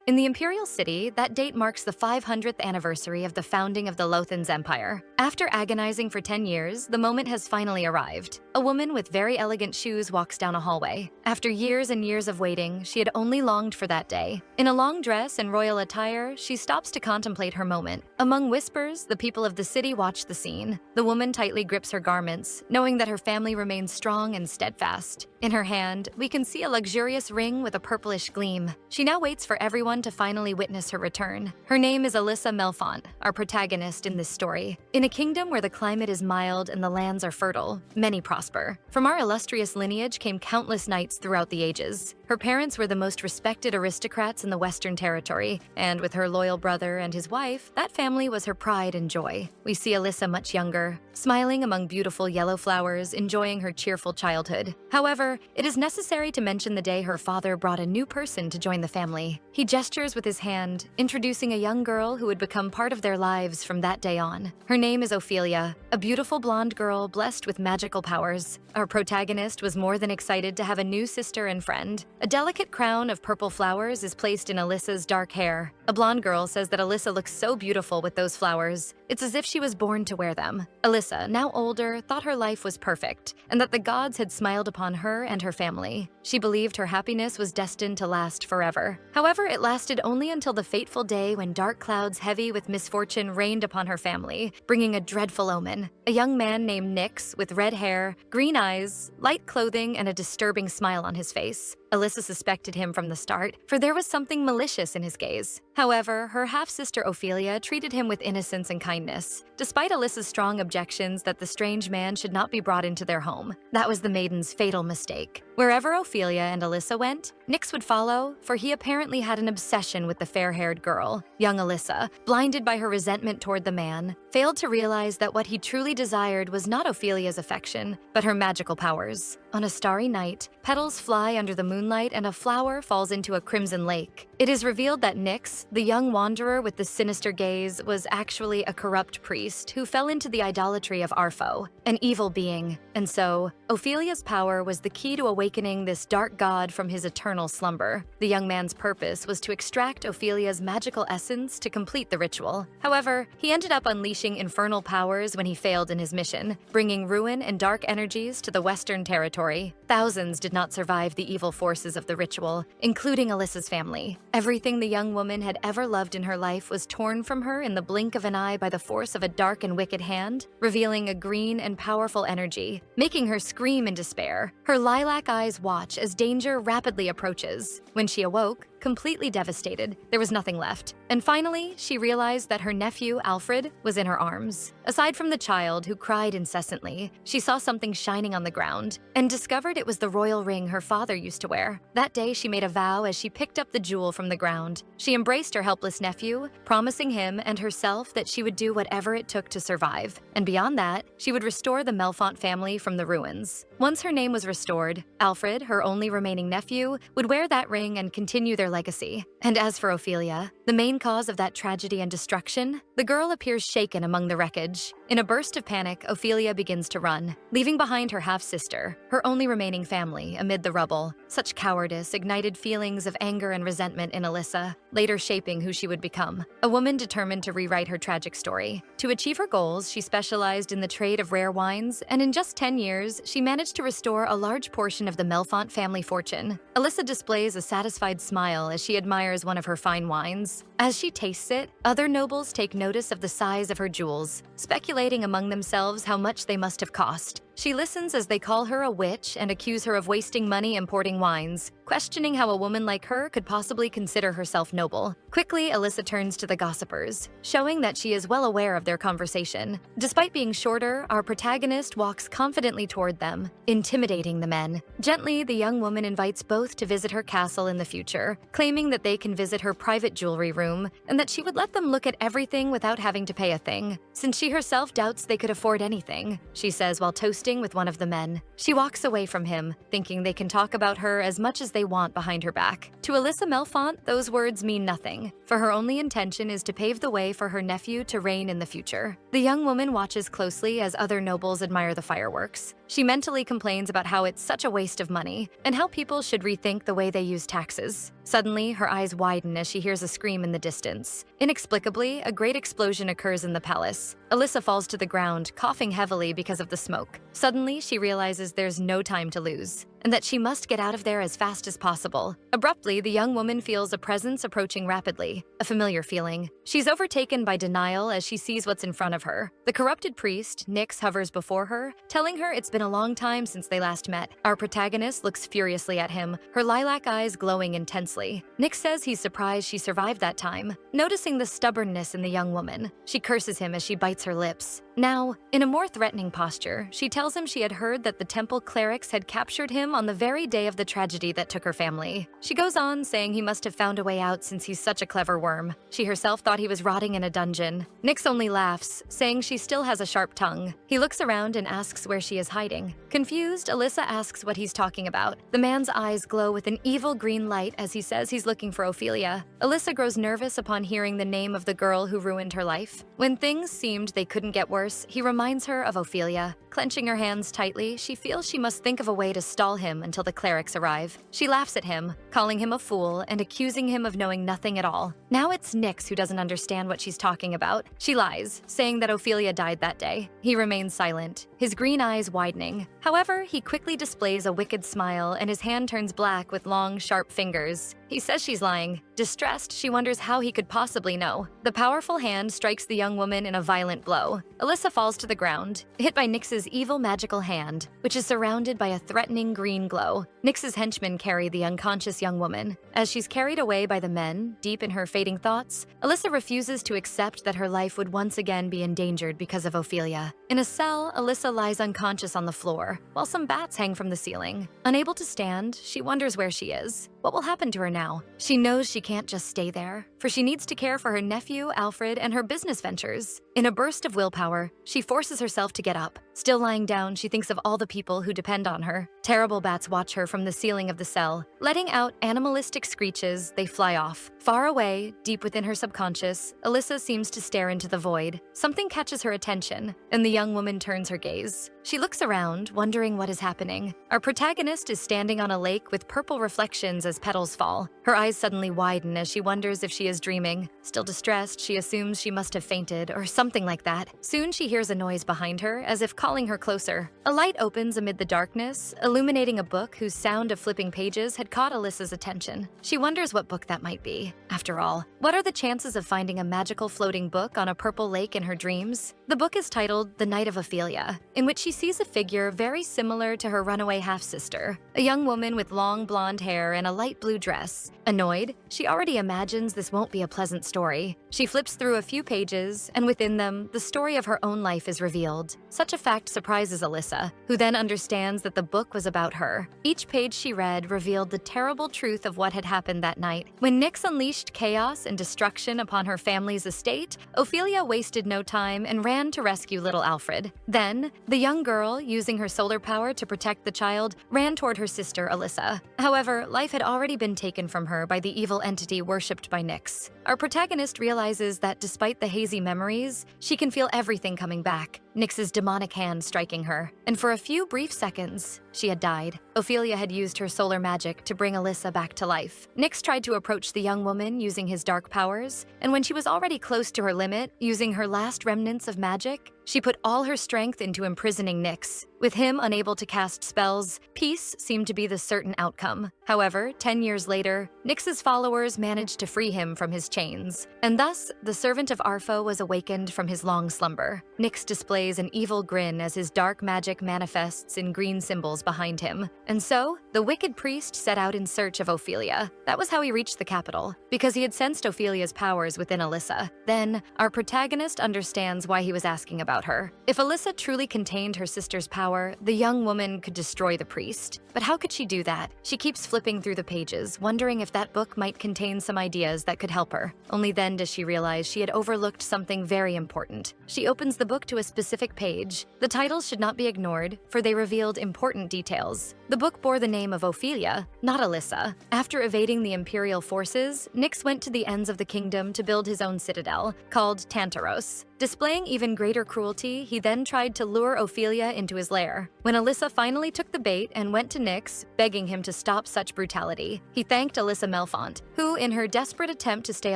In the imperial city, that date marks the 500th anniversary of the founding of the Lothans Empire. After agonizing for 10 years, the moment has finally arrived. A woman with very elegant shoes walks down a hallway. After years and years of waiting, she had only longed for that day. In a long dress and royal attire, she stops to contemplate her moment. Among whispers, the people of the city watch the scene. The woman tightly grips her garments, knowing that her family remains strong and steadfast. In her hand, we can see a luxurious ring with a purplish gleam. She now waits for everyone to finally witness her return. Her name is Alyssa Melfont, our protagonist in this story. In a kingdom where the climate is mild and the lands are fertile, many prosper. From our illustrious lineage came countless knights throughout the ages. Her parents were the most respected aristocrats in the Western Territory, and with her loyal brother and his wife, that family was her pride and joy. We see Alyssa much younger, smiling among beautiful yellow flowers, enjoying her cheerful childhood. However, it is necessary to mention the day her father brought a new person to join the family. He gestures with his hand, introducing a young girl who would become part of their lives from that day on. Her name is Ophelia, a beautiful blonde girl blessed with magical powers. Our protagonist was more than excited to have a new sister and friend. A delicate crown of purple flowers is placed in Alyssa's dark hair. A blonde girl says that Alyssa looks so beautiful with those flowers. It's as if she was born to wear them. Alyssa, now older, thought her life was perfect, and that the gods had smiled upon her and her family. She believed her happiness was destined to last forever. However, it lasted only until the fateful day when dark clouds heavy with misfortune rained upon her family, bringing a dreadful omen. A young man named Nix, with red hair, green eyes, light clothing, and a disturbing smile on his face. Alyssa suspected him from the start, for there was something malicious in his gaze. However, her half-sister Ophelia treated him with innocence and kindness, despite Alyssa's strong objections that the strange man should not be brought into their home. That was the maiden's fatal mistake. Wherever Ophelia and Alyssa went, Nix would follow, for he apparently had an obsession with the fair-haired girl. Young Alyssa, blinded by her resentment toward the man, failed to realize that what he truly desired was not Ophelia's affection, but her magical powers. On a starry night, petals fly under the moonlight and a flower falls into a crimson lake. It is revealed that Nix, the young wanderer with the sinister gaze, was actually a corrupt priest who fell into the idolatry of Arpho, an evil being. And so, Ophelia's power was the key to awakening this dark god from his eternal slumber. The young man's purpose was to extract Ophelia's magical essence to complete the ritual. However, he ended up unleashing infernal powers when he failed in his mission, bringing ruin and dark energies to the Western Territory. Thousands did not survive the evil forces of the ritual, including Alyssa's family. Everything the young woman had ever loved in her life was torn from her in the blink of an eye by the force of a dark and wicked hand, revealing a green and powerful energy, making her scream in despair. Her lilac eyes watch as danger rapidly approaches. When she awoke, completely devastated, there was nothing left. And finally, she realized that her nephew, Alfred, was in her arms. Aside from the child, who cried incessantly, she saw something shining on the ground and discovered it was the royal ring her father used to wear. That day, she made a vow as she picked up the jewel from the ground. She embraced her helpless nephew, promising him and herself that she would do whatever it took to survive. And beyond that, she would restore the Melfont family from the ruins. Once her name was restored, Alfred, her only remaining nephew, would wear that ring and continue their legacy. And as for Ophelia, the main cause of that tragedy and destruction, the girl appears shaken among the wreckage. In a burst of panic, Ophelia begins to run, leaving behind her half-sister, her only remaining family, amid the rubble. Such cowardice ignited feelings of anger and resentment in Alyssa, later shaping who she would become, a woman determined to rewrite her tragic story. To achieve her goals, she specialized in the trade of rare wines, and in just 10 years, she managed to restore a large portion of the Melfont family fortune. Alyssa displays a satisfied smile as she admires one of her fine wines. As she tastes it, other nobles take notice of the size of her jewels, speculating among themselves how much they must have cost. She listens as they call her a witch and accuse her of wasting money importing wines, questioning how a woman like her could possibly consider herself noble. Quickly, Alyssa turns to the gossipers, showing that she is well aware of their conversation. Despite being shorter, our protagonist walks confidently toward them, intimidating the men. Gently, the young woman invites both to visit her castle in the future, claiming that they can visit her private jewelry room and that she would let them look at everything without having to pay a thing, since she herself doubts they could afford anything, she says while toasting with one of the men. She walks away from him, thinking they can talk about her as much as they want behind her back. To Alyssa Melfont, those words mean nothing, for her only intention is to pave the way for her nephew to reign in the future. The young woman watches closely as other nobles admire the fireworks. She mentally complains about how it's such a waste of money and how people should rethink the way they use taxes. Suddenly, her eyes widen as she hears a scream in the distance. Inexplicably, a great explosion occurs in the palace. Alyssa falls to the ground, coughing heavily because of the smoke. Suddenly, she realizes there's no time to lose, and that she must get out of there as fast as possible. Abruptly, the young woman feels a presence approaching rapidly, a familiar feeling. She's overtaken by denial as she sees what's in front of her. The corrupted priest, Nix, hovers before her, telling her it's been a long time since they last met. Our protagonist looks furiously at him, her lilac eyes glowing intensely. Nix says he's surprised she survived that time. Noticing the stubbornness in the young woman, she curses him as she bites her lips. Now, in a more threatening posture, she tells him she had heard that the temple clerics had captured him on the very day of the tragedy that took her family. She goes on, saying he must have found a way out since he's such a clever worm. She herself thought he was rotting in a dungeon. Nix only laughs, saying she still has a sharp tongue. He looks around and asks where she is hiding. Confused, Alyssa asks what he's talking about. The man's eyes glow with an evil green light as he says he's looking for Ophelia. Alyssa grows nervous upon hearing the name of the girl who ruined her life. When things seemed they couldn't get worse, he reminds her of Ophelia. Clenching her hands tightly, she feels she must think of a way to stall him until the clerics arrive. She laughs at him, calling him a fool and accusing him of knowing nothing at all. Now it's Nix who doesn't understand what she's talking about. She lies, saying that Ophelia died that day. He remains silent, his green eyes widening. However, he quickly displays a wicked smile and his hand turns black with long, sharp fingers. He says she's lying. Distressed, she wonders how he could possibly know. The powerful hand strikes the young woman in a violent blow. Alyssa falls to the ground, hit by Nix's evil magical hand, which is surrounded by a threatening green glow. Nix's henchmen carry the unconscious young woman. As she's carried away by the men, deep in her fading thoughts, Alyssa refuses to accept that her life would once again be endangered because of Ophelia. In a cell, Alyssa lies unconscious on the floor, while some bats hang from the ceiling. Unable to stand, she wonders where she is. What will happen to her now? She knows she can't just stay there, for she needs to care for her nephew, Alfred, and her business ventures. In a burst of willpower, she forces herself to get up. Still lying down, she thinks of all the people who depend on her. Terrible bats watch her from the ceiling of the cell. Letting out animalistic screeches, they fly off. Far away, deep within her subconscious, Alyssa seems to stare into the void. Something catches her attention, and the young woman turns her gaze. She looks around, wondering what is happening. Our protagonist is standing on a lake with purple reflections as petals fall. Her eyes suddenly widen as she wonders if she is dreaming. Still distressed, she assumes she must have fainted or something like that. Soon she hears a noise behind her, as if calling her closer. A light opens amid the darkness, illuminating a book whose sound of flipping pages had caught Alyssa's attention. She wonders what book that might be. After all, what are the chances of finding a magical floating book on a purple lake in her dreams? The book is titled The Night of Ophelia, in which she sees a figure very similar to her runaway half-sister, a young woman with long blonde hair and a light blue dress. Annoyed, she already imagines this won't be a pleasant story. She flips through a few pages, and within them, the story of her own life is revealed. Such a fact surprises Alyssa, who then understands that the book was about her. Each page she read revealed the terrible truth of what had happened that night. When Nix unleashed chaos and destruction upon her family's estate, Ophelia wasted no time and ran to rescue little Alfred. Then, the young girl, using her solar power to protect the child, ran toward her sister, Alyssa. However, life had already been taken from her by the evil entity worshipped by Nix. Our protagonist realizes that despite the hazy memories, she can feel everything coming back. Nix's demonic hand striking her, and for a few brief seconds, she had died. Ophelia had used her solar magic to bring Alyssa back to life. Nix tried to approach the young woman using his dark powers, and when she was already close to her limit, using her last remnants of magic, she put all her strength into imprisoning Nix. With him unable to cast spells, peace seemed to be the certain outcome. However, 10 years later, Nix's followers managed to free him from his chains, and thus, the servant of Arpho was awakened from his long slumber. Nix displays an evil grin as his dark magic manifests in green symbols behind him. And so, the wicked priest set out in search of Ophelia. That was how he reached the capital, because he had sensed Ophelia's powers within Alyssa. Then, our protagonist understands why he was asking about her. If Alyssa truly contained her sister's power, the young woman could destroy the priest. But how could she do that? She keeps flipping through the pages, wondering if that book might contain some ideas that could help her. Only then does she realize she had overlooked something very important. She opens the book to a specific page. The titles should not be ignored, for they revealed important details. The book bore the name of Ophelia, not Alyssa. After evading the imperial forces, Nix went to the ends of the kingdom to build his own citadel, called Tantaros. Displaying even greater cruelty, he then tried to lure Ophelia into his lair. When Alyssa finally took the bait and went to Nyx, begging him to stop such brutality, he thanked Alyssa Melfont, who, in her desperate attempt to stay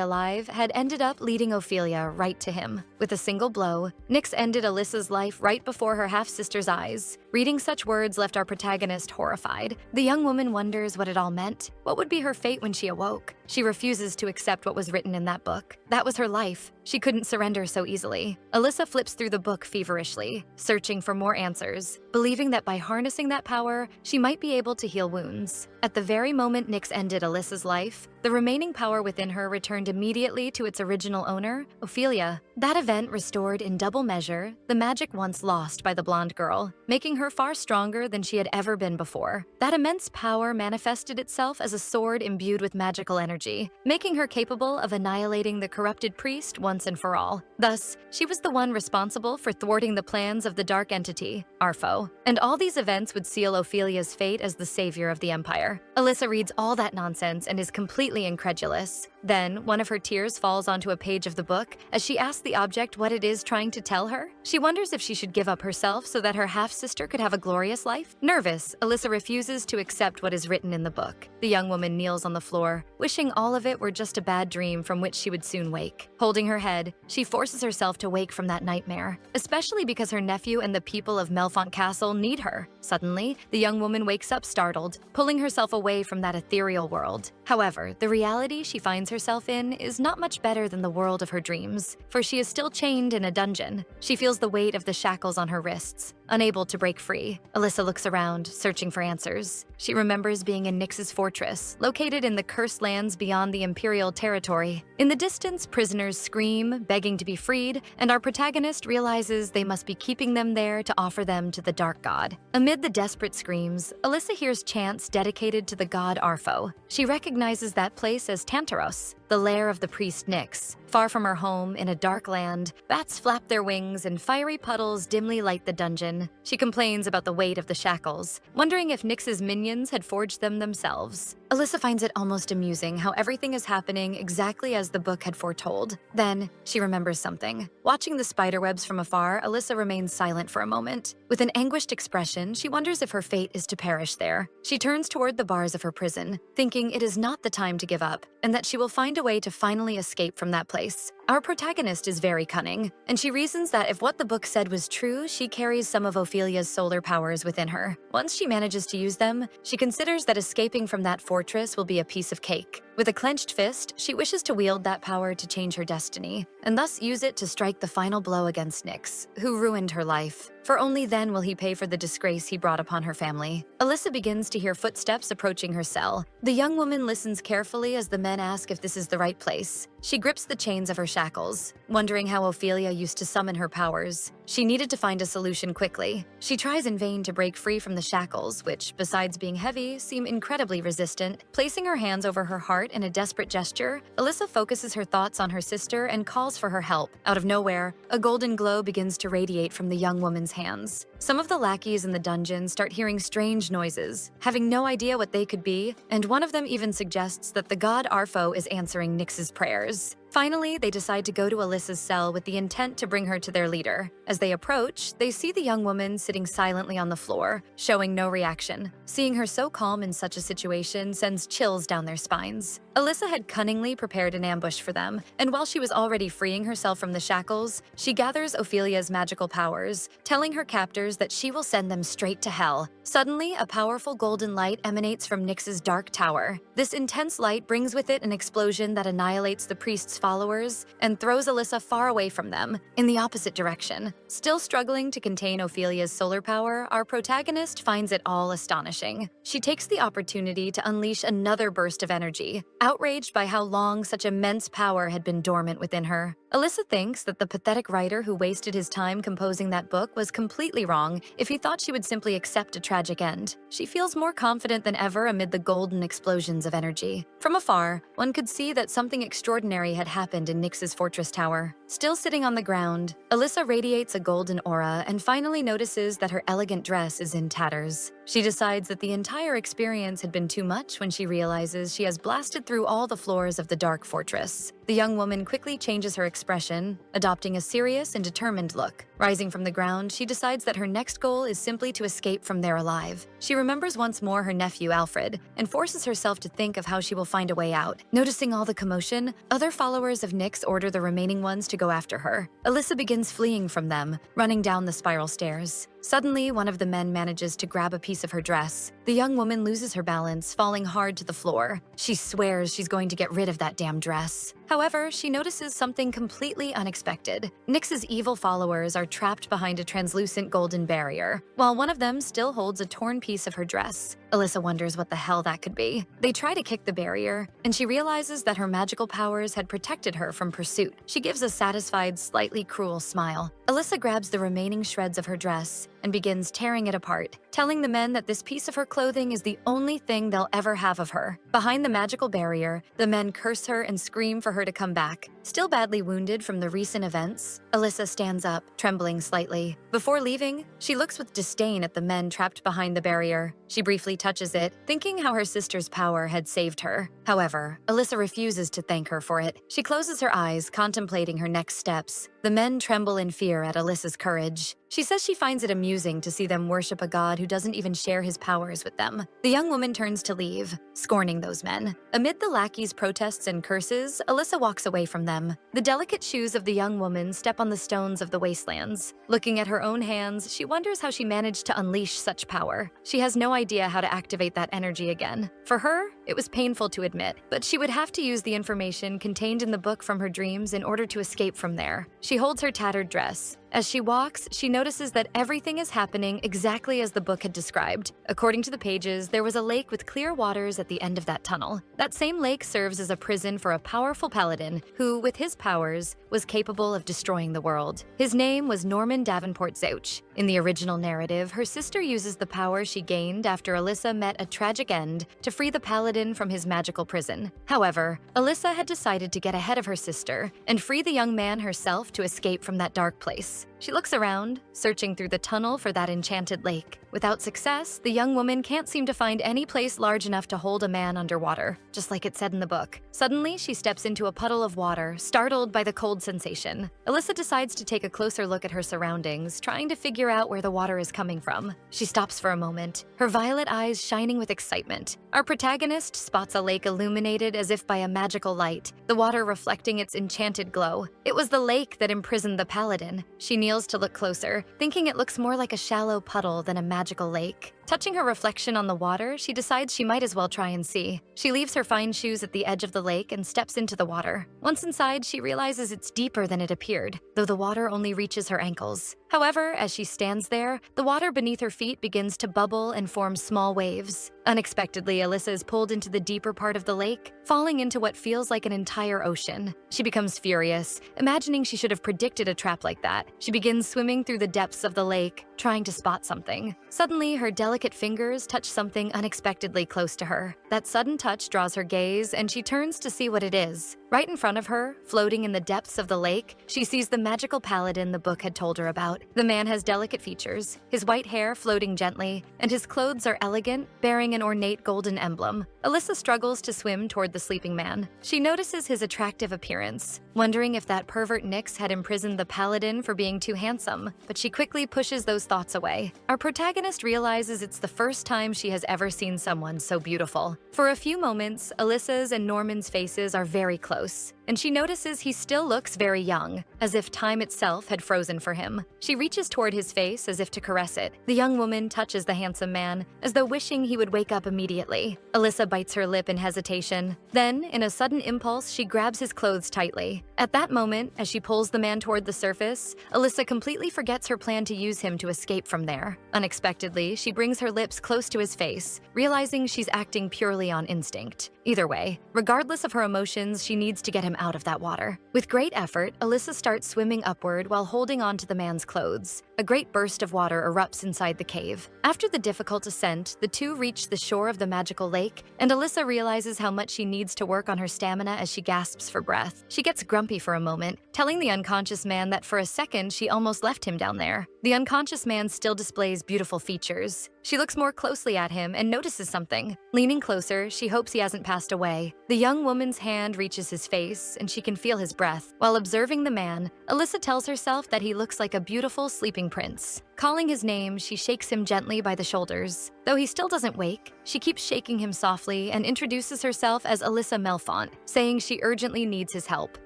alive, had ended up leading Ophelia right to him. With a single blow, Nyx ended Alyssa's life right before her half-sister's eyes. Reading such words left our protagonist horrified. The young woman wonders what it all meant. What would be her fate when she awoke? She refuses to accept what was written in that book. That was her life. She couldn't surrender so easily. Alyssa flips through the book feverishly, searching for more answers, believing that by harnessing that power, she might be able to heal wounds. At the very moment Nyx ended Alyssa's life, the remaining power within her returned immediately to its original owner, Ophelia. That event restored in double measure the magic once lost by the blonde girl, making her far stronger than she had ever been before. That immense power manifested itself as a sword imbued with magical energy, making her capable of annihilating the corrupted priest once and for all. Thus, she was the one responsible for thwarting the plans of the dark entity, Arfo. And all these events would seal Ophelia's fate as the savior of the Empire. Alyssa reads all that nonsense and is completely incredulous. Then, one of her tears falls onto a page of the book as she asks the object what it is trying to tell her. She wonders if she should give up herself so that her half-sister could have a glorious life. Nervous, Alyssa refuses to accept what is written in the book. The young woman kneels on the floor, wishing all of it were just a bad dream from which she would soon wake. Holding her head, she forces herself to wake from that nightmare, especially because her nephew and the people of Melfont Castle need her. Suddenly, the young woman wakes up startled, pulling herself away from that ethereal world. However, the reality she finds herself in is not much better than the world of her dreams, for she is still chained in a dungeon. She feels the weight of the shackles on her wrists, unable to break free. Alyssa looks around, searching for answers. She remembers being in Nyx's fortress, located in the cursed lands beyond the Imperial territory. In the distance, prisoners scream, begging to be freed, and our protagonist realizes they must be keeping them there to offer them to the Dark God. Amid the desperate screams, Alyssa hears chants dedicated to the god Arfo. She recognizes that place as Tantaros, the lair of the priest Nyx. Far from her home, in a dark land, bats flap their wings and fiery puddles dimly light the dungeon. She complains about the weight of the shackles, wondering if Nyx's minions had forged them themselves. Alyssa finds it almost amusing how everything is happening exactly as the book had foretold. Then, she remembers something. Watching the spiderwebs from afar, Alyssa remains silent for a moment. With an anguished expression, she wonders if her fate is to perish there. She turns toward the bars of her prison, thinking it is not the time to give up, and that she will find a way to finally escape from that place. Our protagonist is very cunning, and she reasons that if what the book said was true, she carries some of Ophelia's solar powers within her. Once she manages to use them, she considers that escaping from that fortress will be a piece of cake. With a clenched fist, she wishes to wield that power to change her destiny, and thus use it to strike the final blow against Nyx, who ruined her life. For only then will he pay for the disgrace he brought upon her family. Alyssa begins to hear footsteps approaching her cell. The young woman listens carefully as the men ask if this is the right place. She grips the chains of her shackles, wondering how Ophelia used to summon her powers. She needed to find a solution quickly. She tries in vain to break free from the shackles, which, besides being heavy, seem incredibly resistant. Placing her hands over her heart in a desperate gesture, Alyssa focuses her thoughts on her sister and calls for her help. Out of nowhere, a golden glow begins to radiate from the young woman's hands. Some of the lackeys in the dungeon start hearing strange noises, having no idea what they could be, and one of them even suggests that the god Arfo is answering Nyx's prayers. Finally, they decide to go to Alyssa's cell with the intent to bring her to their leader. As they approach, they see the young woman sitting silently on the floor, showing no reaction. Seeing her so calm in such a situation sends chills down their spines. Alyssa had cunningly prepared an ambush for them, and while she was already freeing herself from the shackles, she gathers Ophelia's magical powers, telling her captors that she will send them straight to hell. Suddenly, a powerful golden light emanates from Nyx's dark tower. This intense light brings with it an explosion that annihilates the priest's followers and throws Alyssa far away from them, in the opposite direction. Still struggling to contain Ophelia's solar power, our protagonist finds it all astonishing. She takes the opportunity to unleash another burst of energy, outraged by how long such immense power had been dormant within her. Alyssa thinks that the pathetic writer who wasted his time composing that book was completely wrong if he thought she would simply accept a tragic end. She feels more confident than ever amid the golden explosions of energy. From afar, one could see that something extraordinary had happened in Nyx's fortress tower. Still sitting on the ground, Alyssa radiates a golden aura and finally notices that her elegant dress is in tatters. She decides that the entire experience had been too much when she realizes she has blasted through all the floors of the dark fortress. The young woman quickly changes her expression, adopting a serious and determined look. Rising from the ground, she decides that her next goal is simply to escape from there alive. She remembers once more her nephew Alfred and forces herself to think of how she will find a way out. Noticing all the commotion, other followers of Nyx order the remaining ones to go after her. Alyssa begins fleeing from them, running down the spiral stairs. Suddenly, one of the men manages to grab a piece of her dress. The young woman loses her balance, falling hard to the floor. She swears she's going to get rid of that damn dress. However, she notices something completely unexpected. Nyx's evil followers are trapped behind a translucent golden barrier, while one of them still holds a torn piece of her dress. Alyssa wonders what the hell that could be. They try to kick the barrier, and she realizes that her magical powers had protected her from pursuit. She gives a satisfied, slightly cruel smile. Alyssa grabs the remaining shreds of her dress and begins tearing it apart, telling the men that this piece of her clothing is the only thing they'll ever have of her. Behind the magical barrier, the men curse her and scream for her to come back. Still badly wounded from the recent events, Alyssa stands up, trembling slightly. Before leaving, she looks with disdain at the men trapped behind the barrier. She briefly touches it, thinking how her sister's power had saved her. However, Alyssa refuses to thank her for it. She closes her eyes, contemplating her next steps. The men tremble in fear at Alyssa's courage. She says she finds it amusing to see them worship a god who doesn't even share his powers with them. The young woman turns to leave, scorning those men. Amid the lackeys' protests and curses, Alyssa walks away from them. The delicate shoes of the young woman step on the stones of the wastelands. Looking at her own hands, she wonders how she managed to unleash such power. She has no idea how to activate that energy again. For her, it was painful to admit, but she would have to use the information contained in the book from her dreams in order to escape from there. She holds her tattered dress. As she walks, she notices that everything is happening exactly as the book had described. According to the pages, there was a lake with clear waters at the end of that tunnel. That same lake serves as a prison for a powerful paladin who, with his powers, was capable of destroying the world. His name was Norman Davenport Zouch. In the original narrative, her sister uses the power she gained after Alyssa met a tragic end to free the paladin from his magical prison. However, Alyssa had decided to get ahead of her sister and free the young man herself to escape from that dark place. She looks around, searching through the tunnel for that enchanted lake. Without success, the young woman can't seem to find any place large enough to hold a man underwater, just like it said in the book. Suddenly, she steps into a puddle of water, startled by the cold sensation. Alyssa decides to take a closer look at her surroundings, trying to figure out where the water is coming from. She stops for a moment, her violet eyes shining with excitement. Our protagonist spots a lake illuminated as if by a magical light, the water reflecting its enchanted glow. It was the lake that imprisoned the paladin. She kneels to look closer, thinking it looks more like a shallow puddle than a magical lake. Touching her reflection on the water, she decides she might as well try and see. She leaves her fine shoes at the edge of the lake and steps into the water. Once inside, she realizes it's deeper than it appeared, though the water only reaches her ankles. However, as she stands there, the water beneath her feet begins to bubble and form small waves. Unexpectedly, Alyssa is pulled into the deeper part of the lake, falling into what feels like an entire ocean. She becomes furious, imagining she should have predicted a trap like that. She begins swimming through the depths of the lake, trying to spot something. Suddenly, her delicate fingers touch something unexpectedly close to her. That sudden touch draws her gaze, and she turns to see what it is. Right in front of her, floating in the depths of the lake, she sees the magical paladin the book had told her about. The man has delicate features, his white hair floating gently, and his clothes are elegant, bearing an ornate golden emblem. Alyssa struggles to swim toward the sleeping man. She notices his attractive appearance, wondering if that pervert Nyx had imprisoned the paladin for being too handsome, but she quickly pushes those thoughts away. Our protagonist realizes it's the first time she has ever seen someone so beautiful. For a few moments, Alyssa's and Norman's faces are very close, and she notices he still looks very young, as if time itself had frozen for him. She reaches toward his face as if to caress it. The young woman touches the handsome man, as though wishing he would wake up immediately. Alyssa bites her lip in hesitation. Then, in a sudden impulse, she grabs his clothes tightly. At that moment, as she pulls the man toward the surface, Alyssa completely forgets her plan to use him to escape from there. Unexpectedly, she brings her lips close to his face, realizing she's acting purely on instinct. Either way, regardless of her emotions, she needs to get him out of that water. With great effort, Alyssa starts swimming upward while holding on to the man's clothes. A great burst of water erupts inside the cave. After the difficult ascent, the two reach the shore of the magical lake, and Alyssa realizes how much she needs to work on her stamina as she gasps for breath. She gets grumpy for a moment, telling the unconscious man that for a second she almost left him down there. The unconscious man still displays beautiful features. She looks more closely at him and notices something. Leaning closer, she hopes he hasn't passed away. The young woman's hand reaches his face, and she can feel his breath. While observing the man, Alyssa tells herself that he looks like a beautiful sleeping prince. Calling his name, she shakes him gently by the shoulders. Though he still doesn't wake, she keeps shaking him softly and introduces herself as Alyssa Melfont, saying she urgently needs his help.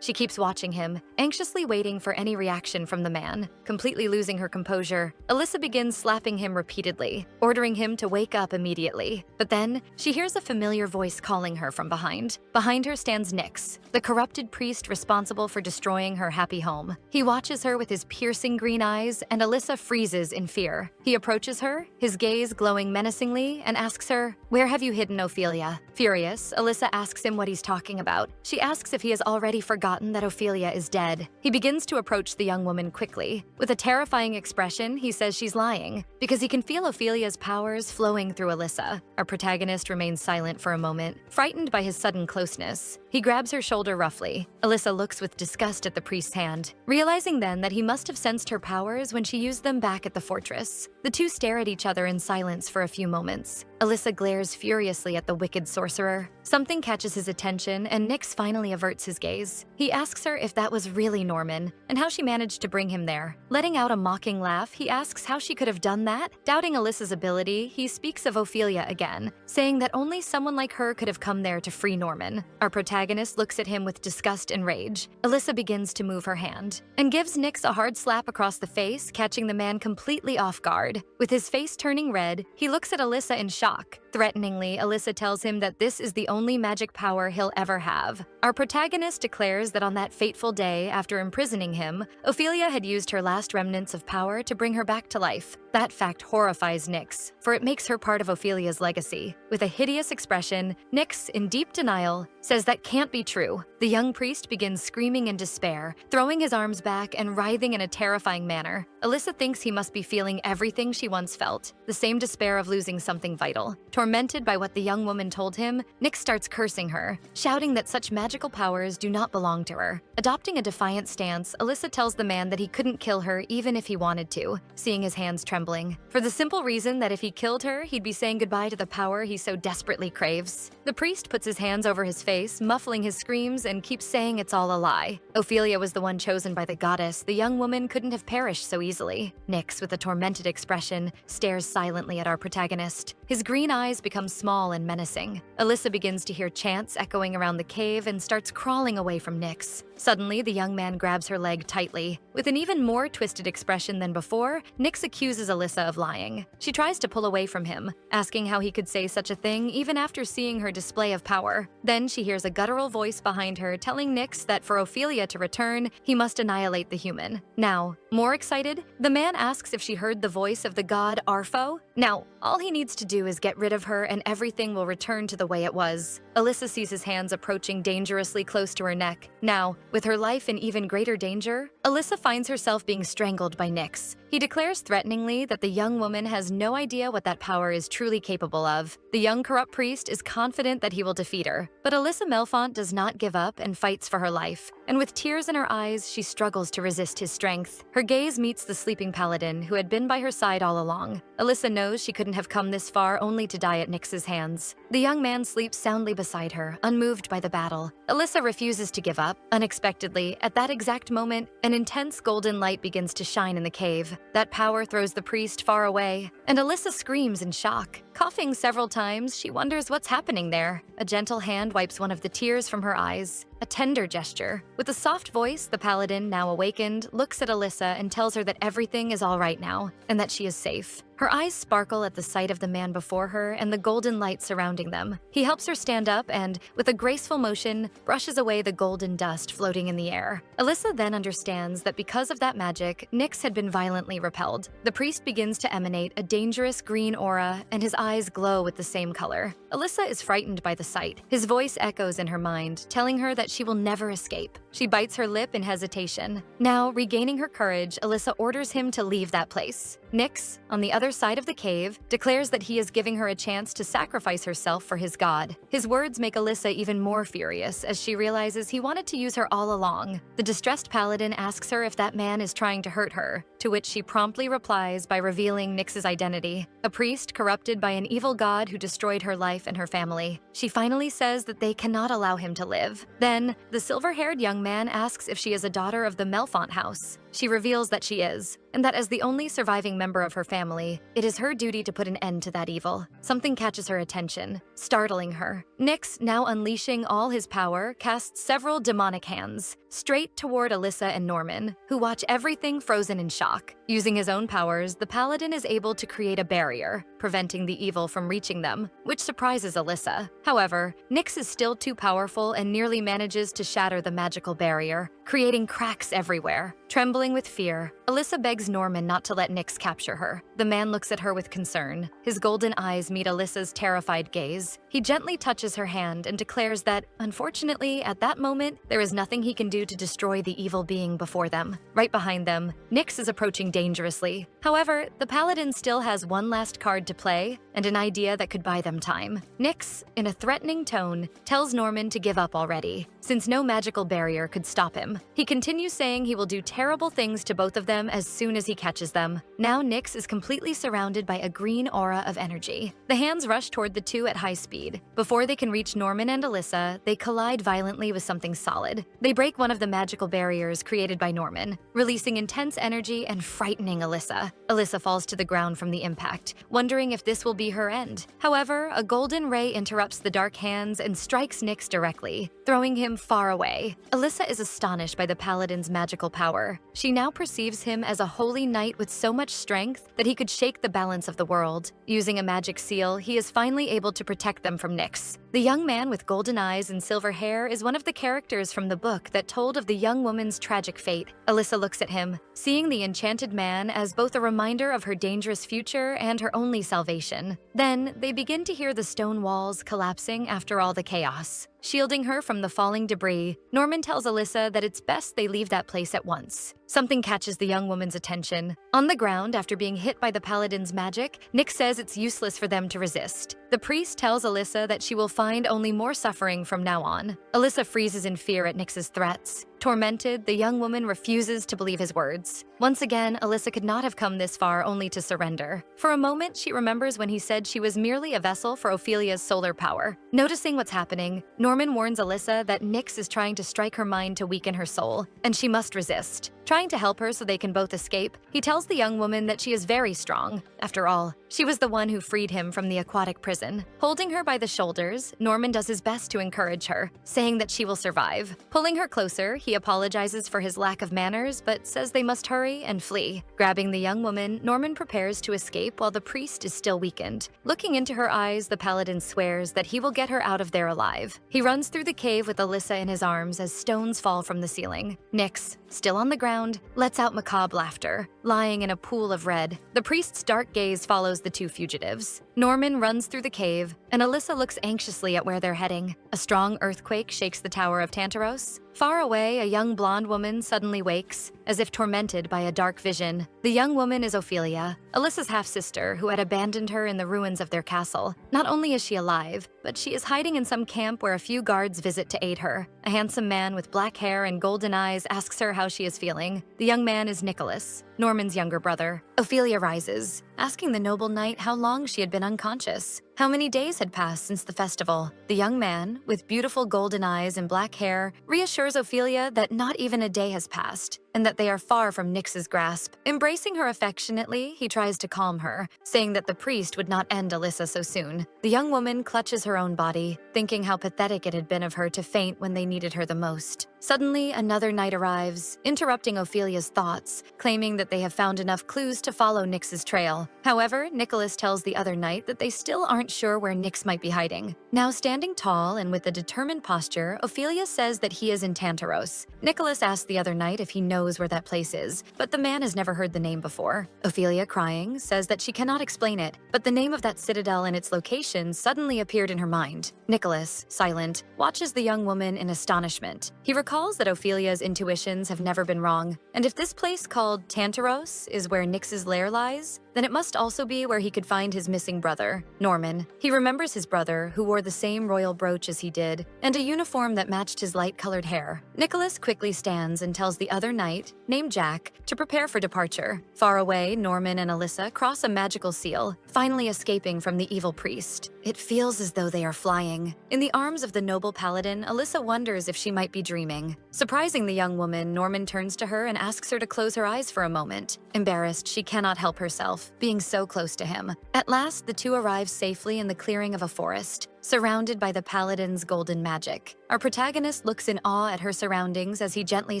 She keeps watching him, anxiously waiting for any reaction from the man. Completely losing her composure, Alyssa begins slapping him repeatedly, ordering him to wake up immediately. But then, she hears a familiar voice calling her from behind. Behind her stands Nyx, the corrupted priest responsible for destroying her happy home. He watches her with his piercing green eyes, and Alyssa freezes in fear. He approaches her, his gaze glowing menacingly, and asks her, "Where have you hidden Ophelia?" Furious, Alyssa asks him what he's talking about. She asks if he has already forgotten that Ophelia is dead. He begins to approach the young woman quickly. With a terrifying expression, he says she's lying, because he can feel Ophelia's powers flowing through Alyssa. Our protagonist remains silent for a moment, frightened by his sudden closeness. He grabs her shoulder roughly. Alyssa looks with disgust at the priest's hand, realizing then that he must have sensed her powers when she used them back at the fortress. The two stare at each other in silence for a few moments. Alyssa glares furiously at the wicked sorcerer. Something catches his attention, and Nyx finally averts his gaze. He asks her if that was really Norman, and how she managed to bring him there. Letting out a mocking laugh, he asks how she could have done that. Doubting Alyssa's ability, he speaks of Ophelia again, saying that only someone like her could have come there to free Norman. Our protagonist looks at him with disgust and rage. Alyssa begins to move her hand, and gives Nyx a hard slap across the face, catching the man completely off guard. With his face turning red, he looks at Alyssa in shock. Threateningly, Alyssa tells him that this is the only magic power he'll ever have. Our protagonist declares that on that fateful day, after imprisoning him, Ophelia had used her last remnants of power to bring her back to life. That fact horrifies Nyx, for it makes her part of Ophelia's legacy. With a hideous expression, Nyx, in deep denial, says that can't be true. The young priest begins screaming in despair, throwing his arms back and writhing in a terrifying manner. Alyssa thinks he must be feeling everything she once felt, the same despair of losing something vital. Tormented by what the young woman told him, Nyx starts cursing her, shouting that such magical powers do not belong to her. Adopting a defiant stance, Alyssa tells the man that he couldn't kill her even if he wanted to, seeing his hands trembling, for the simple reason that if he killed her, he'd be saying goodbye to the power he so desperately craves. The priest puts his hands over his face, muffling his screams, and keeps saying it's all a lie. Ophelia was the one chosen by the goddess. The young woman couldn't have perished so easily. Nyx, with a tormented expression, stares silently at our protagonist. His green eyes become small and menacing. Alyssa begins to hear chants echoing around the cave and starts crawling away from Nyx. Suddenly, the young man grabs her leg tightly. With an even more twisted expression than before, Nyx accuses Alyssa of lying. She tries to pull away from him, asking how he could say such a thing even after seeing her display of power. Then she hears a guttural voice behind her telling Nyx that for Ophelia to return, he must annihilate the human. Now, more excited, the man asks if she heard the voice of the god Arpho. Now, all he needs to do is get rid of her and everything will return to the way it was. Alyssa sees his hands approaching dangerously close to her neck. Now, with her life in even greater danger, Alyssa finds herself being strangled by Nyx. He declares threateningly that the young woman has no idea what that power is truly capable of. The young corrupt priest is confident that he will defeat her, but Alyssa Melfont does not give up and fights for her life. And with tears in her eyes, she struggles to resist his strength. Her gaze meets the sleeping paladin who had been by her side all along. Alyssa knows she couldn't have come this far only to die at Nyx's hands. The young man sleeps soundly beside her, unmoved by the battle. Alyssa refuses to give up. Unexpectedly, at that exact moment, an intense golden light begins to shine in the cave. That power throws the priest far away, and Alyssa screams in shock. Coughing several times, she wonders what's happening there. A gentle hand wipes one of the tears from her eyes. A tender gesture. With a soft voice, the paladin, now awakened, looks at Alyssa and tells her that everything is all right now, and that she is safe. Her eyes sparkle at the sight of the man before her and the golden light surrounding them. He helps her stand up and, with a graceful motion, brushes away the golden dust floating in the air. Alyssa then understands that because of that magic, Nyx had been violently repelled. The priest begins to emanate a dangerous green aura, and his eyes glow with the same color. Alyssa is frightened by the sight. His voice echoes in her mind, telling her that she will never escape. She bites her lip in hesitation. Now, regaining her courage, Alyssa orders him to leave that place. Nyx, on the other side of the cave, declares that he is giving her a chance to sacrifice herself for his god. His words make Alyssa even more furious as she realizes he wanted to use her all along. The distressed paladin asks her if that man is trying to hurt her, to which she promptly replies by revealing Nyx's identity, a priest corrupted by an evil god who destroyed her life and her family. She finally says that they cannot allow him to live. Then, the silver-haired young man asks if she is a daughter of the Melfont house. She reveals that she is, and that as the only surviving member of her family, it is her duty to put an end to that evil. Something catches her attention, startling her. Nyx, now unleashing all his power, casts several demonic hands, straight toward Alyssa and Norman, who watch everything frozen in shock. Using his own powers, the paladin is able to create a barrier, preventing the evil from reaching them, which surprises Alyssa. However, Nyx is still too powerful and nearly manages to shatter the magical barrier, creating cracks everywhere. Trembling with fear, Alyssa begs Norman not to let Nyx capture her. The man looks at her with concern. His golden eyes meet Alyssa's terrified gaze. He gently touches her hand and declares that, unfortunately, at that moment, there is nothing he can do to destroy the evil being before them. Right behind them, Nyx is approaching dangerously. However, the paladin still has one last card to play and an idea that could buy them time. Nyx, in a threatening tone, tells Norman to give up already, since no magical barrier could stop him. He continues saying he will do terrible things to both of them as soon as he catches them. Now Nyx is completely surrounded by a green aura of energy. The hands rush toward the two at high speed. Before they can reach Norman and Alyssa, they collide violently with something solid. They break one of the magical barriers created by Norman, releasing intense energy and frightening Alyssa. Alyssa falls to the ground from the impact, wondering if this will be her end. However, a golden ray interrupts the dark hands and strikes Nyx directly, throwing him far away. Alyssa is astonished by the paladin's magical power. She now perceives him as a holy knight with so much strength that he could shake the balance of the world. Using a magic seal, he is finally able to protect them from Nyx. The young man with golden eyes and silver hair is one of the characters from the book that told of the young woman's tragic fate. Alyssa looks at him, seeing the enchanted man as both a reminder of her dangerous future and her only salvation. Then, they begin to hear the stone walls collapsing after all the chaos. Shielding her from the falling debris, Norman tells Alyssa that it's best they leave that place at once. Something catches the young woman's attention. On the ground, after being hit by the paladin's magic, Nyx says it's useless for them to resist. The priest tells Alyssa that she will find only more suffering from now on. Alyssa freezes in fear at Nyx's threats. Tormented, the young woman refuses to believe his words. Once again, Alyssa could not have come this far only to surrender. For a moment, she remembers when he said she was merely a vessel for Ophelia's solar power. Noticing what's happening, Norman warns Alyssa that Nyx is trying to strike her mind to weaken her soul, and she must resist. Trying to help her so they can both escape, he tells the young woman that she is very strong. After all, she was the one who freed him from the aquatic prison. Holding her by the shoulders, Norman does his best to encourage her, saying that she will survive. Pulling her closer, he apologizes for his lack of manners, but says they must hurry and flee. Grabbing the young woman, Norman prepares to escape while the priest is still weakened. Looking into her eyes, the paladin swears that he will get her out of there alive. He runs through the cave with Alyssa in his arms as stones fall from the ceiling. Nyx, still on the ground, lets out macabre laughter, lying in a pool of red. The priest's dark gaze follows the two fugitives. Norman runs through the cave, and Alyssa looks anxiously at where they're heading. A strong earthquake shakes the Tower of Tantaros. Far away, a young blonde woman suddenly wakes, as if tormented by a dark vision. The young woman is Ophelia, Alyssa's half-sister, who had abandoned her in the ruins of their castle. Not only is she alive, but she is hiding in some camp where a few guards visit to aid her. A handsome man with black hair and golden eyes asks her how she is feeling. The young man is Nicholas, Norman's younger brother. Ophelia rises, asking the noble knight how long she had been unconscious. How many days had passed since the festival? The young man, with beautiful golden eyes and black hair, reassures Ophelia that not even a day has passed, and that they are far from Nyx's grasp. Embracing her affectionately, he tries to calm her, saying that the priest would not end Alyssa so soon. The young woman clutches her own body, thinking how pathetic it had been of her to faint when they needed her the most. Suddenly, another night arrives, interrupting Ophelia's thoughts, claiming that they have found enough clues to follow Nyx's trail. However, Nicholas tells the other knight that they still aren't sure where Nyx might be hiding. Now standing tall and with a determined posture, Ophelia says that he is in Tantaros. Nicholas asks the other knight if he knows where that place is, but the man has never heard the name before. Ophelia, crying, says that she cannot explain it, but the name of that citadel and its location suddenly appeared in her mind. Nicholas, silent, watches the young woman in astonishment. He recalls that Ophelia's intuitions have never been wrong, and if this place called Tantaros is where Nyx's lair lies, then it must also be where he could find his missing brother, Norman. He remembers his brother, who wore the same royal brooch as he did, and a uniform that matched his light-colored hair. Nicholas quickly stands and tells the other knight, named Jack, to prepare for departure. Far away, Norman and Alyssa cross a magical seal, finally escaping from the evil priest. It feels as though they are flying. In the arms of the noble paladin, Alyssa wonders if she might be dreaming. Surprising the young woman, Norman turns to her and asks her to close her eyes for a moment. Embarrassed, she cannot help herself, being so close to him. At last, the two arrive safely in the clearing of a forest, surrounded by the paladin's golden magic. Our protagonist looks in awe at her surroundings as he gently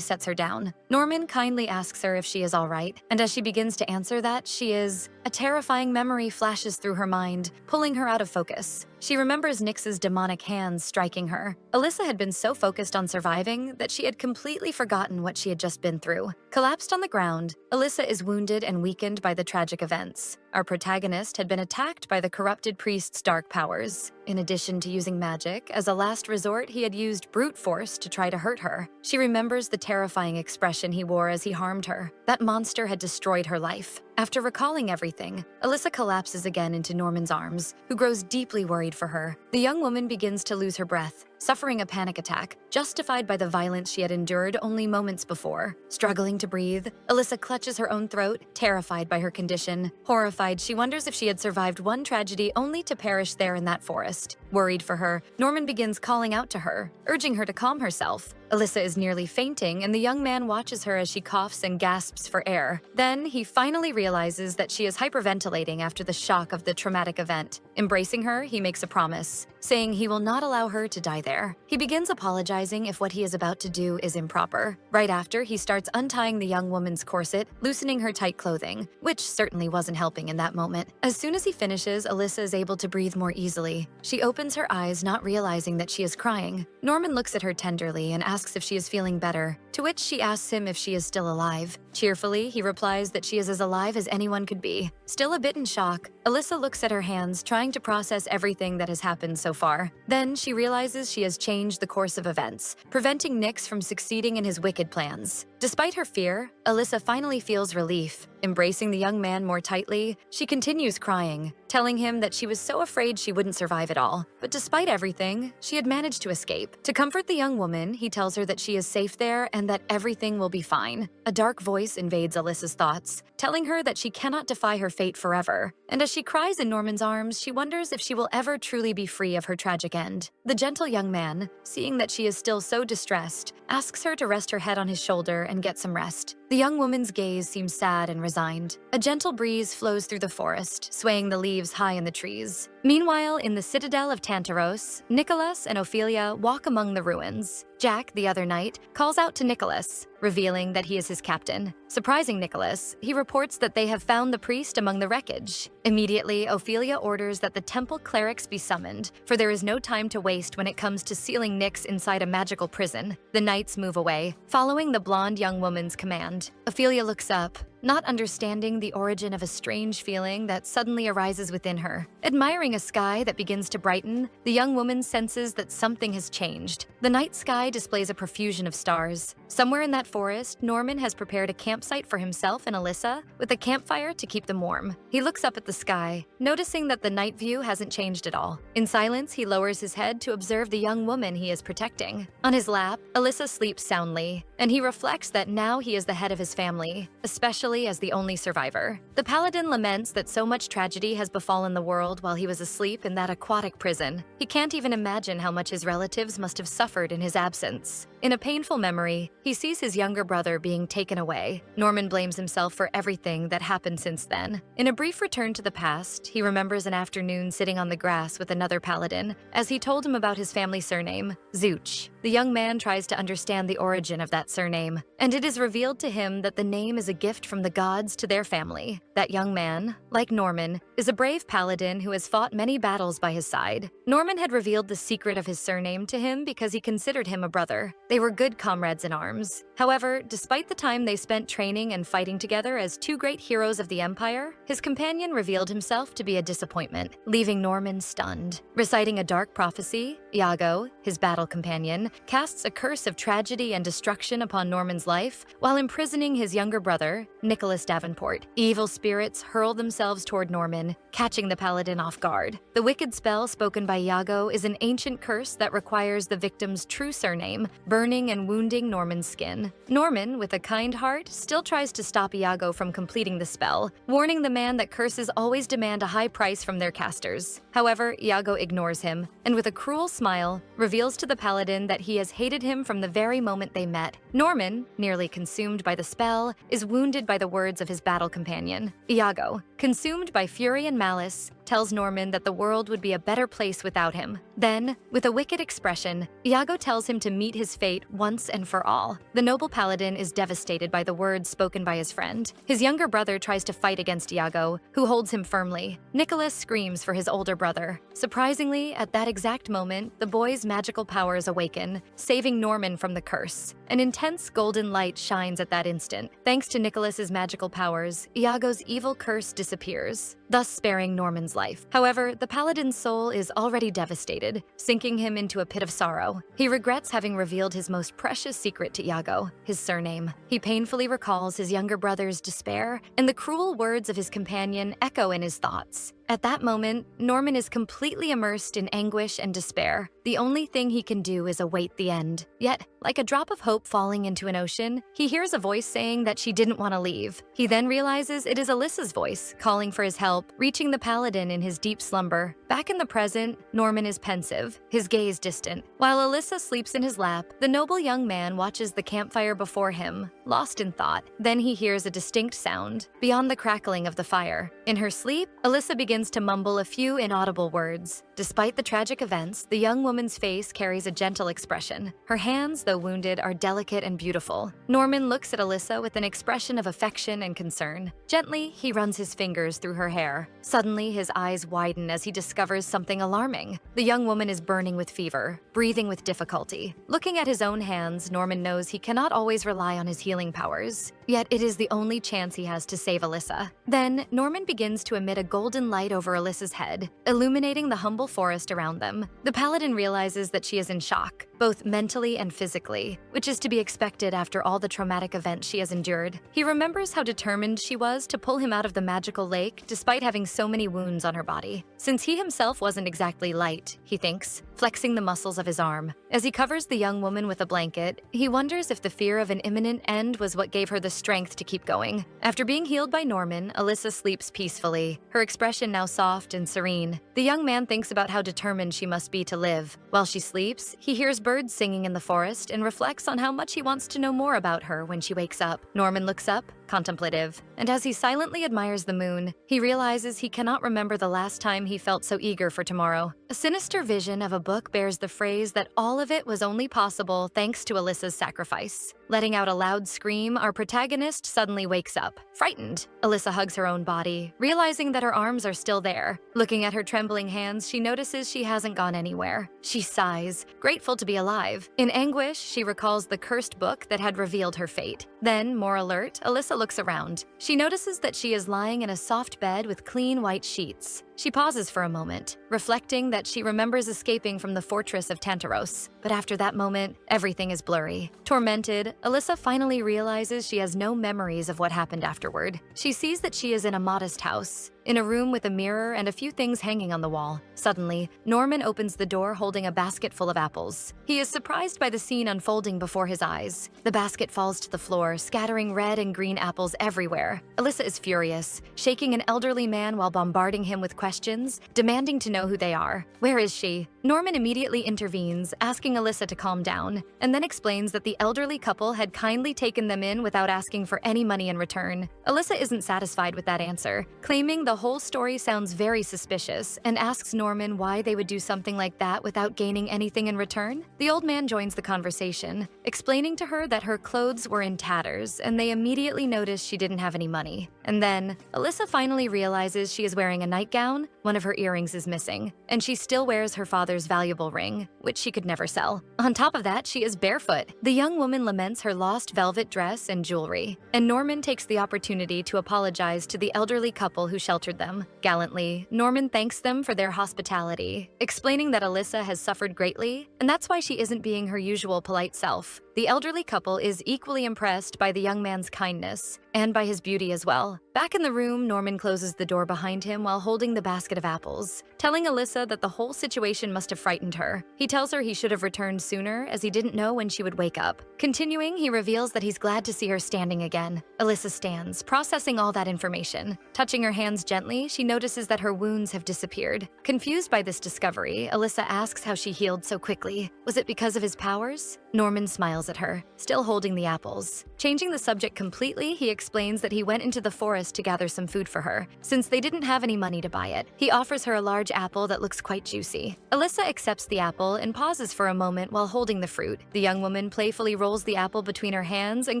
sets her down. Norman kindly asks her if she is all right, and as she begins to answer that she is, a terrifying memory flashes through her mind, pulling her out of focus. She remembers Nyx's demonic hands striking her. Alyssa had been so focused on surviving that she had completely forgotten what she had just been through. Collapsed on the ground, Alyssa is wounded and weakened by the tragic events. Our protagonist had been attacked by the corrupted priest's dark powers. In addition to using magic, as a last resort, he had used brute force to try to hurt her. She remembers the terrifying expression he wore as he harmed her. That monster had destroyed her life. After recalling everything, Alyssa collapses again into Norman's arms, who grows deeply worried for her. The young woman begins to lose her breath, suffering a panic attack, justified by the violence she had endured only moments before. Struggling to breathe, Alyssa clutches her own throat, terrified by her condition. Horrified, she wonders if she had survived one tragedy only to perish there in that forest. Worried for her, Norman begins calling out to her, urging her to calm herself. Alyssa is nearly fainting, and the young man watches her as she coughs and gasps for air. Then, he finally realizes that she is hyperventilating after the shock of the traumatic event. Embracing her, he makes a promise, saying he will not allow her to die there. He begins apologizing if what he is about to do is improper. Right after, he starts untying the young woman's corset, loosening her tight clothing, which certainly wasn't helping in that moment. As soon as he finishes, Alyssa is able to breathe more easily. She opens her eyes, not realizing that she is crying. Norman looks at her tenderly and asks if she is feeling better, to which she asks him if she is still alive. Cheerfully, he replies that she is as alive as anyone could be. Still a bit in shock, Alyssa looks at her hands, trying to process everything that has happened so far. Then she realizes she has changed the course of events, preventing Nyx from succeeding in his wicked plans. Despite her fear, Alyssa finally feels relief. Embracing the young man more tightly, she continues crying, telling him that she was so afraid she wouldn't survive it all. But despite everything, she had managed to escape. To comfort the young woman, he tells her that she is safe there and that everything will be fine. A dark voice invades Alyssa's thoughts, telling her that she cannot defy her fate forever. And as she cries in Norman's arms, she wonders if she will ever truly be free of her tragic end. The gentle young man, seeing that she is still so distressed, asks her to rest her head on his shoulder and get some rest. The young woman's gaze seems sad and resigned. A gentle breeze flows through the forest, swaying the leaves high in the trees. Meanwhile, in the citadel of Tantaros, Nicholas and Ophelia walk among the ruins. Jack, the other knight, calls out to Nicholas, revealing that he is his captain. Surprising Nicholas, he reports that they have found the priest among the wreckage. Immediately, Ophelia orders that the temple clerics be summoned, for there is no time to waste when it comes to sealing Nyx inside a magical prison. The knights move away, following the blonde young woman's command. Ophelia looks up, not understanding the origin of a strange feeling that suddenly arises within her. Admiring a sky that begins to brighten, the young woman senses that something has changed. The night sky displays a profusion of stars. Somewhere in that forest, Norman has prepared a campsite for himself and Alyssa, with a campfire to keep them warm. He looks up at the sky, noticing that the night view hasn't changed at all. In silence, he lowers his head to observe the young woman he is protecting. On his lap, Alyssa sleeps soundly, and he reflects that now he is the head of his family, especially as the only survivor. The paladin laments that so much tragedy has befallen the world while he was asleep in that aquatic prison. He can't even imagine how much his relatives must have suffered in his absence. In a painful memory, he sees his his younger brother being taken away. Norman blames himself for everything that happened since then. In a brief return to the past, he remembers an afternoon sitting on the grass with another paladin as he told him about his family surname, Zooch. The young man tries to understand the origin of that surname, and it is revealed to him that the name is a gift from the gods to their family. That young man, like Norman, is a brave paladin who has fought many battles by his side. Norman had revealed the secret of his surname to him because he considered him a brother. They were good comrades in arms. However, despite the time they spent training and fighting together as two great heroes of the Empire, his companion revealed himself to be a disappointment, leaving Norman stunned. Reciting a dark prophecy, Iago, his battle companion, casts a curse of tragedy and destruction upon Norman's life while imprisoning his younger brother, Nicholas Davenport. Evil spirits hurl themselves toward Norman, catching the paladin off guard. The wicked spell spoken by Iago is an ancient curse that requires the victim's true surname, burning and wounding Norman's skin. Norman, with a kind heart, still tries to stop Iago from completing the spell, warning the man that curses always demand a high price from their casters. However, Iago ignores him, and with a cruel smile, reveals to the paladin that he has hated him from the very moment they met. Norman, nearly consumed by the spell, is wounded by the words of his battle companion. Iago, consumed by fury and malice, tells Norman that the world would be a better place without him. Then, with a wicked expression, Iago tells him to meet his fate once and for all. The noble paladin is devastated by the words spoken by his friend. His younger brother tries to fight against Iago, who holds him firmly. Nicholas screams for his older brother. Surprisingly, at that exact moment, the boy's magical powers awaken, saving Norman from the curse. An intense golden light shines at that instant. Thanks to Nicholas's magical powers, Iago's evil curse disappears, thus sparing Norman's life. However, the paladin's soul is already devastated, sinking him into a pit of sorrow. He regrets having revealed his most precious secret to Iago, his surname. He painfully recalls his younger brother's despair, and the cruel words of his companion echo in his thoughts. At that moment, Norman is completely immersed in anguish and despair. The only thing he can do is await the end. Yet, like a drop of hope falling into an ocean, he hears a voice saying that she didn't want to leave. He then realizes it is Alyssa's voice, calling for his help, reaching the paladin in his deep slumber. Back in the present, Norman is pensive, his gaze distant. While Alyssa sleeps in his lap, the noble young man watches the campfire before him, lost in thought. Then he hears a distinct sound, beyond the crackling of the fire. In her sleep, Alyssa begins to mumble a few inaudible words. Despite the tragic events, the young woman's face carries a gentle expression. Her hands, though wounded, are delicate and beautiful. Norman looks at Alyssa with an expression of affection and concern. Gently, he runs his fingers through her hair. Suddenly, his eyes widen as he discovers something alarming. The young woman is burning with fever, breathing with difficulty. Looking at his own hands, Norman knows he cannot always rely on his healing powers. Yet it is the only chance he has to save Alyssa. Then, Norman begins to emit a golden light over Alyssa's head, illuminating the humble forest around them. The paladin realizes that she is in shock, both mentally and physically, which is to be expected after all the traumatic events she has endured. He remembers how determined she was to pull him out of the magical lake despite having so many wounds on her body. Since he himself wasn't exactly light, he thinks, flexing the muscles of his arm. As he covers the young woman with a blanket, he wonders if the fear of an imminent end was what gave her the strength to keep going. After being healed by Norman, Alyssa sleeps peacefully, her expression now soft and serene. The young man thinks about how determined she must be to live. While she sleeps, he hears birds singing in the forest and reflects on how much he wants to know more about her when she wakes up. Norman looks up, contemplative, and as he silently admires the moon, he realizes he cannot remember the last time he felt so eager for tomorrow. A sinister vision of a book bears the phrase that all of it was only possible thanks to Alyssa's sacrifice. Letting out a loud scream, our protagonist suddenly wakes up. Frightened, Alyssa hugs her own body, realizing that her arms are still there. Looking at her trembling hands, she notices she hasn't gone anywhere. She sighs, grateful to be alive. In anguish, she recalls the cursed book that had revealed her fate. Then, more alert, Alyssa looks around. She notices that she is lying in a soft bed with clean white sheets. She pauses for a moment, reflecting that she remembers escaping from the fortress of Tantaros. But after that moment, everything is blurry. Tormented, Alyssa finally realizes she has no memories of what happened afterward. She sees that she is in a modest house, in a room with a mirror and a few things hanging on the wall. Suddenly, Norman opens the door holding a basket full of apples. He is surprised by the scene unfolding before his eyes. The basket falls to the floor, scattering red and green apples everywhere. Alyssa is furious, shaking an elderly man while bombarding him with questions, demanding to know who they are. Where is she? Norman immediately intervenes, asking Alyssa to calm down, and then explains that the elderly couple had kindly taken them in without asking for any money in return. Alyssa isn't satisfied with that answer, claiming the whole story sounds very suspicious, and asks Norman why they would do something like that without gaining anything in return. The old man joins the conversation, explaining to her that her clothes were in tatters, and they immediately notice she didn't have any money. And then, Alyssa finally realizes she is wearing a nightgown, one of her earrings is missing, and she still wears her father's valuable ring, which she could never sell. On top of that, she is barefoot. The young woman laments her lost velvet dress and jewelry, and Norman takes the opportunity to apologize to the elderly couple who sheltered them. Gallantly, Norman thanks them for their hospitality, explaining that Alyssa has suffered greatly, and that's why she isn't being her usual polite self. The elderly couple is equally impressed by the young man's kindness, and by his beauty as well. Back in the room, Norman closes the door behind him while holding the basket of apples, telling Alyssa that the whole situation must have frightened her. He tells her he should have returned sooner, as he didn't know when she would wake up. Continuing, he reveals that he's glad to see her standing again. Alyssa stands, processing all that information. Touching her hands gently, she notices that her wounds have disappeared. Confused by this discovery, Alyssa asks how she healed so quickly. Was it because of his powers? Norman smiles at her, still holding the apples. Changing the subject completely, he explains that he went into the forest to gather some food for her, since they didn't have any money to buy it. He offers her a large apple that looks quite juicy. Alyssa accepts the apple and pauses for a moment while holding the fruit. The young woman playfully rolls the apple between her hands and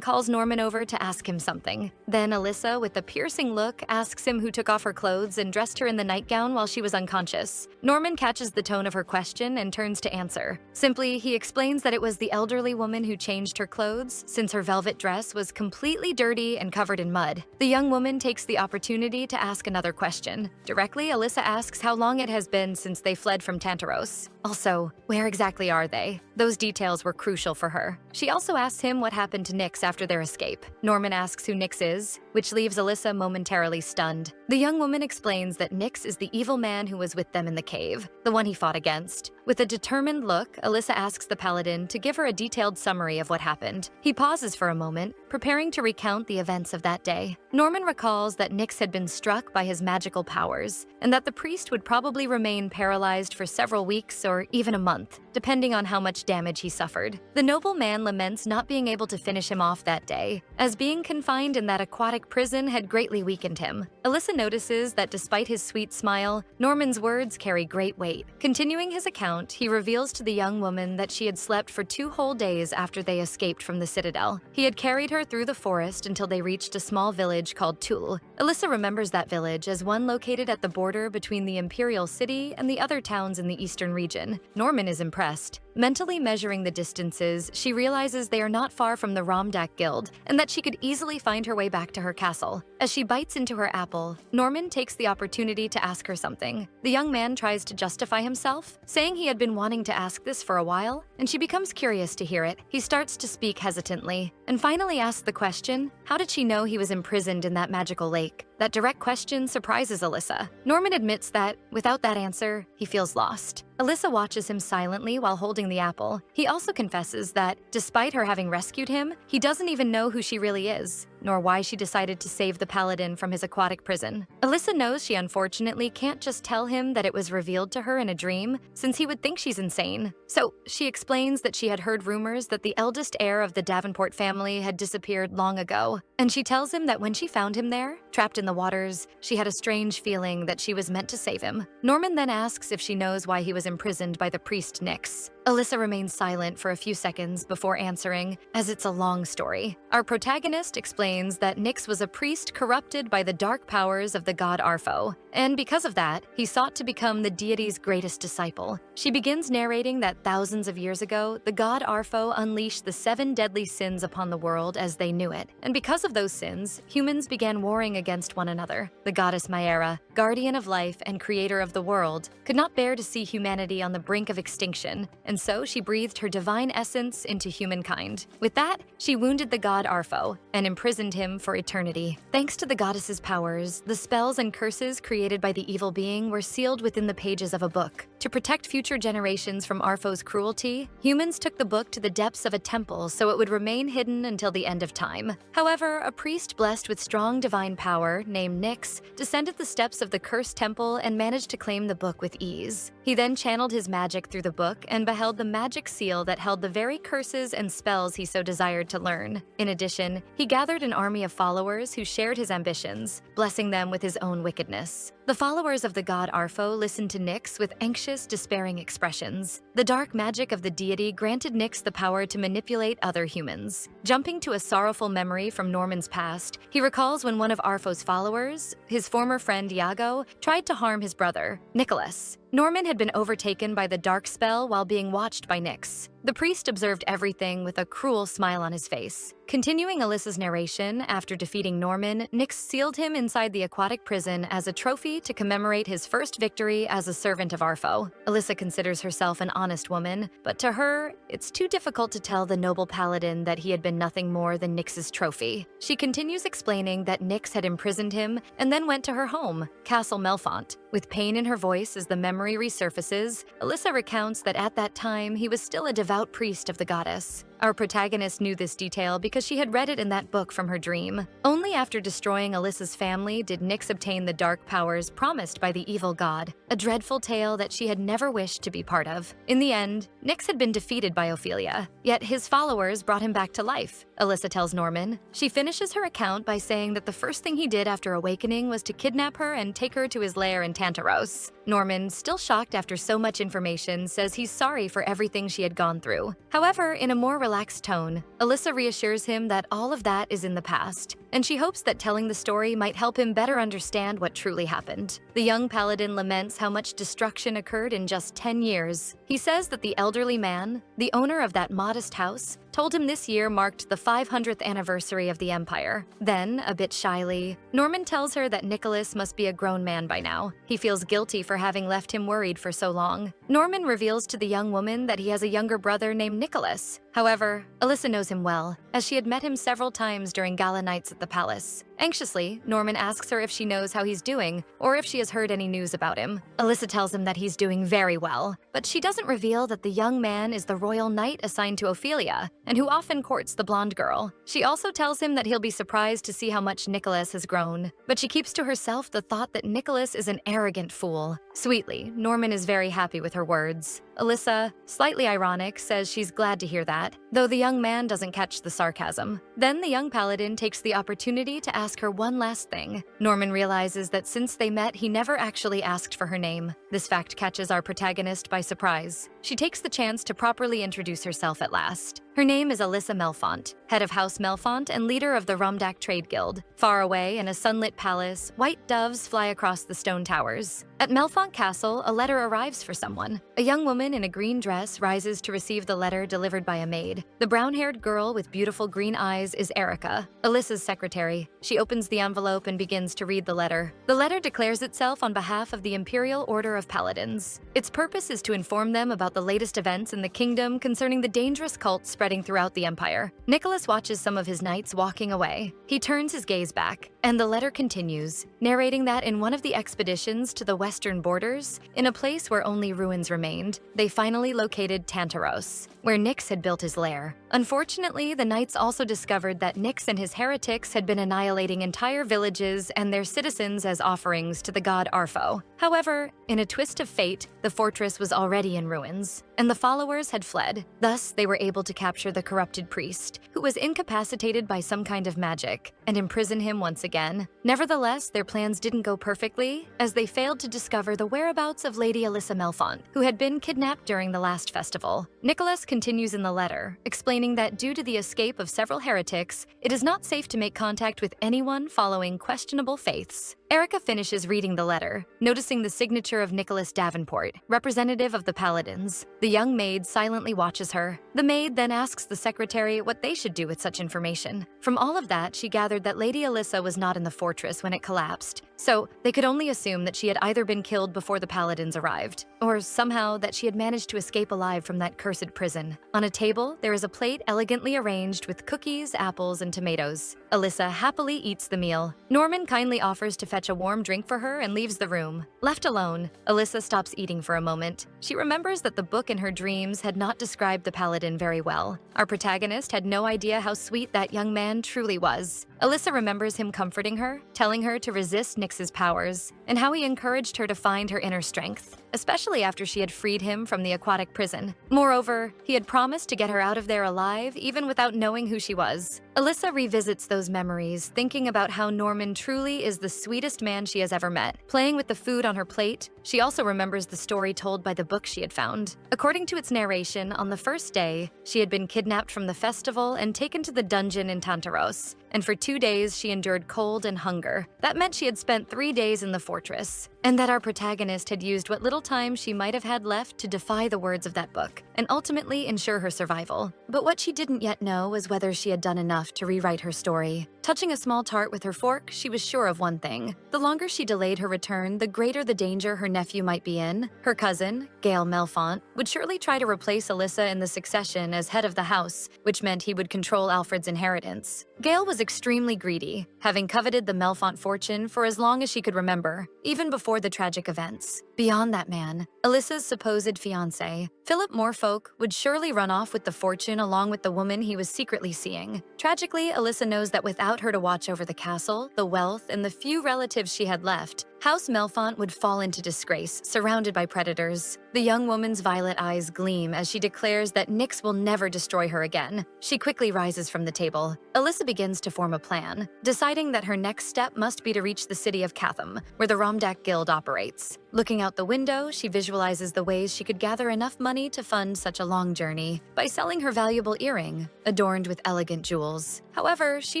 calls Norman over to ask him something. Then Alyssa, with a piercing look, asks him who took off her clothes and dressed her in the nightgown while she was unconscious. Norman catches the tone of her question and turns to answer. Simply, he explains that it was the elderly woman who changed her clothes, since her velvet dress was completely dirty and covered in mud. The young woman takes the opportunity to ask another question. Directly, Alyssa asks how long it has been since they fled from Tantaros. Also, where exactly are they? Those details were crucial for her. She also asks him what happened to Nix after their escape. Norman asks who Nix is, which leaves Alyssa momentarily stunned. The young woman explains that Nix is the evil man who was with them in the cave, the one he fought against. With a determined look, Alyssa asks the paladin to give her a detailed summary of what happened. He pauses for a moment, preparing to recount the events of that day. Norman recalls that Nix had been struck by his magical powers, and that the priest would probably remain paralyzed for several weeks or even a month, depending on how much damage he suffered. The noble man laments not being able to finish him off that day, as being confined in that aquatic prison had greatly weakened him. Alyssa notices that despite his sweet smile, Norman's words carry great weight. Continuing his account, he reveals to the young woman that she had slept for 2 whole days after they escaped from the citadel. He had carried her through the forest until they reached a small village called Tul. Alyssa remembers that village as one located at the border between the imperial city and the other towns in the eastern region. Norman is impressed. Mentally measuring the distances, she realizes they are not far from the Ramdak Guild, and that she could easily find her way back to her castle. As she bites into her apple, Norman takes the opportunity to ask her something. The young man tries to justify himself, saying he had been wanting to ask this for a while, and she becomes curious to hear it. He starts to speak hesitantly, and finally asks the question, how did she know he was imprisoned in that magical lake? That direct question surprises Alyssa. Norman admits that, without that answer, he feels lost. Alyssa watches him silently while holding the apple. He also confesses that, despite her having rescued him, he doesn't even know who she really is, nor why she decided to save the paladin from his aquatic prison. Alyssa knows she unfortunately can't just tell him that it was revealed to her in a dream, since he would think she's insane. So, she explains that she had heard rumors that the eldest heir of the Davenport family had disappeared long ago, and she tells him that when she found him there, trapped in the waters, she had a strange feeling that she was meant to save him. Norman then asks if she knows why he was imprisoned by the priest Nix. Alyssa remains silent for a few seconds before answering, as it's a long story. Our protagonist explains that Nix was a priest corrupted by the dark powers of the god Arfo, and because of that, he sought to become the deity's greatest disciple. She begins narrating that thousands of years ago, the god Arfo unleashed the 7 deadly sins upon the world as they knew it, and because of those sins, humans began warring against one another. The goddess Maera, guardian of life and creator of the world, could not bear to see humanity on the brink of extinction, and and so she breathed her divine essence into humankind. With that, she wounded the god Arfo and imprisoned him for eternity. Thanks to the goddess's powers, the spells and curses created by the evil being were sealed within the pages of a book. To protect future generations from Arfo's cruelty, humans took the book to the depths of a temple so it would remain hidden until the end of time. However, a priest blessed with strong divine power, named Nyx, descended the steps of the cursed temple and managed to claim the book with ease. He then channeled his magic through the book and beheld the magic seal that held the very curses and spells he so desired to learn. In addition, he gathered an army of followers who shared his ambitions, blessing them with his own wickedness. The followers of the god Arfo listened to Nyx with anxious, despairing expressions. The dark magic of the deity granted Nyx the power to manipulate other humans. Jumping to a sorrowful memory from Norman's past, he recalls when one of Arfo's followers, his former friend Iago, tried to harm his brother, Nicholas. Norman had been overtaken by the dark spell while being watched by Nyx. The priest observed everything with a cruel smile on his face. Continuing Alyssa's narration, after defeating Norman, Nyx sealed him inside the aquatic prison as a trophy to commemorate his first victory as a servant of Arfo. Alyssa considers herself an honest woman, but to her, it's too difficult to tell the noble paladin that he had been nothing more than Nyx's trophy. She continues explaining that Nyx had imprisoned him and then went to her home, Castle Melfont. With pain in her voice as the memory resurfaces, Alyssa recounts that at that time he was still a devout priest of the goddess. Our protagonist knew this detail because she had read it in that book from her dream. Only after destroying Alyssa's family did Nyx obtain the dark powers promised by the evil god, a dreadful tale that she had never wished to be part of. In the end, Nyx had been defeated by Ophelia, yet his followers brought him back to life, Alyssa tells Norman. She finishes her account by saying that the first thing he did after awakening was to kidnap her and take her to his lair in Tantaros. Norman, still shocked after so much information, says he's sorry for everything she had gone through. However, in a more relaxed tone, Alyssa reassures him that all of that is in the past, and she hopes that telling the story might help him better understand what truly happened. The young paladin laments how much destruction occurred in just 10 years. He says that the elderly man, the owner of that modest house, told him this year marked the 500th anniversary of the Empire. Then, a bit shyly, Norman tells her that Nicholas must be a grown man by now. He feels guilty for having left him worried for so long. Norman reveals to the young woman that he has a younger brother named Nicholas. However, Alyssa knows him well, as she had met him several times during gala nights at the palace. Anxiously, Norman asks her if she knows how he's doing, or if she has heard any news about him. Alyssa tells him that he's doing very well, but she doesn't reveal that the young man is the royal knight assigned to Ophelia, and who often courts the blonde girl. She also tells him that he'll be surprised to see how much Nicholas has grown, but she keeps to herself the thought that Nicholas is an arrogant fool. Sweetly, Norman is very happy with her words. Alyssa, slightly ironic, says she's glad to hear that, though the young man doesn't catch the sarcasm. Then the young paladin takes the opportunity to ask her one last thing. Norman realizes that since they met, he never actually asked for her name. This fact catches our protagonist by surprise. She takes the chance to properly introduce herself at last. Her name is Alyssa Melfont, head of House Melfont and leader of the Rumdak Trade Guild. Far away in a sunlit palace, white doves fly across the stone towers. At Melfont Castle, a letter arrives for someone. A young woman in a green dress rises to receive the letter delivered by a maid. The brown-haired girl with beautiful green eyes is Erica, Alyssa's secretary. She opens the envelope and begins to read the letter. The letter declares itself on behalf of the Imperial Order of Paladins. Its purpose is to inform them about the latest events in the kingdom concerning the dangerous cult spreading throughout the empire. Nicholas watches some of his knights walking away. He turns his gaze back, and the letter continues, narrating that in one of the expeditions to the western borders, in a place where only ruins remained, they finally located Tantaros, where Nyx had built his lair. Unfortunately, the knights also discovered that Nyx and his heretics had been annihilating entire villages and their citizens as offerings to the god Arfo. However, in a twist of fate, the fortress was already in ruins, and the followers had fled. Thus, they were able to capture the corrupted priest, who was incapacitated by some kind of magic, and imprison him once again. Nevertheless, their plans didn't go perfectly, as they failed to discover the whereabouts of Lady Alyssa Melfont, who had been kidnapped during the last festival. Nicholas continues in the letter, explaining explaining that due to the escape of several heretics, it is not safe to make contact with anyone following questionable faiths. Erica finishes reading the letter, noticing the signature of Nicholas Davenport, representative of the Paladins. The young maid silently watches her. The maid then asks the secretary what they should do with such information. From all of that, she gathered that Lady Alyssa was not in the fortress when it collapsed, so they could only assume that she had either been killed before the Paladins arrived, or somehow that she had managed to escape alive from that cursed prison. On a table, there is a plate elegantly arranged with cookies, apples, and tomatoes. Alyssa happily eats the meal. Norman kindly offers to fetch a warm drink for her and leaves the room. Left alone, Alyssa stops eating for a moment. She remembers that the book in her dreams had not described the Paladin very well. Our protagonist had no idea how sweet that young man truly was. Alyssa remembers him comforting her, telling her to resist Nyx's powers, and how he encouraged her to find her inner strength, especially after she had freed him from the aquatic prison. Moreover, he had promised to get her out of there alive, even without knowing who she was. Alyssa revisits those memories, thinking about how Norman truly is the sweetest man she has ever met. Playing with the food on her plate, she also remembers the story told by the book she had found. According to its narration, on the first day, she had been kidnapped from the festival and taken to the dungeon in Tantaros, and for 2 days she endured cold and hunger. That meant she had spent 3 days in the fortress, and that our protagonist had used what little time she might have had left to defy the words of that book, and ultimately ensure her survival. But what she didn't yet know was whether she had done enough to rewrite her story. Touching a small tart with her fork, she was sure of one thing. The longer she delayed her return, the greater the danger her nephew might be in. Her cousin, Gail Melfont, would surely try to replace Alyssa in the succession as head of the house, which meant he would control Alfred's inheritance. Gail was extremely greedy, having coveted the Melfont fortune for as long as she could remember, even before the tragic events. Beyond that man, Alyssa's supposed fiancé, Philip Morfolk, would surely run off with the fortune along with the woman he was secretly seeing. Tragically, Alyssa knows that without her to watch over the castle, the wealth, and the few relatives she had left, House Melfont would fall into disgrace, surrounded by predators. The young woman's violet eyes gleam as she declares that Nyx will never destroy her again. She quickly rises from the table. Alyssa begins to form a plan, deciding that her next step must be to reach the city of Catham, where the Romdak Guild operates. Looking out the window, she visualizes the ways she could gather enough money to fund such a long journey by selling her valuable earring, adorned with elegant jewels. However, she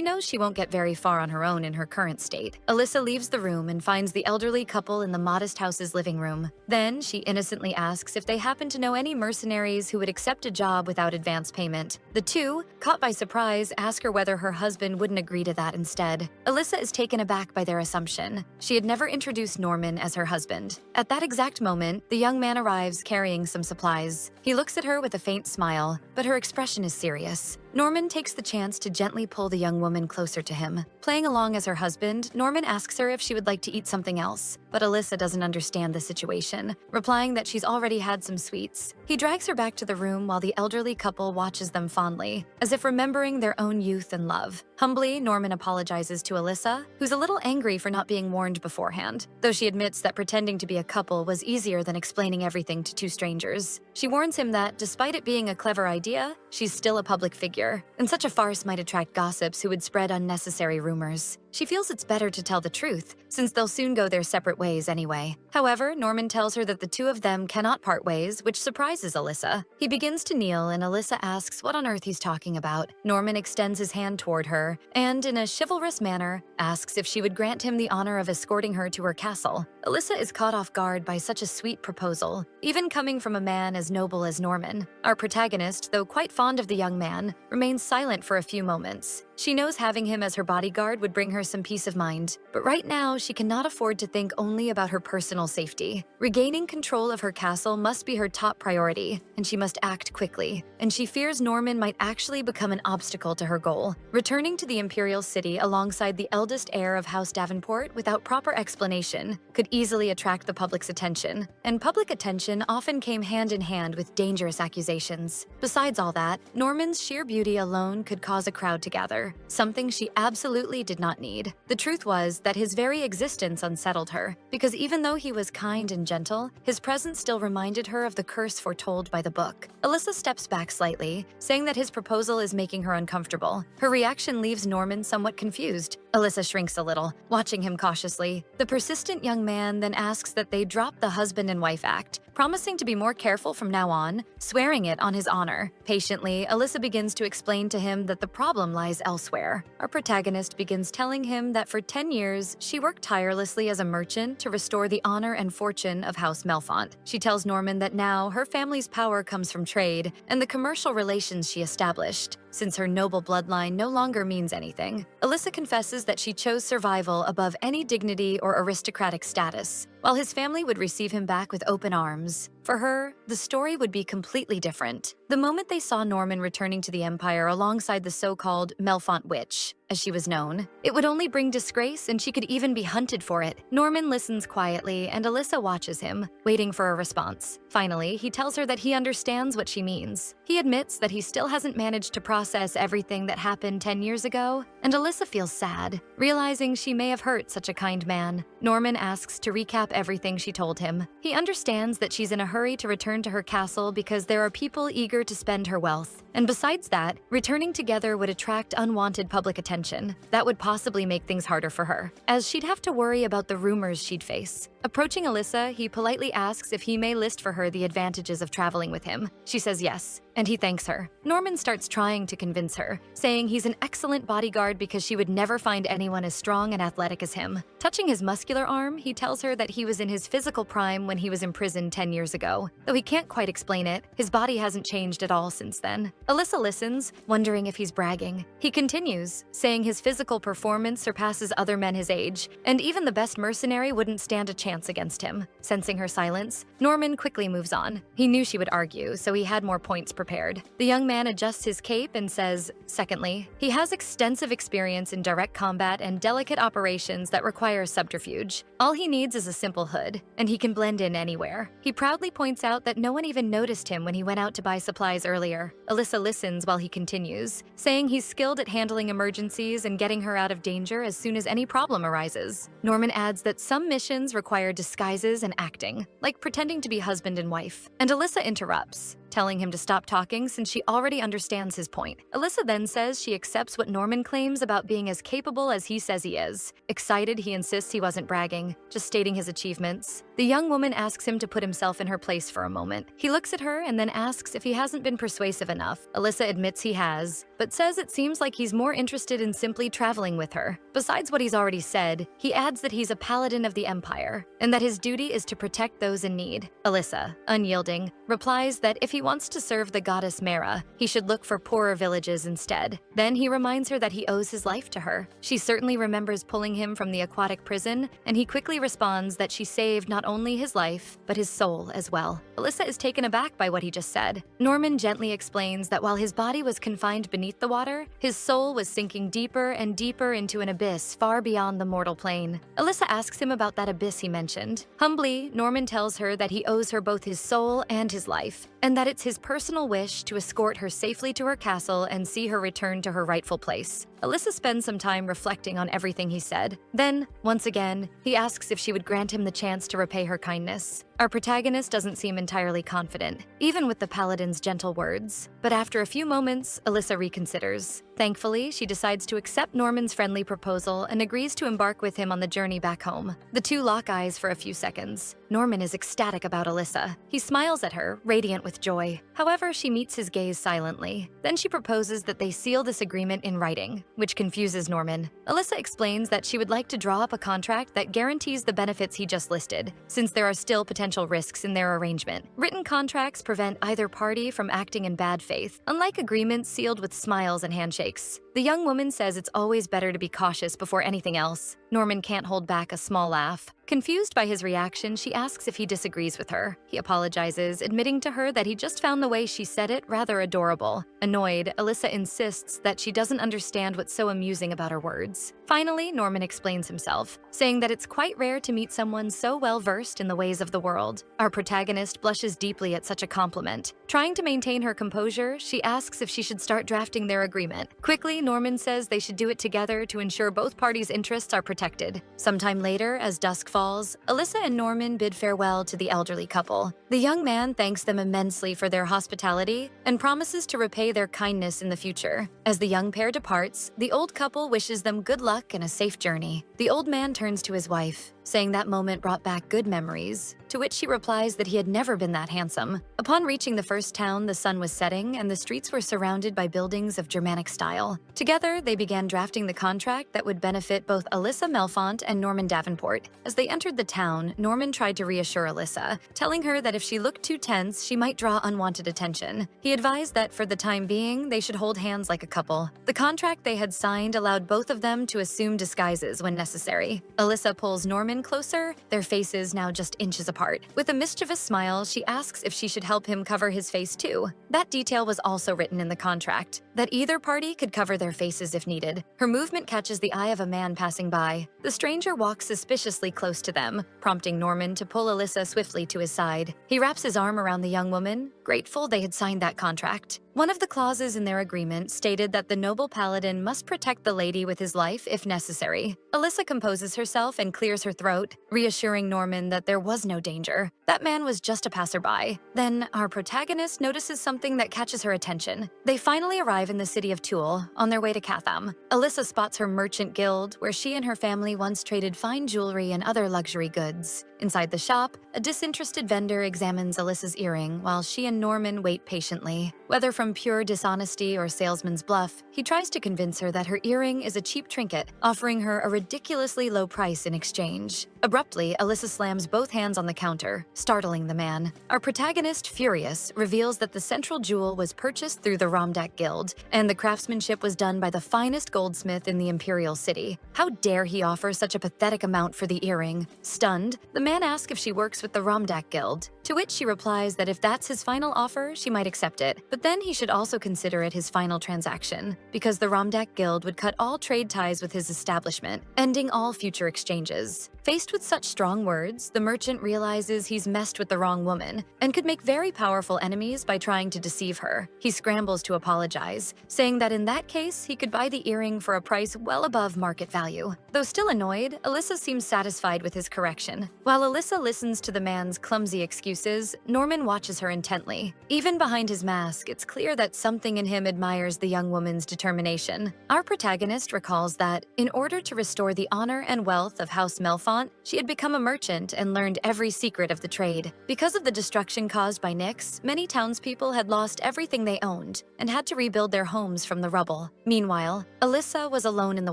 knows she won't get very far on her own in her current state. Alyssa leaves the room and finds the elderly couple in the modest house's living room. Then, she innocently asks if they happen to know any mercenaries who would accept a job without advance payment. The two, caught by surprise, ask her whether her husband wouldn't agree to that instead. Alyssa is taken aback by their assumption. She had never introduced Norman as her husband. At that exact moment, the young man arrives carrying some supplies. He looks at her with a faint smile, but her expression is serious. Norman takes the chance to gently pull the young woman closer to him. Playing along as her husband, Norman asks her if she would like to eat something else, but Alyssa doesn't understand the situation, replying that she's already had some sweets. He drags her back to the room while the elderly couple watches them fondly, as if remembering their own youth and love. Humbly, Norman apologizes to Alyssa, who's a little angry for not being warned beforehand, though she admits that pretending to be a couple was easier than explaining everything to two strangers. She warns him that, despite it being a clever idea, she's still a public figure, and such a farce might attract gossips who would spread unnecessary rumors. She feels it's better to tell the truth, since they'll soon go their separate ways anyway. However, Norman tells her that the two of them cannot part ways, which surprises Alyssa. He begins to kneel, and Alyssa asks what on earth he's talking about. Norman extends his hand toward her, and in a chivalrous manner, asks if she would grant him the honor of escorting her to her castle. Alyssa is caught off guard by such a sweet proposal, even coming from a man as noble as Norman. Our protagonist, though quite fond of the young man, remains silent for a few moments. She knows having him as her bodyguard would bring her some peace of mind, but right now she cannot afford to think only about her personal safety. Regaining control of her castle must be her top priority, and she must act quickly, and she fears Norman might actually become an obstacle to her goal. Returning to the Imperial City alongside the eldest heir of House Davenport without proper explanation could easily attract the public's attention, and public attention often came hand in hand with dangerous accusations. Besides all that, Norman's sheer beauty alone could cause a crowd to gather, something she absolutely did not need. The truth was that his very existence unsettled her, because even though he was kind and gentle, his presence still reminded her of the curse foretold by the book. Alyssa steps back slightly, saying that his proposal is making her uncomfortable. Her reaction leaves Norman somewhat confused. Alyssa shrinks a little, watching him cautiously. The persistent young man then asks that they drop the husband and wife act, promising to be more careful from now on, swearing it on his honor. Patiently, Alyssa begins to explain to him that the problem lies elsewhere. Our protagonist begins telling him that for 10 years, she worked tirelessly as a merchant to restore the honor and fortune of House Melfont. She tells Norman that now her family's power comes from trade and the commercial relations she established, since her noble bloodline no longer means anything. Alyssa confesses that she chose survival above any dignity or aristocratic status, while his family would receive him back with open arms. For her, the story would be completely different. The moment they saw Norman returning to the Empire alongside the so-called Melfont Witch, as she was known, it would only bring disgrace and she could even be hunted for it. Norman listens quietly and Alyssa watches him, waiting for a response. Finally, he tells her that he understands what she means. He admits that he still hasn't managed to process everything that happened 10 years ago, and Alyssa feels sad, realizing she may have hurt such a kind man. Norman asks to recap everything she told him. He understands that she's in a hurry to return to her castle because there are people eager to spend her wealth. And besides that, returning together would attract unwanted public attention. That would possibly make things harder for her, as she'd have to worry about the rumors she'd face. Approaching Alyssa, he politely asks if he may list for her the advantages of traveling with him. She says yes, and he thanks her. Norman starts trying to convince her, saying he's an excellent bodyguard because she would never find anyone as strong and athletic as him. Touching his muscular arm, he tells her that he was in his physical prime when he was imprisoned 10 years ago. Though he can't quite explain it, his body hasn't changed at all since then. Alyssa listens, wondering if he's bragging. He continues, saying his physical performance surpasses other men his age, and even the best mercenary wouldn't stand a chance against him. Sensing her silence, Norman quickly moves on. He knew she would argue, so he had more points prepared. The young man adjusts his cape and says, secondly, he has extensive experience in direct combat and delicate operations that require subterfuge. All he needs is a simple hood, and he can blend in anywhere. He proudly points out that no one even noticed him when he went out to buy supplies earlier. Alyssa listens while he continues, saying he's skilled at handling emergencies and getting her out of danger as soon as any problem arises. Norman adds that some missions require disguises and acting, like pretending to be husband and wife. And Alyssa interrupts, telling him to stop talking since she already understands his point. Alyssa then says she accepts what Norman claims about being as capable as he says he is. Excited, he insists he wasn't bragging, just stating his achievements. The young woman asks him to put himself in her place for a moment. He looks at her and then asks if he hasn't been persuasive enough. Alyssa admits he has, but says it seems like he's more interested in simply traveling with her. Besides what he's already said, he adds that he's a paladin of the Empire, and that his duty is to protect those in need. Alyssa, unyielding, replies that if he wants to serve the goddess Mera, he should look for poorer villages instead. Then he reminds her that he owes his life to her. She certainly remembers pulling him from the aquatic prison, and he quickly responds that she saved not only his life, but his soul as well. Alyssa is taken aback by what he just said. Norman gently explains that while his body was confined beneath the water, his soul was sinking deeper and deeper into an abyss far beyond the mortal plane. Alyssa asks him about that abyss he mentioned. Humbly, Norman tells her that he owes her both his soul and his life, and that it's his personal wish to escort her safely to her castle and see her return to her rightful place. Alyssa spends some time reflecting on everything he said. Then, once again, he asks if she would grant him the chance to repay her kindness. Our protagonist doesn't seem entirely confident, even with the paladin's gentle words. But after a few moments, Alyssa reconsiders. Thankfully, she decides to accept Norman's friendly proposal and agrees to embark with him on the journey back home. The two lock eyes for a few seconds. Norman is ecstatic about Alyssa. He smiles at her, radiant with joy. However, she meets his gaze silently. Then she proposes that they seal this agreement in writing, which confuses Norman. Alyssa explains that she would like to draw up a contract that guarantees the benefits he just listed, since there are still potential risks in their arrangement. Written contracts prevent either party from acting in bad faith, unlike agreements sealed with smiles and handshakes. The young woman says it's always better to be cautious before anything else. Norman can't hold back a small laugh. Confused by his reaction, she asks if he disagrees with her. He apologizes, admitting to her that he just found the way she said it rather adorable. Annoyed, Alyssa insists that she doesn't understand what's so amusing about her words. Finally, Norman explains himself, saying that it's quite rare to meet someone so well-versed in the ways of the world. Our protagonist blushes deeply at such a compliment. Trying to maintain her composure, she asks if she should start drafting their agreement. Quickly, Norman says they should do it together to ensure both parties' interests are protected. protected. Sometime later, as dusk falls, Alyssa and Norman bid farewell to the elderly couple. The young man thanks them immensely for their hospitality and promises to repay their kindness in the future. As the young pair departs, the old couple wishes them good luck and a safe journey. The old man turns to his wife, saying that moment brought back good memories, to which she replies that he had never been that handsome. Upon reaching the first town, the sun was setting and the streets were surrounded by buildings of Germanic style. Together, they began drafting the contract that would benefit both Alyssa Melfont and Norman Davenport. As they entered the town, Norman tried to reassure Alyssa, telling her that if she looked too tense, she might draw unwanted attention. He advised that for the time being, they should hold hands like a couple. The contract they had signed allowed both of them to assume disguises when necessary. Alyssa pulls Norman closer, their faces now just inches apart. With a mischievous smile, she asks if she should help him cover his face too. That detail was also written in the contract, that either party could cover their faces if needed. Her movement catches the eye of a man passing by. The stranger walks suspiciously close to them, prompting Norman to pull Alyssa swiftly to his side. He wraps his arm around the young woman, grateful they had signed that contract. One of the clauses in their agreement stated that the noble paladin must protect the lady with his life if necessary. Alyssa composes herself and clears her throat, reassuring Norman that there was no danger. That man was just a passerby. Then, our protagonist notices something that catches her attention. They finally arrive in the city of Toul, on their way to Catham. Alyssa spots her merchant guild, where she and her family once traded fine jewelry and other luxury goods. Inside the shop, a disinterested vendor examines Alyssa's earring while she and Norman wait patiently. Whether from pure dishonesty or salesman's bluff, he tries to convince her that her earring is a cheap trinket, offering her a ridiculously low price in exchange. Abruptly, Alyssa slams both hands on the counter, startling the man. Our protagonist, furious, reveals that the central jewel was purchased through the Romdak Guild, and the craftsmanship was done by the finest goldsmith in the Imperial City. How dare he offer such a pathetic amount for the earring? Stunned, the man asks if she works with the Romdak Guild, to which she replies that if that's his final offer, she might accept it. But then he should also consider it his final transaction, because the Romdak Guild would cut all trade ties with his establishment, ending all future exchanges. Faced with such strong words, the merchant realizes he's messed with the wrong woman and could make very powerful enemies by trying to deceive her. He scrambles to apologize, saying that in that case, he could buy the earring for a price well above market value. Though still annoyed, Alyssa seems satisfied with his correction. While Alyssa listens to the man's clumsy excuses, Norman watches her intently. Even behind his mask, it's clear that something in him admires the young woman's determination. Our protagonist recalls that, in order to restore the honor and wealth of House Melfont, she had become a merchant and learned every secret of the trade. Because of the destruction caused by Nyx, many townspeople had lost everything they owned and had to rebuild their homes from the rubble. Meanwhile, Alyssa was alone in the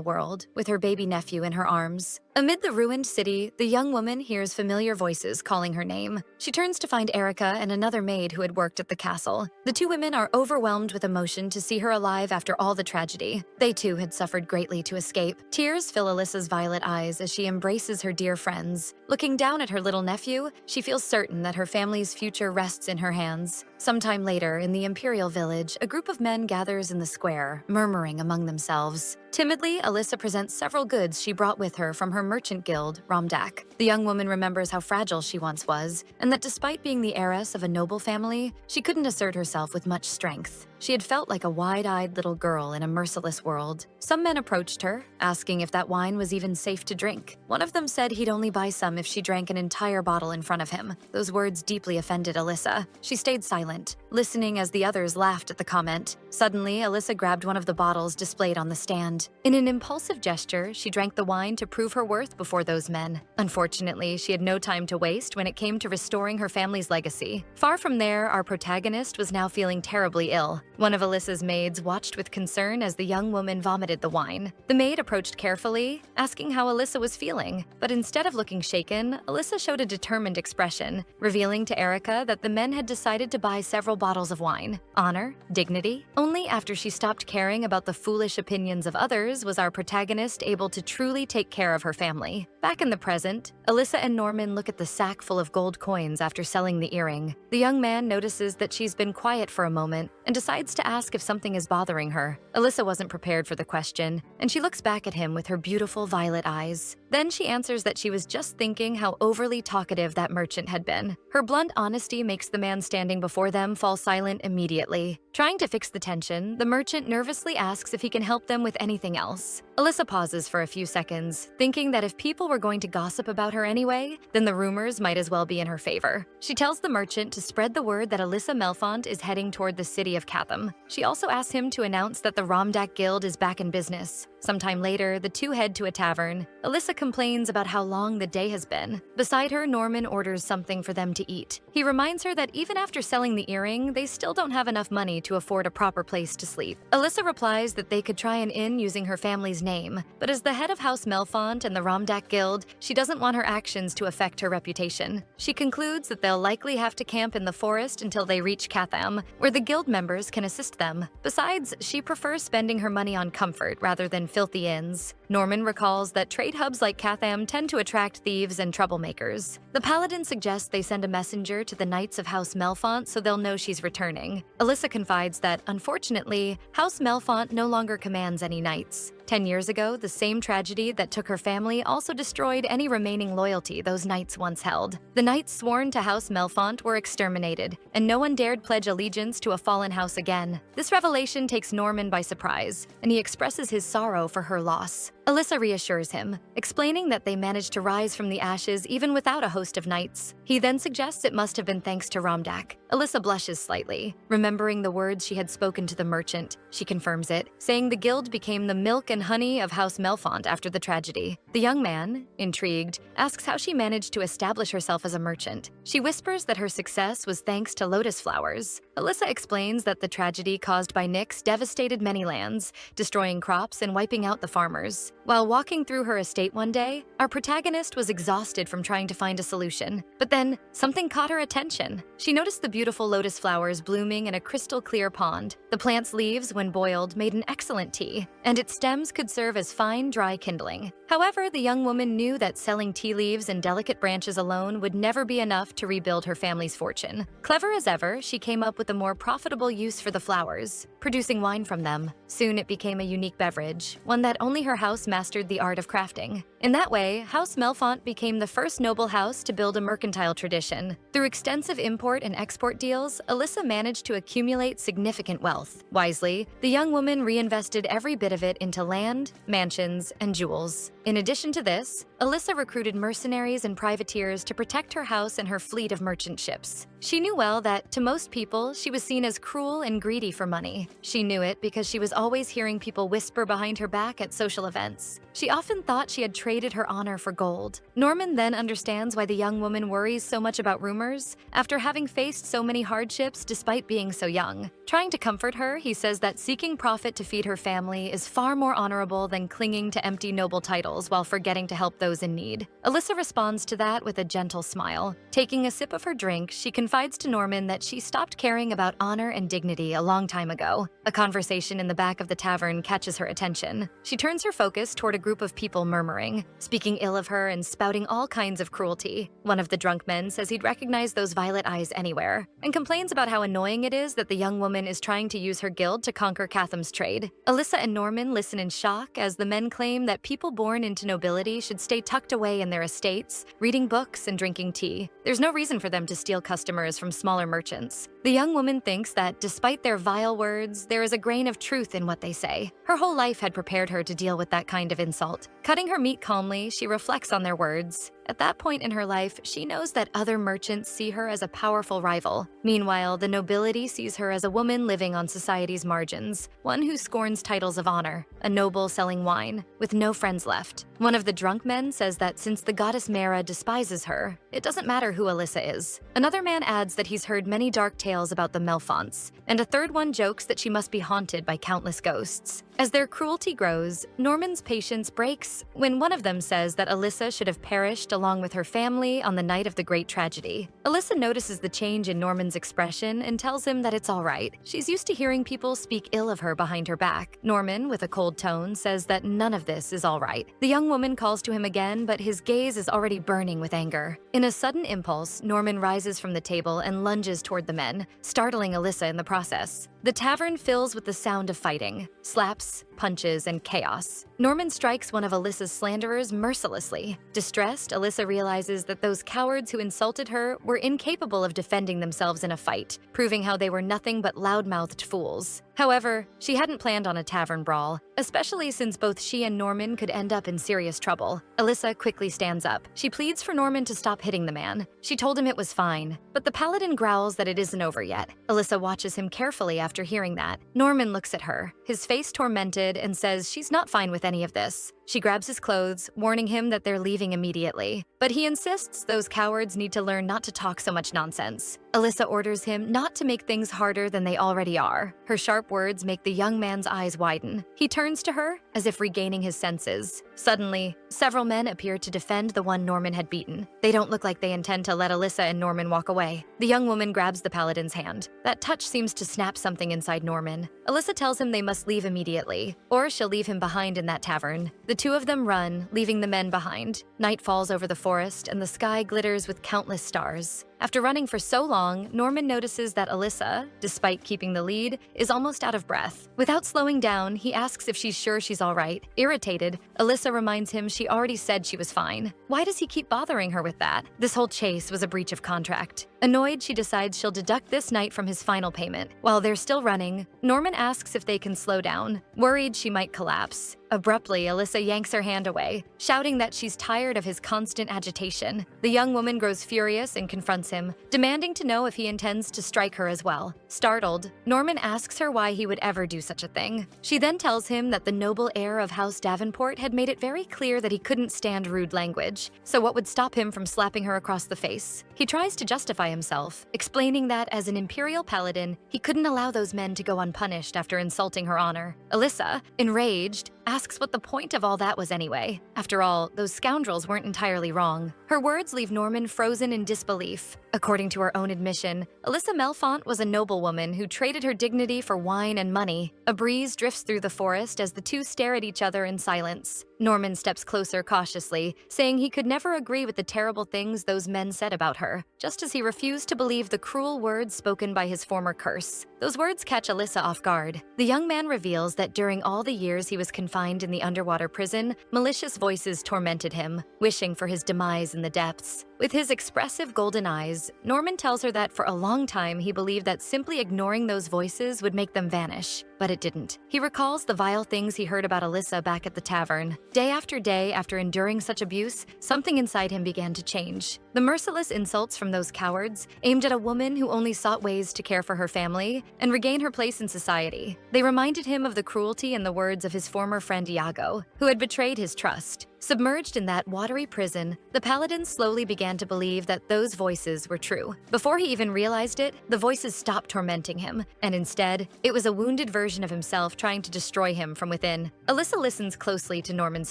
world, with her baby nephew in her arms. Amid the ruined city, the young woman hears familiar voices calling her name. She turns to find Erica and another maid who had worked at the castle. The two women are overwhelmed with emotion to see her alive after all the tragedy. They too had suffered greatly to escape. Tears fill Alyssa's violet eyes as she embraces her dear friends. Looking down at her little nephew, she feels certain that her family's future rests in her hands. Sometime later, in the Imperial Village, a group of men gathers in the square, murmuring among themselves. Timidly, Alyssa presents several goods she brought with her from her merchant guild, Romdak. The young woman remembers how fragile she once was, and that despite being the heiress of a noble family, she couldn't assert herself with much strength. She had felt like a wide-eyed little girl in a merciless world. Some men approached her, asking if that wine was even safe to drink. One of them said he'd only buy some if she drank an entire bottle in front of him. Those words deeply offended Alyssa. She stayed silent, listening as the others laughed at the comment. Suddenly, Alyssa grabbed one of the bottles displayed on the stand. In an impulsive gesture, she drank the wine to prove her worth before those men. Unfortunately, she had no time to waste when it came to restoring her family's legacy. Far from there, our protagonist was now feeling terribly ill. One of Alyssa's maids watched with concern as the young woman vomited the wine. The maid approached carefully, asking how Alyssa was feeling, but instead of looking shaken, Alyssa showed a determined expression, revealing to Erica that the men had decided to buy several bottles of wine. Honor? Dignity? Only after she stopped caring about the foolish opinions of others was our protagonist able to truly take care of her family. Back in the present, Alyssa and Norman look at the sack full of gold coins after selling the earring. The young man notices that she's been quiet for a moment and decides to ask if something is bothering her. Alyssa wasn't prepared for the question, and she looks back at him with her beautiful violet eyes. Then she answers that she was just thinking how overly talkative that merchant had been. Her blunt honesty makes the man standing before them fall silent immediately. Trying to fix the tension, the merchant nervously asks if he can help them with anything else. Alyssa pauses for a few seconds, thinking that if people were going to gossip about her anyway, then the rumors might as well be in her favor. She tells the merchant to spread the word that Alyssa Melfont is heading toward the city of Catham. She also asks him to announce that the Romdak Guild is back in business. Sometime later, the two head to a tavern. Alyssa complains about how long the day has been. Beside her, Norman orders something for them to eat. He reminds her that even after selling the earring, they still don't have enough money to afford a proper place to sleep. Alyssa replies that they could try an inn using her family's name, but as the head of House Melfont and the Romdak Guild, she doesn't want her actions to affect her reputation. She concludes that they'll likely have to camp in the forest until they reach Catham, where the guild members can assist them. Besides, she prefers spending her money on comfort rather than filthy inns. Norman recalls that trade hubs like Catham tend to attract thieves and troublemakers. The paladin suggests they send a messenger to the Knights of House Melfont so they'll know she's returning. Alyssa confides that, unfortunately, House Melfont no longer commands any knights. 10 years ago, the same tragedy that took her family also destroyed any remaining loyalty those knights once held. The knights sworn to House Melfont were exterminated, and no one dared pledge allegiance to a fallen house again. This revelation takes Norman by surprise, and he expresses his sorrow for her loss. Alyssa reassures him, explaining that they managed to rise from the ashes even without a host of knights. He then suggests it must have been thanks to Romdak. Alyssa blushes slightly, remembering the words she had spoken to the merchant. She confirms it, saying the guild became the milk and honey of House Melfont after the tragedy. The young man, intrigued, asks how she managed to establish herself as a merchant. She whispers that her success was thanks to lotus flowers. Alyssa explains that the tragedy caused by Nyx devastated many lands, destroying crops and wiping out the farmers. While walking through her estate one day, our protagonist was exhausted from trying to find a solution. But then, something caught her attention. She noticed the beautiful lotus flowers blooming in a crystal-clear pond. The plant's leaves, when boiled, made an excellent tea, and its stems could serve as fine, dry kindling. However, the young woman knew that selling tea leaves and delicate branches alone would never be enough to rebuild her family's fortune. Clever as ever, she came up with a more profitable use for the flowers, producing wine from them. Soon it became a unique beverage, one that only her house mastered the art of crafting. In that way, House Melfont became the first noble house to build a mercantile tradition. Through extensive import and export deals, Alyssa managed to accumulate significant wealth. Wisely, the young woman reinvested every bit of it into land, mansions, and jewels. In addition to this, Alyssa recruited mercenaries and privateers to protect her house and her fleet of merchant ships. She knew well that, to most people, she was seen as cruel and greedy for money. She knew it because she was always hearing people whisper behind her back at social events. She often thought she had traded her honor for gold. Norman then understands why the young woman worries so much about rumors, after having faced so many hardships despite being so young. Trying to comfort her, he says that seeking profit to feed her family is far more honorable than clinging to empty noble titles while forgetting to help those in need. Alyssa responds to that with a gentle smile. Taking a sip of her drink, she confides to Norman that she stopped caring about honor and dignity a long time ago. A conversation in the back of the tavern catches her attention. She turns her focus toward a group of people murmuring, speaking ill of her and spouting all kinds of cruelty. One of the drunk men says he'd recognize those violet eyes anywhere, and complains about how annoying it is that the young woman is trying to use her guild to conquer Catham's trade. Alyssa and Norman listen in shock as the men claim that people born into nobility should stay tucked away in their estates, reading books and drinking tea. There's no reason for them to steal customers from smaller merchants. The young woman thinks that, despite their vile words, there is a grain of truth in what they say. Her whole life had prepared her to deal with that kind of insult. Cutting her meat calmly, she reflects on their words. At that point in her life, she knows that other merchants see her as a powerful rival. Meanwhile, the nobility sees her as a woman living on society's margins, one who scorns titles of honor, a noble selling wine, with no friends left. One of the drunk men says that since the goddess Mara despises her, it doesn't matter who Alyssa is. Another man adds that he's heard many dark tales about the Melfonts, and a third one jokes that she must be haunted by countless ghosts. As their cruelty grows, Norman's patience breaks when one of them says that Alyssa should have perished along with her family on the night of the great tragedy. Alyssa notices the change in Norman's expression and tells him that it's all right. She's used to hearing people speak ill of her behind her back. Norman, with a cold tone, says that none of this is all right. The young woman calls to him again, but his gaze is already burning with anger. In a sudden impulse, Norman rises from the table and lunges toward the men, startling Alyssa in the process. The tavern fills with the sound of fighting, slaps, punches, and chaos. Norman strikes one of Alyssa's slanderers mercilessly. Distressed, Alyssa realizes that those cowards who insulted her were incapable of defending themselves in a fight, proving how they were nothing but loud-mouthed fools. However, she hadn't planned on a tavern brawl, especially since both she and Norman could end up in serious trouble. Alyssa quickly stands up. She pleads for Norman to stop hitting the man. She told him it was fine, but the paladin growls that it isn't over yet. Alyssa watches him carefully after hearing that. Norman looks at her, his face tormented, and says she's not fine with any of this. She grabs his clothes, warning him that they're leaving immediately. But he insists those cowards need to learn not to talk so much nonsense. Alyssa orders him not to make things harder than they already are. Her sharp words make the young man's eyes widen. He turns to her, as if regaining his senses. Suddenly, several men appear to defend the one Norman had beaten. They don't look like they intend to let Alyssa and Norman walk away. The young woman grabs the paladin's hand. That touch seems to snap something inside Norman. Alyssa tells him they must leave immediately, or she'll leave him behind in that tavern. The two of them run, leaving the men behind. Night falls over the forest, and the sky glitters with countless stars. After running for so long, Norman notices that Alyssa, despite keeping the lead, is almost out of breath. Without slowing down, he asks if she's sure she's all right. Irritated, Alyssa reminds him she already said she was fine. Why does he keep bothering her with that? This whole chase was a breach of contract. Annoyed, she decides she'll deduct this night from his final payment. While they're still running, Norman asks if they can slow down, worried she might collapse. Abruptly, Alyssa yanks her hand away, shouting that she's tired of his constant agitation. The young woman grows furious and confronts him, demanding to know if he intends to strike her as well. Startled, Norman asks her why he would ever do such a thing. She then tells him that the noble heir of House Davenport had made it very clear that he couldn't stand rude language, so what would stop him from slapping her across the face? He tries to justify himself, explaining that as an imperial paladin, he couldn't allow those men to go unpunished after insulting her honor. Alyssa, enraged, asks what the point of all that was anyway. After all, those scoundrels weren't entirely wrong. Her words leave Norman frozen in disbelief. According to her own admission, Alyssa Melfont was a noblewoman who traded her dignity for wine and money. A breeze drifts through the forest as the two stare at each other in silence. Norman steps closer cautiously, saying he could never agree with the terrible things those men said about her, just as he refused to believe the cruel words spoken by his former curse. Those words catch Alyssa off guard. The young man reveals that during all the years he was confined in the underwater prison, malicious voices tormented him, wishing for his demise in the depths. With his expressive golden eyes, Norman tells her that for a long time he believed that simply ignoring those voices would make them vanish, but it didn't. He recalls the vile things he heard about Alyssa back at the tavern. Day, after enduring such abuse, something inside him began to change. The merciless insults from those cowards, aimed at a woman who only sought ways to care for her family and regain her place in society. They reminded him of the cruelty in the words of his former friend Iago, who had betrayed his trust. Submerged in that watery prison, the paladin slowly began to believe that those voices were true. Before he even realized it, the voices stopped tormenting him, and instead, it was a wounded version of himself trying to destroy him from within. Alyssa listens closely to Norman's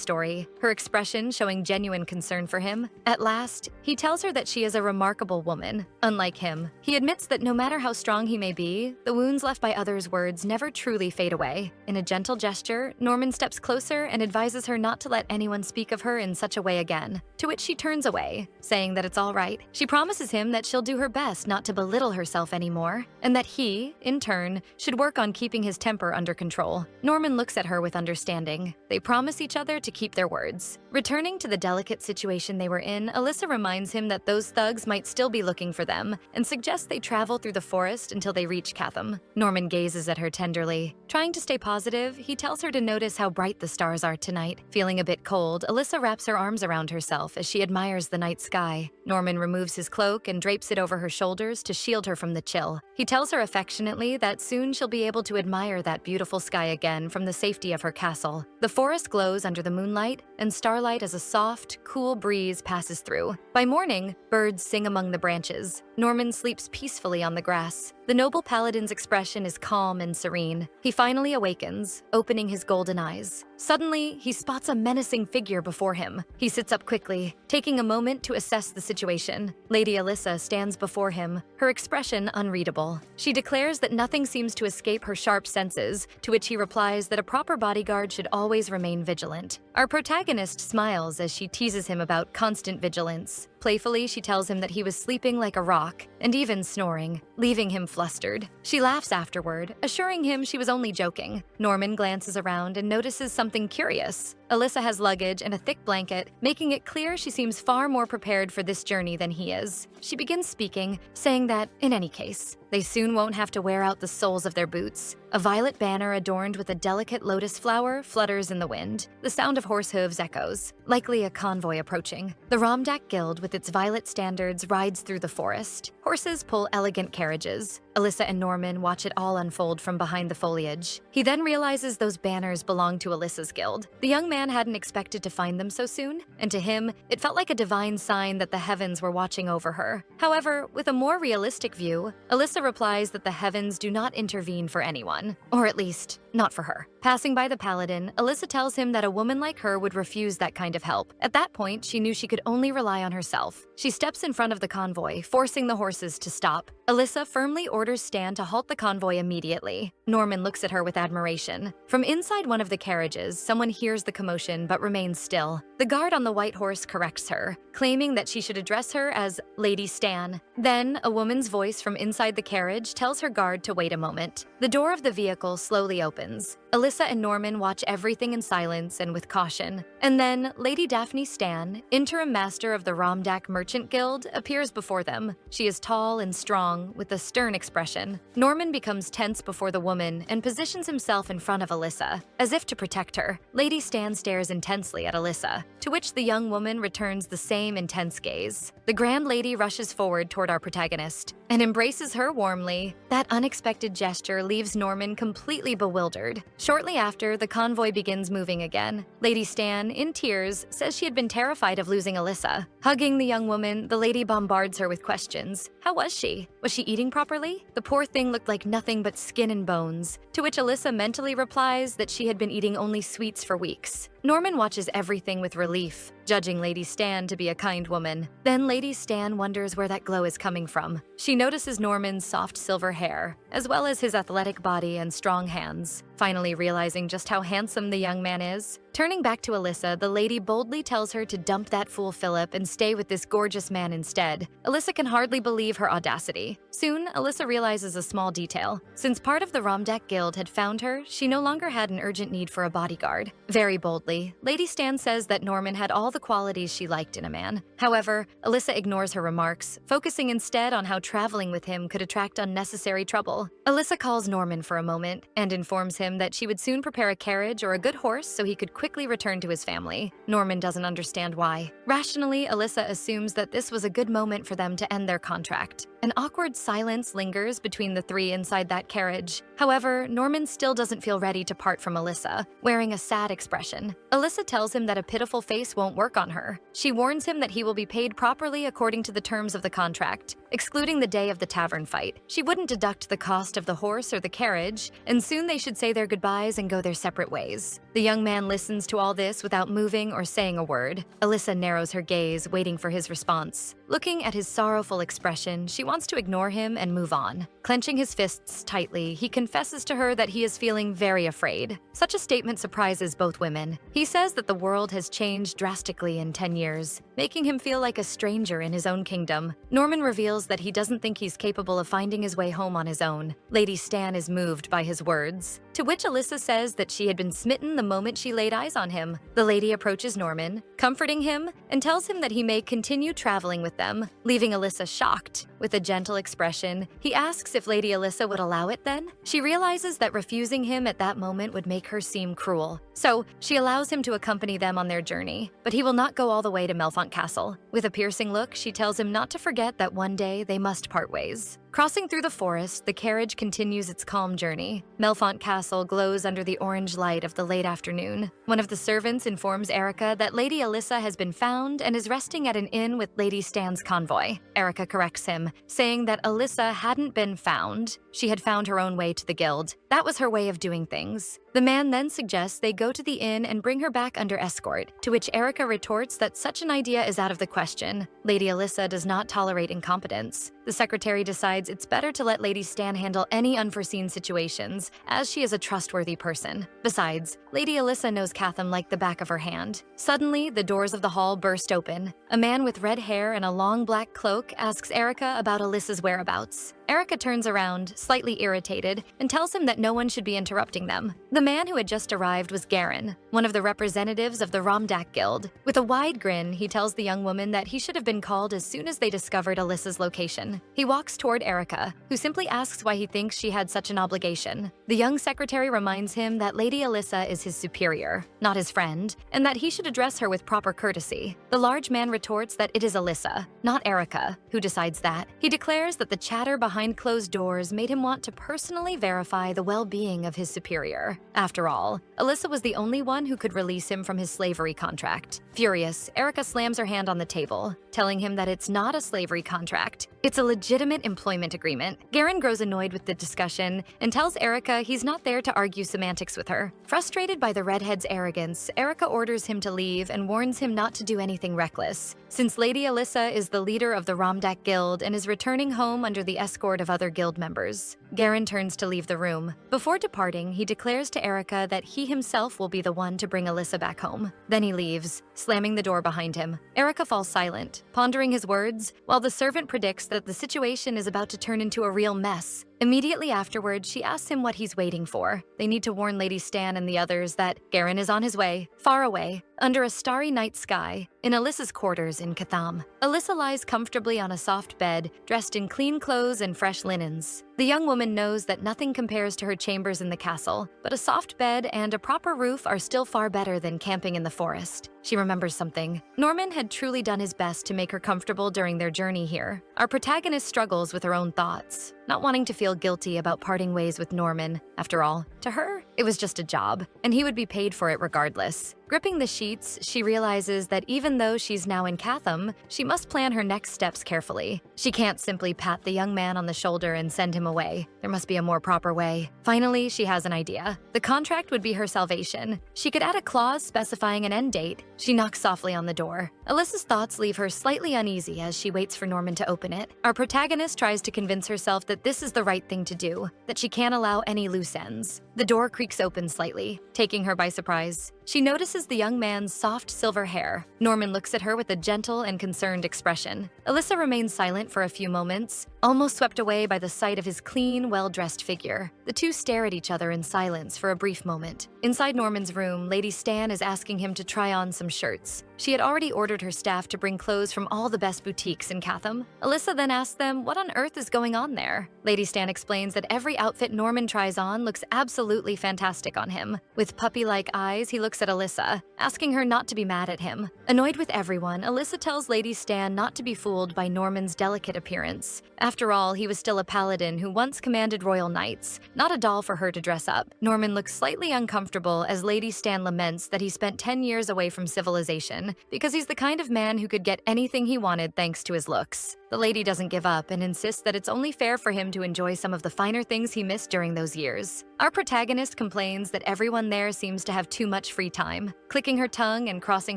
story, her expression showing genuine concern for him. At last, he tells her that she is a remarkable woman. Unlike him, he admits that no matter how strong he may be, the wounds left by others' words never truly fade away. In a gentle gesture, Norman steps closer and advises her not to let anyone speak of her in such a way again, to which she turns away, saying that it's all right. She promises him that she'll do her best not to belittle herself anymore, and that he, in turn, should work on keeping his temper under control. Norman looks at her with understanding. They promise each other to keep their words. Returning to the delicate situation they were in, Alyssa reminds him that those thugs might still be looking for them, and suggests they travel through the forest until they reach Catham. Norman gazes at her tenderly. Trying to stay positive, he tells her to notice how bright the stars are tonight. Feeling a bit cold, Alyssa wraps her arms around herself as she admires the night sky. Norman removes his cloak and drapes it over her shoulders to shield her from the chill. He tells her affectionately that soon she'll be able to admire that beautiful sky again from the safety of her castle. The forest glows under the moonlight and starlight as a soft, cool breeze passes through. By morning, birds sing among the branches. Norman sleeps peacefully on the grass. The noble paladin's expression is calm and serene. He finally awakens, opening his golden eyes. Suddenly, he spots a menacing figure before him. He sits up quickly, taking a moment to assess the situation. Lady Alyssa stands before him, her expression unreadable. She declares that nothing seems to escape her sharp senses, to which he replies that a proper bodyguard should always remain vigilant. Our protagonist smiles as she teases him about constant vigilance. Playfully, she tells him that he was sleeping like a rock, and even snoring, leaving him flustered. She laughs afterward, assuring him she was only joking. Norman glances around and notices something curious. Alyssa has luggage and a thick blanket, making it clear she seems far more prepared for this journey than he is. She begins speaking, saying that, in any case, they soon won't have to wear out the soles of their boots. A violet banner adorned with a delicate lotus flower flutters in the wind. The sound of horse hooves echoes, likely a convoy approaching. The Ramdak Guild, with its violet standards, rides through the forest. Horses pull elegant carriages. Alyssa and Norman watch it all unfold from behind the foliage. He then realizes those banners belong to Alyssa's guild. The young man hadn't expected to find them so soon, and to him, it felt like a divine sign that the heavens were watching over her. However, with a more realistic view, Alyssa replies that the heavens do not intervene for anyone, or at least, not for her. Passing by the paladin, Alyssa tells him that a woman like her would refuse that kind of help. At that point, she knew she could only rely on herself. She steps in front of the convoy, forcing the horses to stop. Alyssa firmly orders Stan to halt the convoy immediately. Norman looks at her with admiration. From inside one of the carriages, someone hears the commotion but remains still. The guard on the white horse corrects her, claiming that she should address her as Lady Stan. Then, a woman's voice from inside the carriage tells her guard to wait a moment. The door of the vehicle slowly opens. Alyssa and Norman watch everything in silence and with caution. And then, Lady Daphne Stan, interim master of the Ramdak Merchant Guild, appears before them. She is tall and strong, with a stern expression. Norman becomes tense before the woman and positions himself in front of Alyssa, as if to protect her. Lady Stan stares intensely at Alyssa, to which the young woman returns the same intense gaze. The Grand Lady rushes forward toward our protagonist and embraces her warmly. That unexpected gesture leaves Norman completely bewildered. Shortly after, the convoy begins moving again. Lady Stan, in tears, says she had been terrified of losing Alyssa. Hugging the young woman, the lady bombards her with questions. How was she? Was she eating properly? The poor thing looked like nothing but skin and bones, to which Alyssa mentally replies that she had been eating only sweets for weeks. Norman watches everything with relief, judging Lady Stan to be a kind woman. Then Lady Stan wonders where that glow is coming from. She notices Norman's soft silver hair, as well as his athletic body and strong hands. Finally realizing just how handsome the young man is, turning back to Alyssa, the lady boldly tells her to dump that fool Philip and stay with this gorgeous man instead. Alyssa can hardly believe her audacity. Soon, Alyssa realizes a small detail. Since part of the Ramdak Guild had found her, she no longer had an urgent need for a bodyguard. Very boldly, Lady Stan says that Norman had all the qualities she liked in a man. However, Alyssa ignores her remarks, focusing instead on how traveling with him could attract unnecessary trouble. Alyssa calls Norman for a moment and informs him that she would soon prepare a carriage or a good horse so he could quickly return to his family. Norman doesn't understand why. Rationally, Alyssa assumes that this was a good moment for them to end their contract. An awkward silence lingers between the three inside that carriage. However, Norman still doesn't feel ready to part from Alyssa, wearing a sad expression. Alyssa tells him that a pitiful face won't work on her. She warns him that he will be paid properly according to the terms of the contract, excluding the day of the tavern fight. She wouldn't deduct the cost of the horse or the carriage, and soon they should say their goodbyes and go their separate ways. The young man listens to all this without moving or saying a word. Alyssa narrows her gaze, waiting for his response. Looking at his sorrowful expression, she wants to ignore him and move on. Clenching his fists tightly, he confesses to her that he is feeling very afraid. Such a statement surprises both women. He says that the world has changed drastically in 10 years, making him feel like a stranger in his own kingdom. Norman reveals that he doesn't think he's capable of finding his way home on his own. Lady Stan is moved by his words, to which Alyssa says that she had been smitten the moment she laid eyes on him. The lady approaches Norman, comforting him, and tells him that he may continue traveling with them, leaving Alyssa shocked. With a gentle expression, he asks if Lady Alyssa would allow it then. She realizes that refusing him at that moment would make her seem cruel, so she allows him to accompany them on their journey, but he will not go all the way to Melfont Castle. With a piercing look, she tells him not to forget that one day they must part ways. Crossing through the forest, the carriage continues its calm journey. Melfont Castle glows under the orange light of the late afternoon. One of the servants informs Erica that Lady Alyssa has been found and is resting at an inn with Lady Stan's convoy. Erica corrects him, saying that Alyssa hadn't been found. She had found her own way to the guild. That was her way of doing things. The man then suggests they go to the inn and bring her back under escort, to which Erica retorts that such an idea is out of the question. Lady Alyssa does not tolerate incompetence. The secretary decides it's better to let Lady Stan handle any unforeseen situations, as she is a trustworthy person. Besides, Lady Alyssa knows Catham like the back of her hand. Suddenly, the doors of the hall burst open. A man with red hair and a long black cloak asks Erica about Alyssa's whereabouts. Erica turns around, slightly irritated, and tells him that no one should be interrupting them. The man who had just arrived was Garin, one of the representatives of the Romdak Guild. With a wide grin, he tells the young woman that he should have been called as soon as they discovered Alyssa's location. He walks toward Erica, who simply asks why he thinks she had such an obligation. The young secretary reminds him that Lady Alyssa is his superior, not his friend, and that he should address her with proper courtesy. The large man retorts that it is Alyssa, not Erica, who decides that. He declares that the chatter behind closed doors made him want to personally verify the well-being of his superior. After all, Alyssa was the only one who could release him from his slavery contract. Furious, Erica slams her hand on the table, telling him that it's not a slavery contract. It's a legitimate employment agreement. Garin grows annoyed with the discussion and tells Erica he's not there to argue semantics with her. Frustrated by the redhead's arrogance, Erica orders him to leave and warns him not to do anything reckless. Since Lady Alyssa is the leader of the Romdak Guild and is returning home under the escort of other guild members, Garin turns to leave the room. Before departing, he declares to Erica that he himself will be the one to bring Alyssa back home. Then he leaves, slamming the door behind him. Erica falls silent, pondering his words, while the servant predicts that the situation is about to turn into a real mess. Immediately afterward, she asks him what he's waiting for. They need to warn Lady Stan and the others that Garin is on his way, far away, under a starry night sky, in Alyssa's quarters in Catham. Alyssa lies comfortably on a soft bed, dressed in clean clothes and fresh linens. The young woman knows that nothing compares to her chambers in the castle, but a soft bed and a proper roof are still far better than camping in the forest. She remembers something. Norman had truly done his best to make her comfortable during their journey here. Our protagonist struggles with her own thoughts, not wanting to feel guilty about parting ways with Norman. After all, to her, it was just a job, and he would be paid for it regardless. Gripping the sheets, she realizes that even though she's now in Catham, she must plan her next steps carefully. She can't simply pat the young man on the shoulder and send him away. There must be a more proper way. Finally, she has an idea. The contract would be her salvation. She could add a clause specifying an end date. She knocks softly on the door. Alyssa's thoughts leave her slightly uneasy as she waits for Norman to open it. Our protagonist tries to convince herself that this is the right thing to do, that she can't allow any loose ends. The door creaks open slightly, taking her by surprise. She notices the young man's soft silver hair. Norman looks at her with a gentle and concerned expression. Alyssa remains silent for a few moments, almost swept away by the sight of his clean, well-dressed figure. The two stare at each other in silence for a brief moment. Inside Norman's room, Lady Stan is asking him to try on some shirts. She had already ordered her staff to bring clothes from all the best boutiques in Catham. Alyssa then asks them what on earth is going on there. Lady Stan explains that every outfit Norman tries on looks absolutely fantastic on him. With puppy-like eyes, he looks at Alyssa, asking her not to be mad at him. Annoyed with everyone, Alyssa tells Lady Stan not to be fooled by Norman's delicate appearance. After all, he was still a paladin who once commanded royal knights, not a doll for her to dress up. Norman looks slightly uncomfortable as Lady Stan laments that he spent 10 years away from civilization because he's the kind of man who could get anything he wanted thanks to his looks. The lady doesn't give up and insists that it's only fair for him to enjoy some of the finer things he missed during those years. Our protagonist complains that everyone there seems to have too much free time. Clicking her tongue and crossing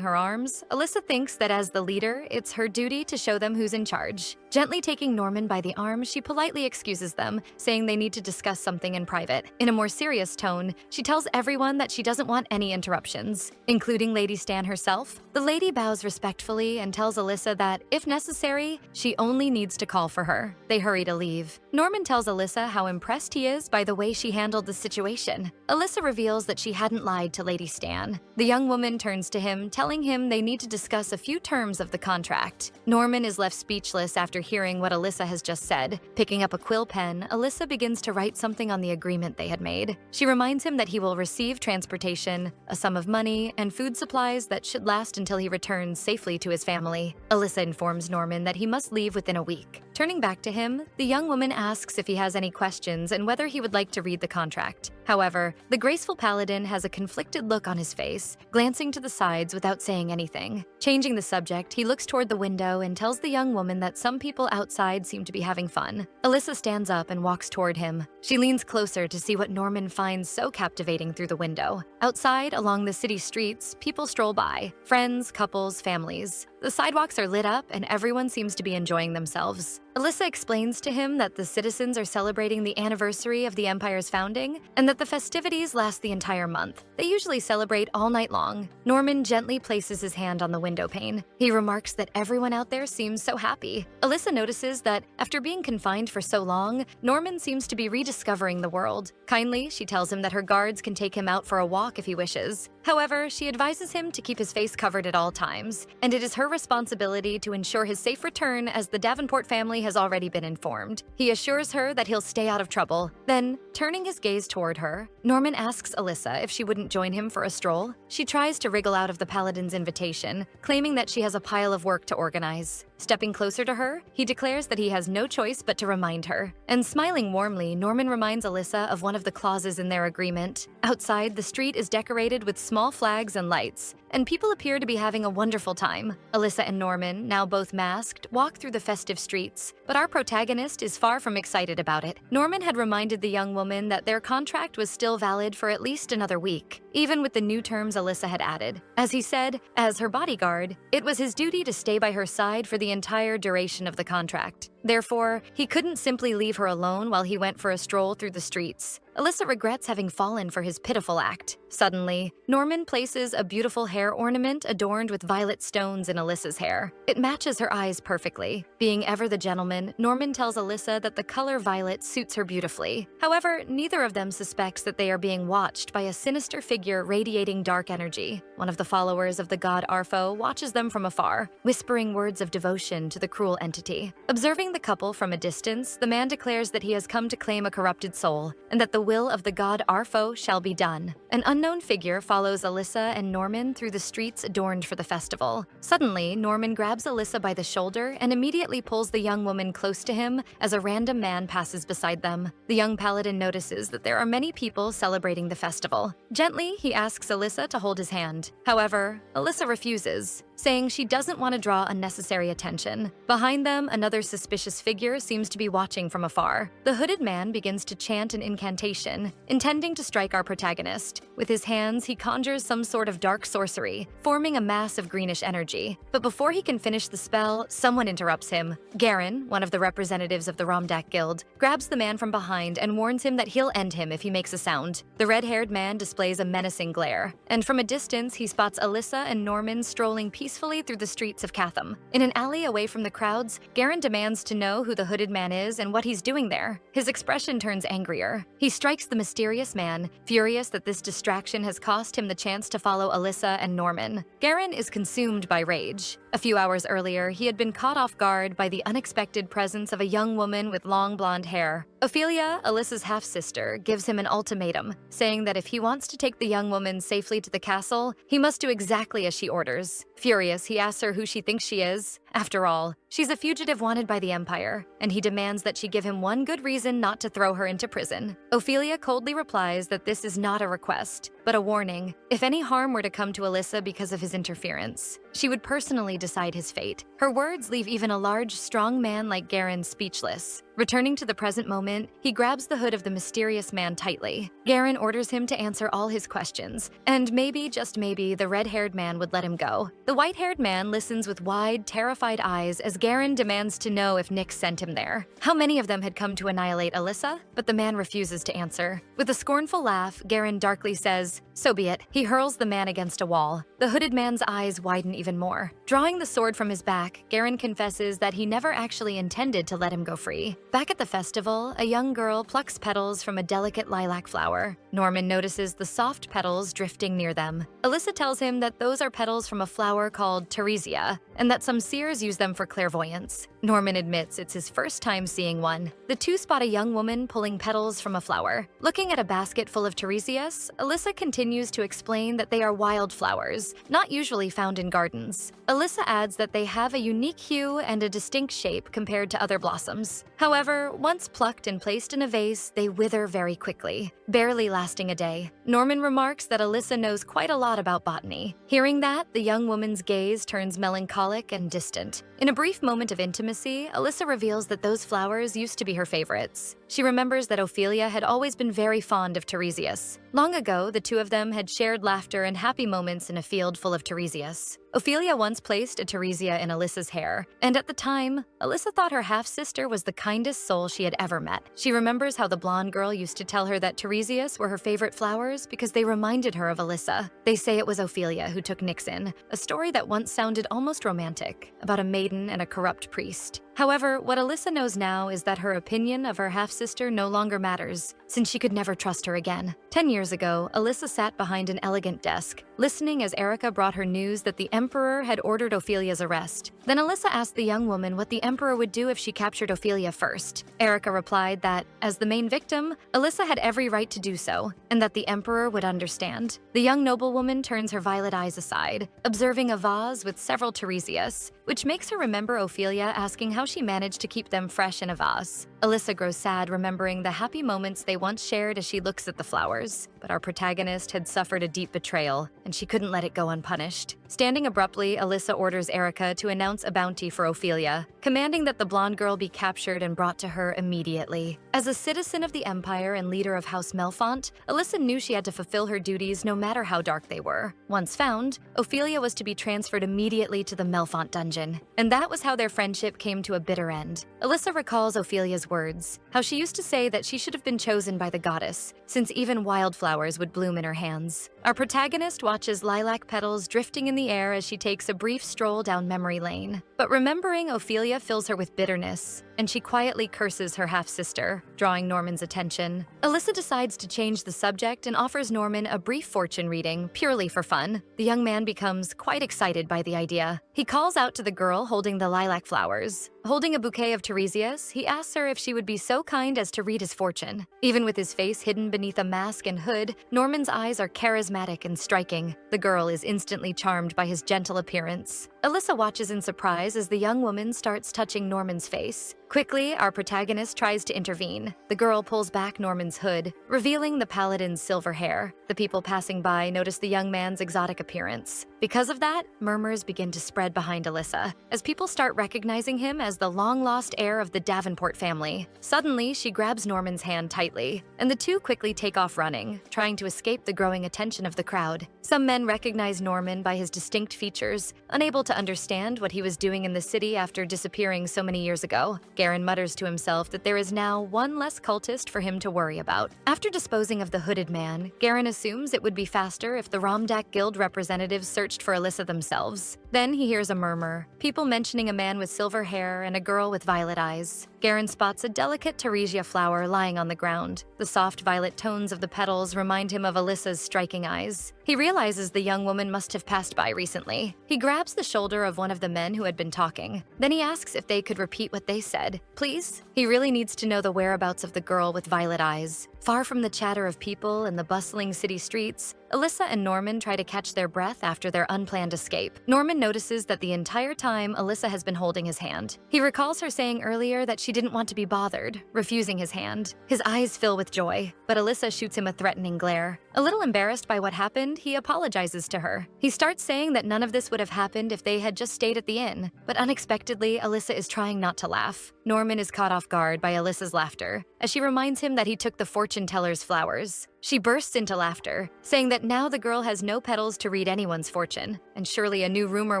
her arms, Alyssa thinks that as the leader, it's her duty to show them who's in charge. Gently taking Norman by the arm, she politely excuses them, saying they need to discuss something in private. In a more serious tone, she tells everyone that she doesn't want any interruptions, including Lady Stan herself. The lady bows respectfully and tells Alyssa that, if necessary, she only needs to call for her. They hurry to leave. Norman tells Alyssa how impressed he is by the way she handled the situation. Alyssa reveals that she hadn't lied to Lady Stan. The young woman turns to him, telling him they need to discuss a few terms of the contract. Norman is left speechless after hearing what Alyssa has just said. Picking up a quill pen, Alyssa begins to write something on the agreement they had made. She reminds him that he will receive transportation, a sum of money, and food supplies that should last until he returns safely to his family. Alyssa informs Norman that he must leave within a week. Turning back to him, the young woman asks if he has any questions and whether he would like to read the contract. However, the graceful paladin has a conflicted look on his face, glancing to the sides without saying anything. Changing the subject, he looks toward the window and tells the young woman that some people outside seem to be having fun. Alyssa stands up and walks toward him. She leans closer to see what Norman finds so captivating through the window. Outside, along the city streets, people stroll by. Friends, couples, families. The sidewalks are lit up and everyone seems to be enjoying themselves. Alyssa explains to him that the citizens are celebrating the anniversary of the Empire's founding and that the festivities last the entire month. They usually celebrate all night long. Norman gently places his hand on the window pane. He remarks that everyone out there seems so happy. Alyssa notices that after being confined for so long, Norman seems to be rediscovering the world. Kindly, she tells him that her guards can take him out for a walk if he wishes. However, she advises him to keep his face covered at all times, and it is her responsibility to ensure his safe return as the Davenport family has already been informed. He assures her that he'll stay out of trouble. Then, turning his gaze toward her, Norman asks Alyssa if she wouldn't join him for a stroll. She tries to wriggle out of the paladin's invitation, claiming that she has a pile of work to organize. Stepping closer to her, he declares that he has no choice but to remind her. And smiling warmly, Norman reminds Alyssa of one of the clauses in their agreement. Outside, the street is decorated with small flags and lights, and people appear to be having a wonderful time. Alyssa and Norman, now both masked, walk through the festive streets, but our protagonist is far from excited about it. Norman had reminded the young woman that their contract was still valid for at least another week, even with the new terms Alyssa had added. As he said, as her bodyguard, it was his duty to stay by her side for the entire duration of the contract. Therefore, he couldn't simply leave her alone while he went for a stroll through the streets. Alyssa regrets having fallen for his pitiful act. Suddenly, Norman places a beautiful hair ornament adorned with violet stones in Alyssa's hair. It matches her eyes perfectly. Being ever the gentleman, Norman tells Alyssa that the color violet suits her beautifully. However, neither of them suspects that they are being watched by a sinister figure radiating dark energy. One of the followers of the god Arfo watches them from afar, whispering words of devotion to the cruel entity. Observing the couple from a distance, the man declares that he has come to claim a corrupted soul, and that the will of the god Arfo shall be done. An unknown figure follows Alyssa and Norman through the streets adorned for the festival. Suddenly, Norman grabs Alyssa by the shoulder and immediately pulls the young woman close to him as a random man passes beside them. The young paladin notices that there are many people celebrating the festival. Gently, he asks Alyssa to hold his hand. However, Alyssa refuses, saying she doesn't want to draw unnecessary attention. Behind them, another suspicious figure seems to be watching from afar. The hooded man begins to chant an incantation, intending to strike our protagonist. With his hands, he conjures some sort of dark sorcery, forming a mass of greenish energy. But before he can finish the spell, someone interrupts him. Garen, one of the representatives of the Romdak Guild, grabs the man from behind and warns him that he'll end him if he makes a sound. The red-haired man displays a menacing glare, and from a distance, he spots Alyssa and Norman strolling peacefully through the streets of Catham. In an alley away from the crowds, Garen demands to know who the hooded man is and what he's doing there. His expression turns angrier. He strikes the mysterious man, furious that this distraction has cost him the chance to follow Alyssa and Norman. Garen is consumed by rage. A few hours earlier, he had been caught off guard by the unexpected presence of a young woman with long blonde hair. Ophelia, Alyssa's half-sister, gives him an ultimatum, saying that if he wants to take the young woman safely to the castle, he must do exactly as she orders. Furious, he asks her who she thinks she is. After all, she's a fugitive wanted by the Empire, and he demands that she give him one good reason not to throw her into prison. Ophelia coldly replies that this is not a request, but a warning. If any harm were to come to Alyssa because of his interference, she would personally decide his fate. Her words leave even a large, strong man like Garen speechless. Returning to the present moment, he grabs the hood of the mysterious man tightly. Garen orders him to answer all his questions, and maybe, just maybe, the red-haired man would let him go. The white-haired man listens with wide, terrified eyes as Garen demands to know if Nick sent him there. How many of them had come to annihilate Alyssa? But the man refuses to answer. With a scornful laugh, Garen darkly says, "So be it." He hurls the man against a wall. The hooded man's eyes widen even more. Drawing the sword from his back, Garen confesses that he never actually intended to let him go free. Back at the festival, a young girl plucks petals from a delicate lilac flower. Norman notices the soft petals drifting near them. Alyssa tells him that those are petals from a flower called Teresia, and that some seers use them for clairvoyance. Norman admits it's his first time seeing one. The two spot a young woman pulling petals from a flower. Looking at a basket full of Teresias, Alyssa continues continues to explain that they are wildflowers, not usually found in gardens. Alyssa adds that they have a unique hue and a distinct shape compared to other blossoms. However, once plucked and placed in a vase, they wither very quickly, barely lasting a day. Norman remarks that Alyssa knows quite a lot about botany. Hearing that, the young woman's gaze turns melancholic and distant. In a brief moment of intimacy, Alyssa reveals that those flowers used to be her favorites. She remembers that Ophelia had always been very fond of Tiresias. Long ago, the two of them had shared laughter and happy moments in a field full of Tiresias. Ophelia once placed a Tiresia in Alyssa's hair, and at the time, Alyssa thought her half-sister was the kindest soul she had ever met. She remembers how the blonde girl used to tell her that Tiresias were her favorite flowers because they reminded her of Alyssa. They say it was Ophelia who took Nixon, a story that once sounded almost romantic, about a maiden and a corrupt priest. However, what Alyssa knows now is that her opinion of her half-sister no longer matters, since she could never trust her again. 10 years ago, Alyssa sat behind an elegant desk, listening as Erica brought her news that the Emperor had ordered Ophelia's arrest. Then Alyssa asked the young woman what the Emperor would do if she captured Ophelia first. Erica replied that, as the main victim, Alyssa had every right to do so, and that the Emperor would understand. The young noblewoman turns her violet eyes aside, observing a vase with several Tiresias, which makes her remember Ophelia asking how she managed to keep them fresh in a vase. Alyssa grows sad remembering the happy moments they once shared as she looks at the flowers. But our protagonist had suffered a deep betrayal, and she couldn't let it go unpunished. Standing abruptly, Alyssa orders Erica to announce a bounty for Ophelia, commanding that the blonde girl be captured and brought to her immediately. As a citizen of the Empire and leader of House Melfont, Alyssa knew she had to fulfill her duties no matter how dark they were. Once found, Ophelia was to be transferred immediately to the Melfont dungeon, and that was how their friendship came to a bitter end. Alyssa recalls Ophelia's words, how she used to say that she should have been chosen by the goddess, since even wildflowers would bloom in her hands. Our protagonist watches lilac petals drifting in the air as she takes a brief stroll down memory lane. But remembering Ophelia fills her with bitterness, and she quietly curses her half-sister, drawing Norman's attention. Alyssa decides to change the subject and offers Norman a brief fortune reading, purely for fun. The young man becomes quite excited by the idea. He calls out to the girl holding the lilac flowers. Holding a bouquet of Tiresias, he asks her if she would be so kind as to read his fortune. Even with his face hidden beneath a mask and hood, Norman's eyes are charismatic and striking. The girl is instantly charmed by his gentle appearance. Alyssa watches in surprise as the young woman starts touching Norman's face. Quickly, our protagonist tries to intervene. The girl pulls back Norman's hood, revealing the paladin's silver hair. The people passing by notice the young man's exotic appearance. Because of that, murmurs begin to spread behind Alyssa, as people start recognizing him as the long-lost heir of the Davenport family. Suddenly, she grabs Norman's hand tightly, and the two quickly take off running, trying to escape the growing attention of the crowd. Some men recognize Norman by his distinct features, unable to understand what he was doing in the city after disappearing so many years ago. Garen mutters to himself that there is now one less cultist for him to worry about. After disposing of the hooded man, Garen assumes it would be faster if the Romdak Guild representatives searched for Alyssa themselves. Then he hears a murmur, people mentioning a man with silver hair and a girl with violet eyes. Garen spots a delicate Teresia flower lying on the ground. The soft violet tones of the petals remind him of Alyssa's striking eyes. He realizes the young woman must have passed by recently. He grabs the shoulder of one of the men who had been talking. Then he asks if they could repeat what they said. Please? He really needs to know the whereabouts of the girl with violet eyes. Far from the chatter of people and the bustling city streets, Alyssa and Norman try to catch their breath after their unplanned escape. Norman notices that the entire time Alyssa has been holding his hand. He recalls her saying earlier that she didn't want to be bothered, refusing his hand. His eyes fill with joy, but Alyssa shoots him a threatening glare. A little embarrassed by what happened, he apologizes to her. He starts saying that none of this would have happened if they had just stayed at the inn. But unexpectedly, Alyssa is trying not to laugh. Norman is caught off guard by Alyssa's laughter, as she reminds him that he took the fortune teller's flowers. She bursts into laughter, saying that now the girl has no petals to read anyone's fortune, and surely a new rumor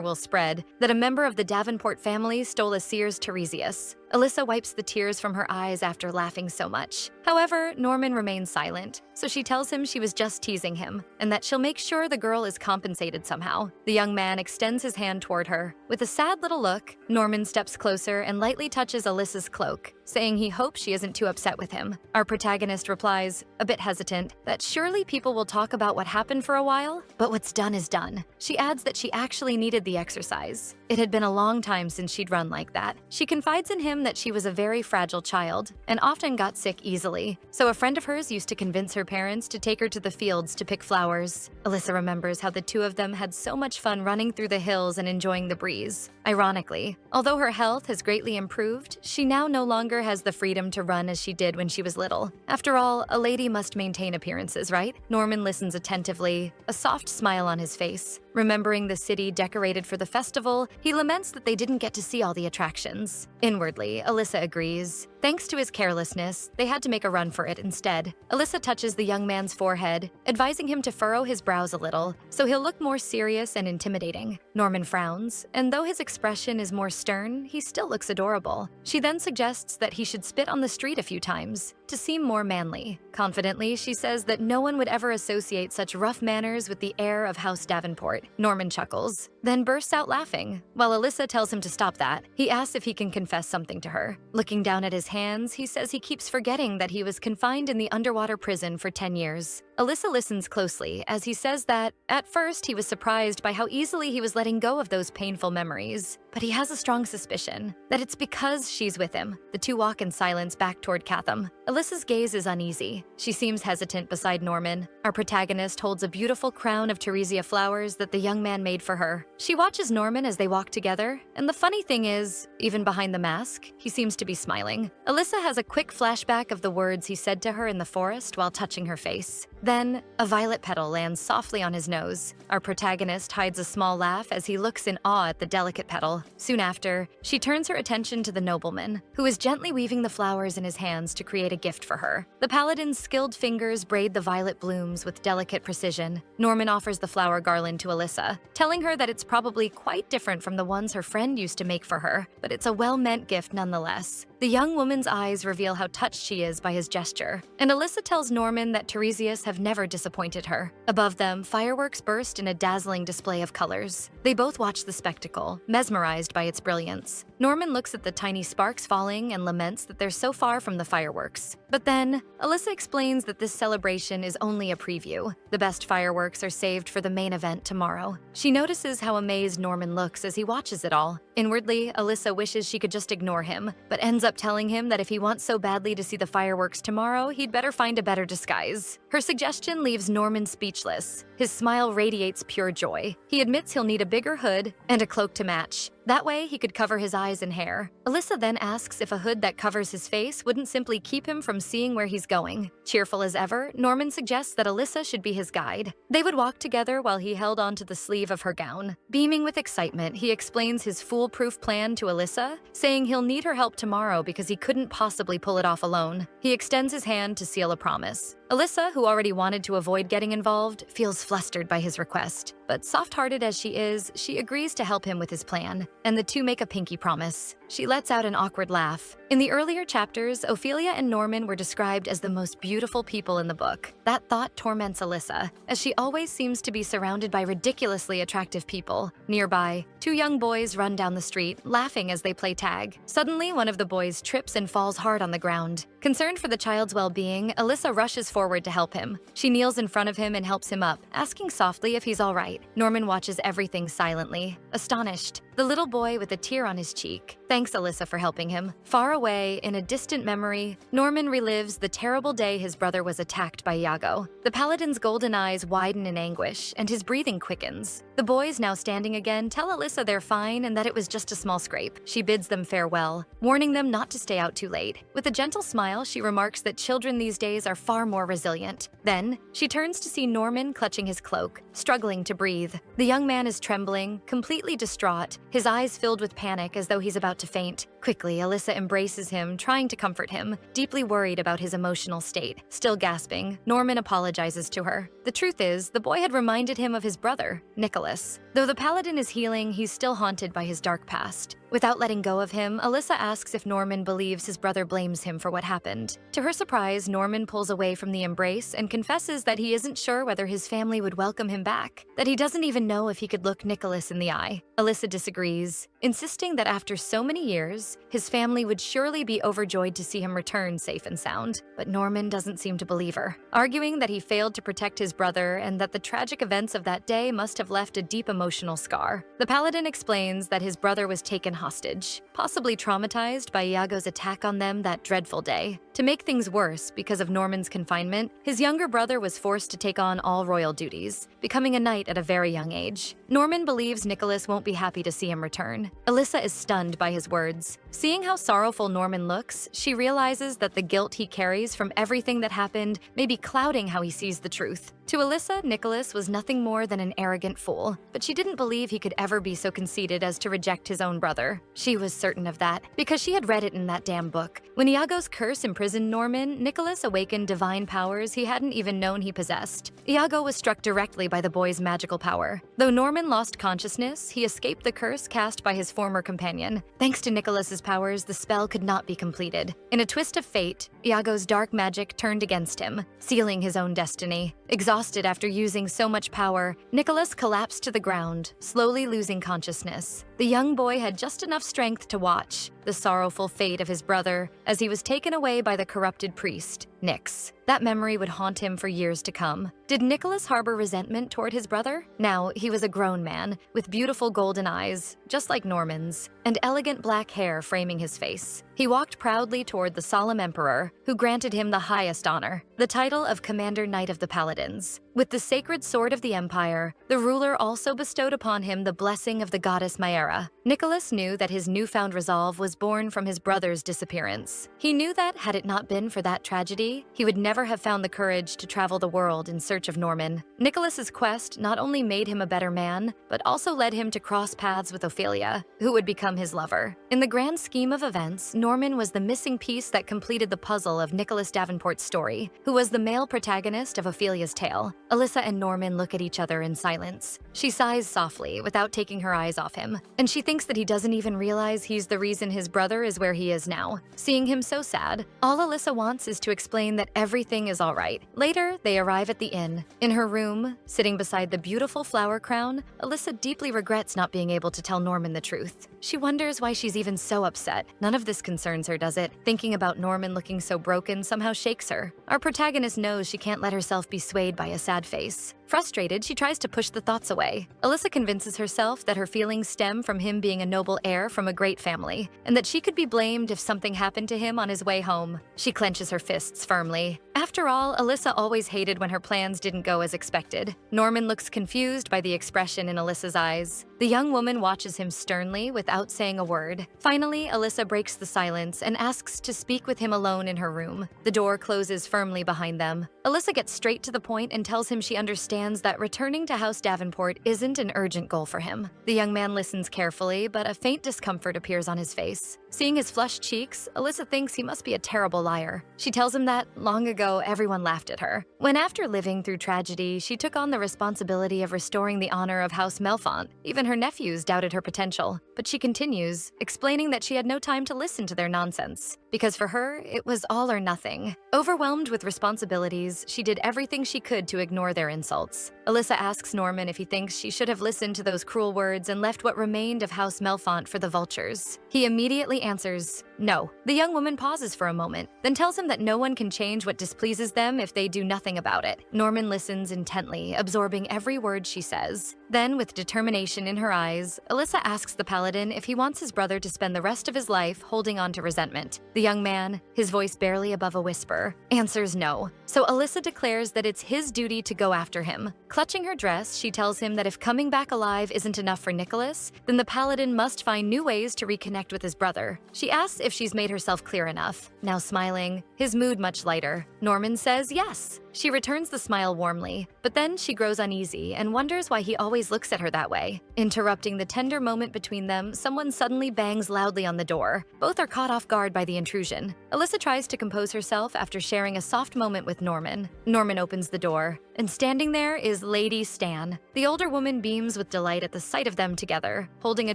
will spread that a member of the Davenport family stole a seer's Tiresias. Alyssa wipes the tears from her eyes after laughing so much. However, Norman remains silent, so she tells him she was just teasing him, and that she'll make sure the girl is compensated somehow. The young man extends his hand toward her. With a sad little look, Norman steps closer and lightly touches Alyssa's cloak, saying he hopes she isn't too upset with him. Our protagonist replies, a bit hesitant, hint that surely people will talk about what happened for a while, but what's done is done. She adds that she actually needed the exercise. It had been a long time since she'd run like that. She confides in him that she was a very fragile child and often got sick easily, so a friend of hers used to convince her parents to take her to the fields to pick flowers. Alyssa remembers how the two of them had so much fun running through the hills and enjoying the breeze. Ironically, although her health has greatly improved, she now no longer has the freedom to run as she did when she was little. After all, a lady must maintain appearances, right? Norman listens attentively, a soft smile on his face. Remembering the city decorated for the festival, he laments that they didn't get to see all the attractions. Inwardly, Alyssa agrees. Thanks to his carelessness, they had to make a run for it instead. Alyssa touches the young man's forehead, advising him to furrow his brows a little, so he'll look more serious and intimidating. Norman frowns, and though his expression is more stern, he still looks adorable. She then suggests that he should spit on the street a few times, to seem more manly. Confidently, she says that no one would ever associate such rough manners with the heir of House Davenport. Norman chuckles, then bursts out laughing. While Alyssa tells him to stop that, he asks if he can confess something to her. Looking down at his hands, he says he keeps forgetting that he was confined in the underwater prison for 10 years. Alyssa listens closely as he says that, at first, he was surprised by how easily he was letting go of those painful memories. But he has a strong suspicion that it's because she's with him. The two walk in silence back toward Catham. Alyssa's gaze is uneasy. She seems hesitant beside Norman. Our protagonist holds a beautiful crown of Teresia flowers that the young man made for her. She watches Norman as they walk together, and the funny thing is, even behind the mask, he seems to be smiling. Alyssa has a quick flashback of the words he said to her in the forest while touching her face. Then, a violet petal lands softly on his nose. Our protagonist hides a small laugh as he looks in awe at the delicate petal. Soon after, she turns her attention to the nobleman, who is gently weaving the flowers in his hands to create a gift for her. The paladin's skilled fingers braid the violet blooms with delicate precision. Norman offers the flower garland to Alyssa, telling her that it's probably quite different from the ones her friend used to make for her, but it's a well-meant gift nonetheless. The young woman's eyes reveal how touched she is by his gesture, and Alyssa tells Norman that Tiresias have never disappointed her. Above them, fireworks burst in a dazzling display of colors. They both watch the spectacle, mesmerized by its brilliance. Norman looks at the tiny sparks falling and laments that they're so far from the fireworks. But then, Alyssa explains that this celebration is only a preview. The best fireworks are saved for the main event tomorrow. She notices how amazed Norman looks as he watches it all. Inwardly, Alyssa wishes she could just ignore him, but ends up telling him that if he wants so badly to see the fireworks tomorrow, he'd better find a better disguise. Her suggestion leaves Norman speechless. His smile radiates pure joy. He admits he'll need a bigger hood and a cloak to match. That way, he could cover his eyes and hair. Alyssa then asks if a hood that covers his face wouldn't simply keep him from seeing where he's going. Cheerful as ever, Norman suggests that Alyssa should be his guide. They would walk together while he held onto the sleeve of her gown. Beaming with excitement, he explains his foolproof plan to Alyssa, saying he'll need her help tomorrow because he couldn't possibly pull it off alone. He extends his hand to seal a promise. Alyssa, who already wanted to avoid getting involved, feels flustered by his request. But soft-hearted as she is, she agrees to help him with his plan, and the two make a pinky promise. She lets out an awkward laugh. In the earlier chapters, Ophelia and Norman were described as the most beautiful people in the book. That thought torments Alyssa, as she always seems to be surrounded by ridiculously attractive people. Nearby, two young boys run down the street, laughing as they play tag. Suddenly, one of the boys trips and falls hard on the ground. Concerned for the child's well-being, Alyssa rushes forward to help him. She kneels in front of him and helps him up, asking softly if he's all right. Norman watches everything silently, astonished. The little boy with a tear on his cheek thanks Alyssa for helping him. Far away, in a distant memory, Norman relives the terrible day his brother was attacked by Iago. The paladin's golden eyes widen in anguish, and his breathing quickens. The boys, now standing again, tell Alyssa they're fine and that it was just a small scrape. She bids them farewell, warning them not to stay out too late. With a gentle smile, she remarks that children these days are far more resilient. Then, she turns to see Norman clutching his cloak, struggling to breathe. The young man is trembling, completely distraught, his eyes filled with panic as though he's about to faint. Quickly, Alyssa embraces him, trying to comfort him, deeply worried about his emotional state. Still gasping, Norman apologizes to her. The truth is, the boy had reminded him of his brother, Nicholas. The Though the paladin is healing, he's still haunted by his dark past. Without letting go of him, Alyssa asks if Norman believes his brother blames him for what happened. To her surprise, Norman pulls away from the embrace and confesses that he isn't sure whether his family would welcome him back, that he doesn't even know if he could look Nicholas in the eye. Alyssa disagrees, insisting that after so many years, his family would surely be overjoyed to see him return safe and sound. But Norman doesn't seem to believe her, arguing that he failed to protect his brother and that the tragic events of that day must have left a deep emotional scar. The paladin explains that his brother was taken hostage, possibly traumatized by Iago's attack on them that dreadful day. To make things worse, because of Norman's confinement, his younger brother was forced to take on all royal duties, becoming a knight at a very young age. Norman believes Nicholas won't be happy to see him return. Alyssa is stunned by his words. Seeing how sorrowful Norman looks, she realizes that the guilt he carries from everything that happened may be clouding how he sees the truth. To Alyssa, Nicholas was nothing more than an arrogant fool, but she didn't believe he could ever be so conceited as to reject his own brother. She was certain of that, because she had read it in that damn book. When Iago's curse imprisoned Norman, Nicholas awakened divine powers he hadn't even known he possessed. Iago was struck directly by the boy's magical power. Though Norman lost consciousness, he escaped the curse cast by his former companion. Thanks to Nicholas's powers, the spell could not be completed. In a twist of fate, Iago's dark magic turned against him, sealing his own destiny. Exhausted after using so much power, Nicholas collapsed to the ground, slowly losing consciousness. The young boy had just enough strength to watch the sorrowful fate of his brother as he was taken away by the corrupted priest, Nyx. That memory would haunt him for years to come. Did Nicholas harbor resentment toward his brother? Now, he was a grown man, with beautiful golden eyes, just like Norman's, and elegant black hair framing his face. He walked proudly toward the solemn emperor, who granted him the highest honor, the title of Commander Knight of the Paladins. With the sacred sword of the empire, the ruler also bestowed upon him the blessing of the goddess Maera. Nicholas knew that his newfound resolve was born from his brother's disappearance. He knew that, had it not been for that tragedy, he would never have found the courage to travel the world in search of Norman. Nicholas's quest not only made him a better man, but also led him to cross paths with Ophelia, who would become his lover. In the grand scheme of events, Norman was the missing piece that completed the puzzle of Nicholas Davenport's story, who was the male protagonist of Ophelia's tale. Alyssa and Norman look at each other in silence. She sighs softly, without taking her eyes off him, and she thinks that he doesn't even realize he's the reason his brother is where he is now. Seeing him so sad, all Alyssa wants is to explain that everything is all right. Later, they arrive at the inn. In her room, sitting beside the beautiful flower crown, Alyssa deeply regrets not being able to tell Norman the truth. She wonders why she's even so upset. None of this concerns her, does it? Thinking about Norman looking so broken somehow shakes her. Our protagonist knows she can't let herself be swayed by a sad face. Frustrated, she tries to push the thoughts away. Alyssa convinces herself that her feelings stem from him being a noble heir from a great family, and that she could be blamed if something happened to him on his way home. She clenches her fists firmly. After all, Alyssa always hated when her plans didn't go as expected. Norman looks confused by the expression in Alyssa's eyes. The young woman watches him sternly without saying a word. Finally, Alyssa breaks the silence and asks to speak with him alone in her room. The door closes firmly behind them. Alyssa gets straight to the point and tells him she understands that returning to House Davenport isn't an urgent goal for him. The young man listens carefully, but a faint discomfort appears on his face. Seeing his flushed cheeks, Alyssa thinks he must be a terrible liar. She tells him that, long ago, everyone laughed at her. When after living through tragedy, she took on the responsibility of restoring the honor of House Melfont, even her nephews doubted her potential. But she continues, explaining that she had no time to listen to their nonsense, because for her, it was all or nothing. Overwhelmed with responsibilities, she did everything she could to ignore their insults. Alyssa asks Norman if he thinks she should have listened to those cruel words and left what remained of House Melfont for the vultures. He immediately answers, no. The young woman pauses for a moment, then tells him that no one can change what displeases them if they do nothing about it. Norman listens intently, absorbing every word she says. Then, with determination in her eyes, Alyssa asks the paladin if he wants his brother to spend the rest of his life holding on to resentment. The young man, his voice barely above a whisper, answers no. So Alyssa declares that it's his duty to go after him. Clutching her dress, she tells him that if coming back alive isn't enough for Nicholas, then the paladin must find new ways to reconnect with his brother. She asks if she's made herself clear enough. Now smiling, his mood much lighter, Norman says yes. She returns the smile warmly, but then she grows uneasy and wonders why he always looks at her that way. Interrupting the tender moment between them, someone suddenly bangs loudly on the door. Both are caught off guard by the intrusion. Alyssa tries to compose herself after sharing a soft moment with Norman. Norman opens the door, and standing there is Lady Stan. The older woman beams with delight at the sight of them together, holding a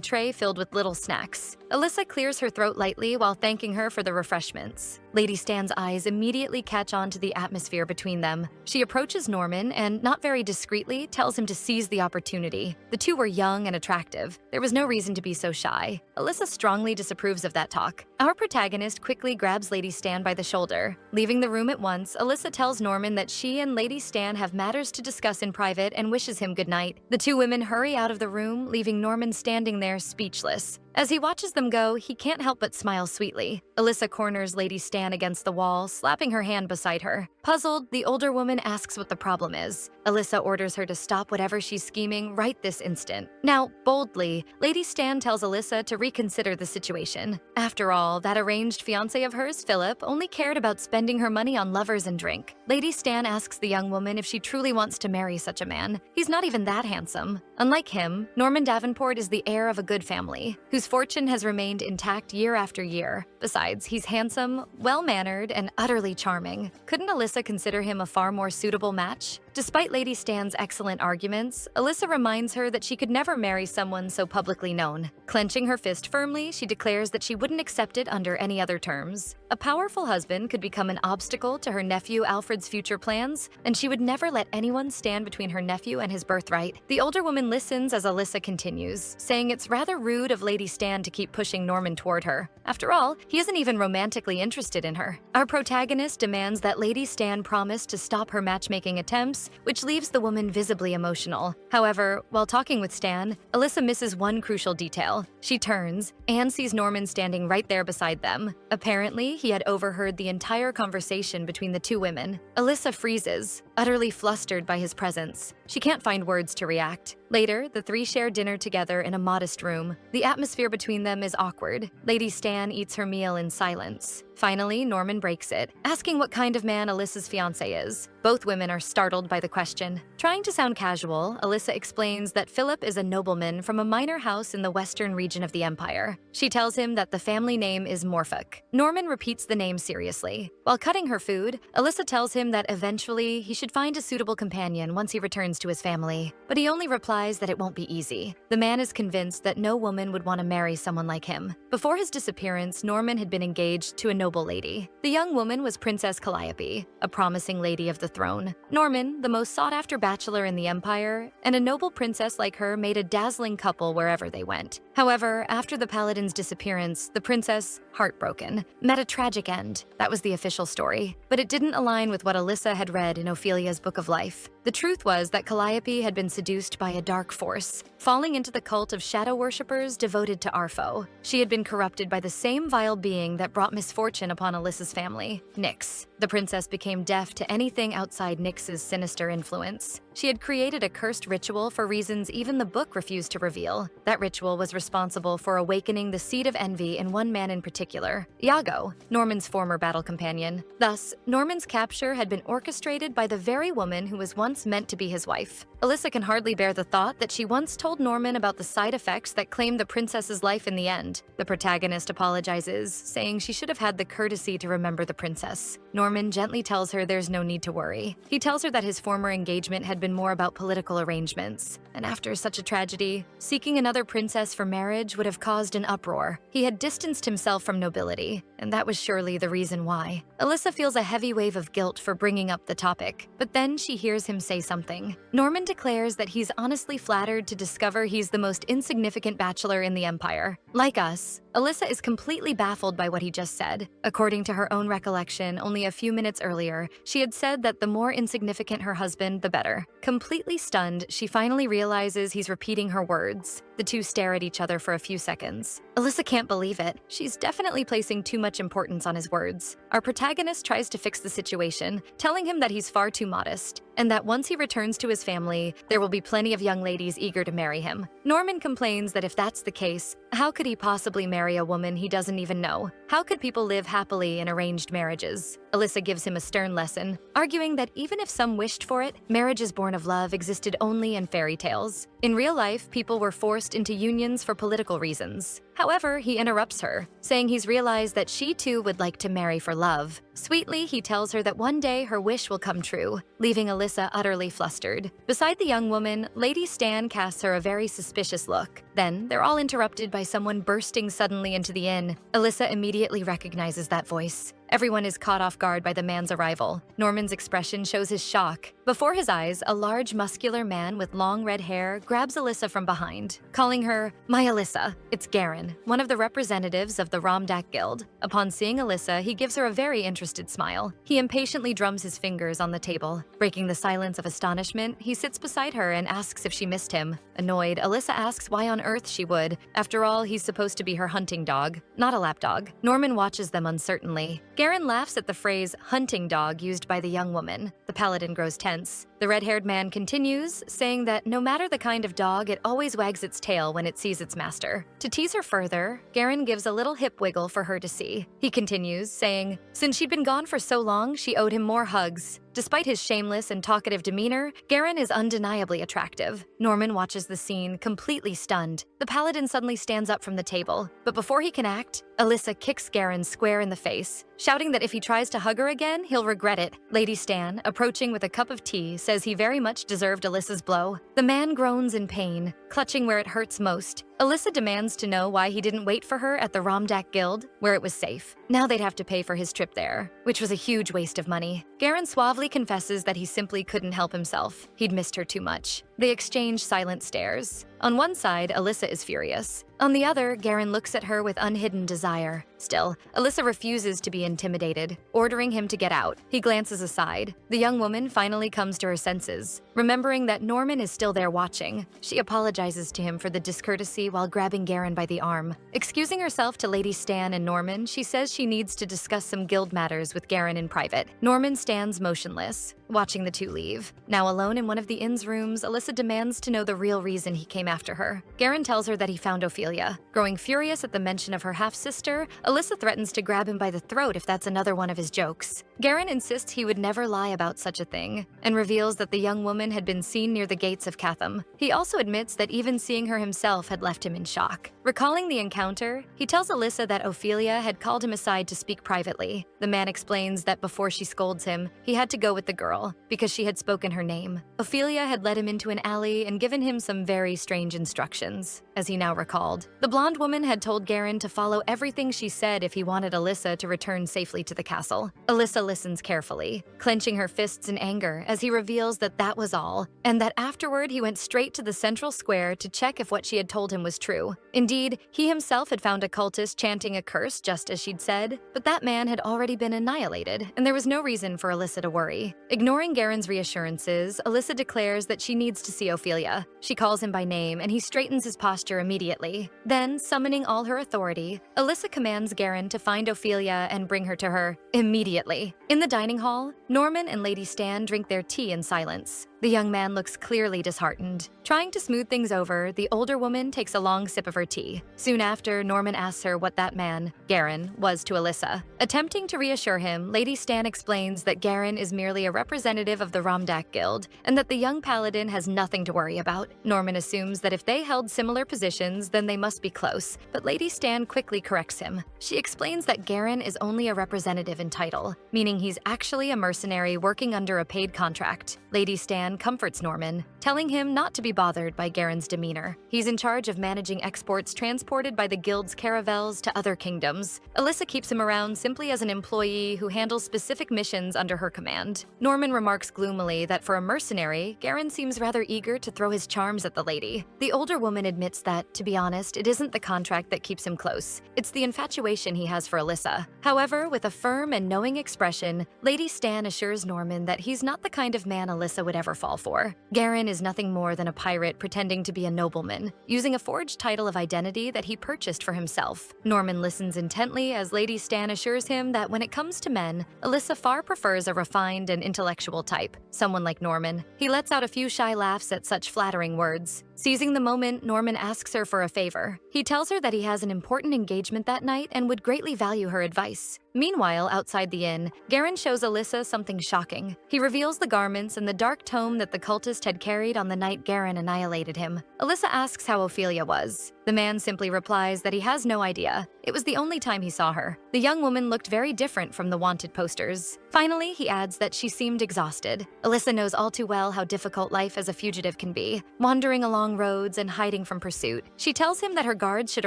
tray filled with little snacks. Alyssa clears her throat lightly while thanking her for the refreshments. Lady Stan's eyes immediately catch on to the atmosphere between them. She approaches Norman and, not very discreetly, tells him to seize the opportunity. The two were young and attractive. There was no reason to be so shy. Alyssa strongly disapproves of that talk. Our protagonist quickly grabs Lady Stan by the shoulder. Leaving the room at once, Alyssa tells Norman that she and Lady Stan have matters to discuss in private and wishes him good night. The two women hurry out of the room, leaving Norman standing there speechless. As he watches them go, he can't help but smile sweetly. Alyssa corners Lady Stan against the wall, slapping her hand beside her. Puzzled, the older woman asks what the problem is. Alyssa orders her to stop whatever she's scheming right this instant. Now, boldly, Lady Stan tells Alyssa to reconsider the situation. After all, that arranged fiancé of hers, Philip, only cared about spending her money on lovers and drink. Lady Stan asks the young woman if she truly wants to marry such a man. He's not even that handsome. Unlike him, Norman Davenport is the heir of a good family, whose fortune has remained intact year after year. Besides, he's handsome, well-mannered, and utterly charming. Couldn't Alyssa consider him a far more suitable match? Despite Lady Stan's excellent arguments, Alyssa reminds her that she could never marry someone so publicly known. Clenching her fist firmly, she declares that she wouldn't accept it under any other terms. A powerful husband could become an obstacle to her nephew Alfred's future plans, and she would never let anyone stand between her nephew and his birthright. The older woman listens as Alyssa continues, saying it's rather rude of Lady Stan to keep pushing Norman toward her. After all, he isn't even romantically interested in her. Our protagonist demands that Lady Stan promise to stop her matchmaking attempts, which leaves the woman visibly emotional. However, while talking with Stan, Alyssa misses one crucial detail. She turns and sees Norman standing right there beside them. Apparently, he had overheard the entire conversation between the two women. Alyssa freezes, utterly flustered by his presence. She can't find words to react. Later, the three share dinner together in a modest room. The atmosphere between them is awkward. Lady Stan eats her meal in silence. Finally, Norman breaks it, asking what kind of man Alyssa's fiancé is. Both women are startled by the question. Trying to sound casual, Alyssa explains that Philip is a nobleman from a minor house in the western region of the empire. She tells him that the family name is Morfuck. Norman repeats the name seriously. While cutting her food, Alyssa tells him that eventually he should find a suitable companion once he returns to his family. But he only replies that it won't be easy. The man is convinced that no woman would want to marry someone like him. Before his disappearance, Norman had been engaged to a noble lady. The young woman was Princess Calliope, a promising lady of the throne. Norman, the most sought-after bachelor in the empire, and a noble princess like her made a dazzling couple wherever they went. However, after the paladin's disappearance, the princess, heartbroken, met a tragic end. That was the official story. But it didn't align with what Alyssa had read in Ophelia's Book of Life. The truth was that Calliope had been seduced by a dark force, falling into the cult of shadow worshippers devoted to Arpho. She had been corrupted by the same vile being that brought misfortune upon Alyssa's family, Nyx. The princess became deaf to anything outside Nyx's sinister influence. She had created a cursed ritual for reasons even the book refused to reveal. That ritual was responsible for awakening the seed of envy in one man in particular, Iago, Norman's former battle companion. Thus, Norman's capture had been orchestrated by the very woman who was once meant to be his wife. Alyssa can hardly bear the thought that she once told Norman about the side effects that claimed the princess's life in the end. The protagonist apologizes, saying she should have had the courtesy to remember the princess. Norman gently tells her there's no need to worry. He tells her that his former engagement had been more about political arrangements, and after such a tragedy, seeking another princess for marriage would have caused an uproar. He had distanced himself from nobility, and that was surely the reason why. Alyssa feels a heavy wave of guilt for bringing up the topic, but then she hears him say something. Norman declares that he's honestly flattered to discover he's the most insignificant bachelor in the empire. Like us, Alyssa is completely baffled by what he just said. According to her own recollection, only a few minutes earlier, she had said that the more insignificant her husband, the better. Completely stunned, she finally realizes he's repeating her words. The two stare at each other for a few seconds. Alyssa can't believe it. She's definitely placing too much importance on his words. Our protagonist tries to fix the situation, telling him that he's far too modest, and that once he returns to his family, there will be plenty of young ladies eager to marry him. Norman complains that if that's the case, how could he possibly marry a woman he doesn't even know? How could people live happily in arranged marriages? Alyssa gives him a stern lesson, arguing that even if some wished for it, marriages born of love existed only in fairy tales. In real life, people were forced into unions for political reasons. However, he interrupts her, saying he's realized that she too would like to marry for love. Sweetly, he tells her that one day her wish will come true, leaving Alyssa utterly flustered. Beside the young woman, Lady Stan casts her a very suspicious look. Then, they're all interrupted by someone bursting suddenly into the inn. Alyssa immediately recognizes that voice. Everyone is caught off guard by the man's arrival. Norman's expression shows his shock. Before his eyes, a large, muscular man with long red hair grabs Alyssa from behind, calling her, "My Alyssa." It's Garen, one of the representatives of the Romdak Guild. Upon seeing Alyssa, he gives her a very interested smile. He impatiently drums his fingers on the table. Breaking the silence of astonishment, he sits beside her and asks if she missed him. Annoyed, Alyssa asks why on earth she would. After all, he's supposed to be her hunting dog, not a lapdog. Norman watches them uncertainly. Garen laughs at the phrase hunting dog used by the young woman. The paladin grows tense. The red-haired man continues, saying that no matter the kind of dog, it always wags its tail when it sees its master. To tease her further, Garen gives a little hip wiggle for her to see. He continues, saying, since she'd been gone for so long, she owed him more hugs. Despite his shameless and talkative demeanor, Garen is undeniably attractive. Norman watches the scene, completely stunned. The paladin suddenly stands up from the table, but before he can act, Alyssa kicks Garen square in the face, shouting that if he tries to hug her again, he'll regret it. Lady Stan, approaching with a cup of tea, says he very much deserved Alyssa's blow. The man groans in pain, clutching where it hurts most. Alyssa demands to know why he didn't wait for her at the Romdak Guild, where it was safe. Now they'd have to pay for his trip there, which was a huge waste of money. Garen suavely confesses that he simply couldn't help himself. He'd missed her too much. They exchange silent stares. On one side, Alyssa is furious. On the other, Garen looks at her with unhidden desire. Still, Alyssa refuses to be intimidated, ordering him to get out. He glances aside. The young woman finally comes to her senses. Remembering that Norman is still there watching, she apologizes to him for the discourtesy while grabbing Garen by the arm. Excusing herself to Lady Stan and Norman, she says she needs to discuss some guild matters with Garen in private. Norman stands motionless, watching the two leave. Now alone in one of the inn's rooms, Alyssa demands to know the real reason he came after her. Garen tells her that he found Ophelia. Growing furious at the mention of her half-sister, Alyssa threatens to grab him by the throat if that's another one of his jokes. Garen insists he would never lie about such a thing, and reveals that the young woman had been seen near the gates of Catham. He also admits that even seeing her himself had left him in shock. Recalling the encounter, he tells Alyssa that Ophelia had called him aside to speak privately. The man explains that before she scolds him, he had to go with the girl, because she had spoken her name. Ophelia had led him into an alley and given him some very strange instructions, as he now recalled. The blonde woman had told Garen to follow everything she said if he wanted Alyssa to return safely to the castle. Alyssa listens carefully, clenching her fists in anger as he reveals that that was all, and that afterward he went straight to the central square to check if what she had told him was true. Indeed, he himself had found a cultist chanting a curse just as she'd said, but that man had already been annihilated, and there was no reason for Alyssa to worry. Ignoring Garen's reassurances, Alyssa declares that she needs to see Ophelia. She calls him by name, and he straightens his posture immediately. Then, summoning all her authority, Alyssa commands Garen to find Ophelia and bring her to her immediately. In the dining hall, Norman and Lady Stan drink their tea in silence. The young man looks clearly disheartened. Trying to smooth things over, the older woman takes a long sip of her tea. Soon after, Norman asks her what that man, Garen, was to Alyssa. Attempting to reassure him, Lady Stan explains that Garen is merely a representative of the Romdak Guild, and that the young paladin has nothing to worry about. Norman assumes that if they held similar positions, then they must be close, but Lady Stan quickly corrects him. She explains that Garen is only a representative in title, meaning he's actually a mercenary working under a paid contract. Lady Stan comforts Norman, telling him not to be bothered by Garen's demeanor. He's in charge of managing exports transported by the guild's caravels to other kingdoms. Alyssa keeps him around simply as an employee who handles specific missions under her command. Norman remarks gloomily that for a mercenary, Garen seems rather eager to throw his charms at the lady. The older woman admits that, to be honest, it isn't the contract that keeps him close. It's the infatuation he has for Alyssa. However, with a firm and knowing expression, Lady Stan assures Norman that he's not the kind of man Alyssa would ever fall for. Garen is is nothing more than a pirate pretending to be a nobleman, using a forged title of identity that he purchased for himself. Norman listens intently as Lady Stan assures him that when it comes to men, Alyssa far prefers a refined and intellectual type, someone like Norman. He lets out a few shy laughs at such flattering words. Seizing the moment, Norman asks her for a favor. He tells her that he has an important engagement that night and would greatly value her advice. Meanwhile, outside the inn, Garen shows Alyssa something shocking. He reveals the garments and the dark tome that the cultist had carried on the night Garen annihilated him. Alyssa asks how Ophelia was. The man simply replies that he has no idea. It was the only time he saw her. The young woman looked very different from the wanted posters. Finally, he adds that she seemed exhausted. Alyssa knows all too well how difficult life as a fugitive can be, wandering along roads and hiding from pursuit. She tells him that her guards should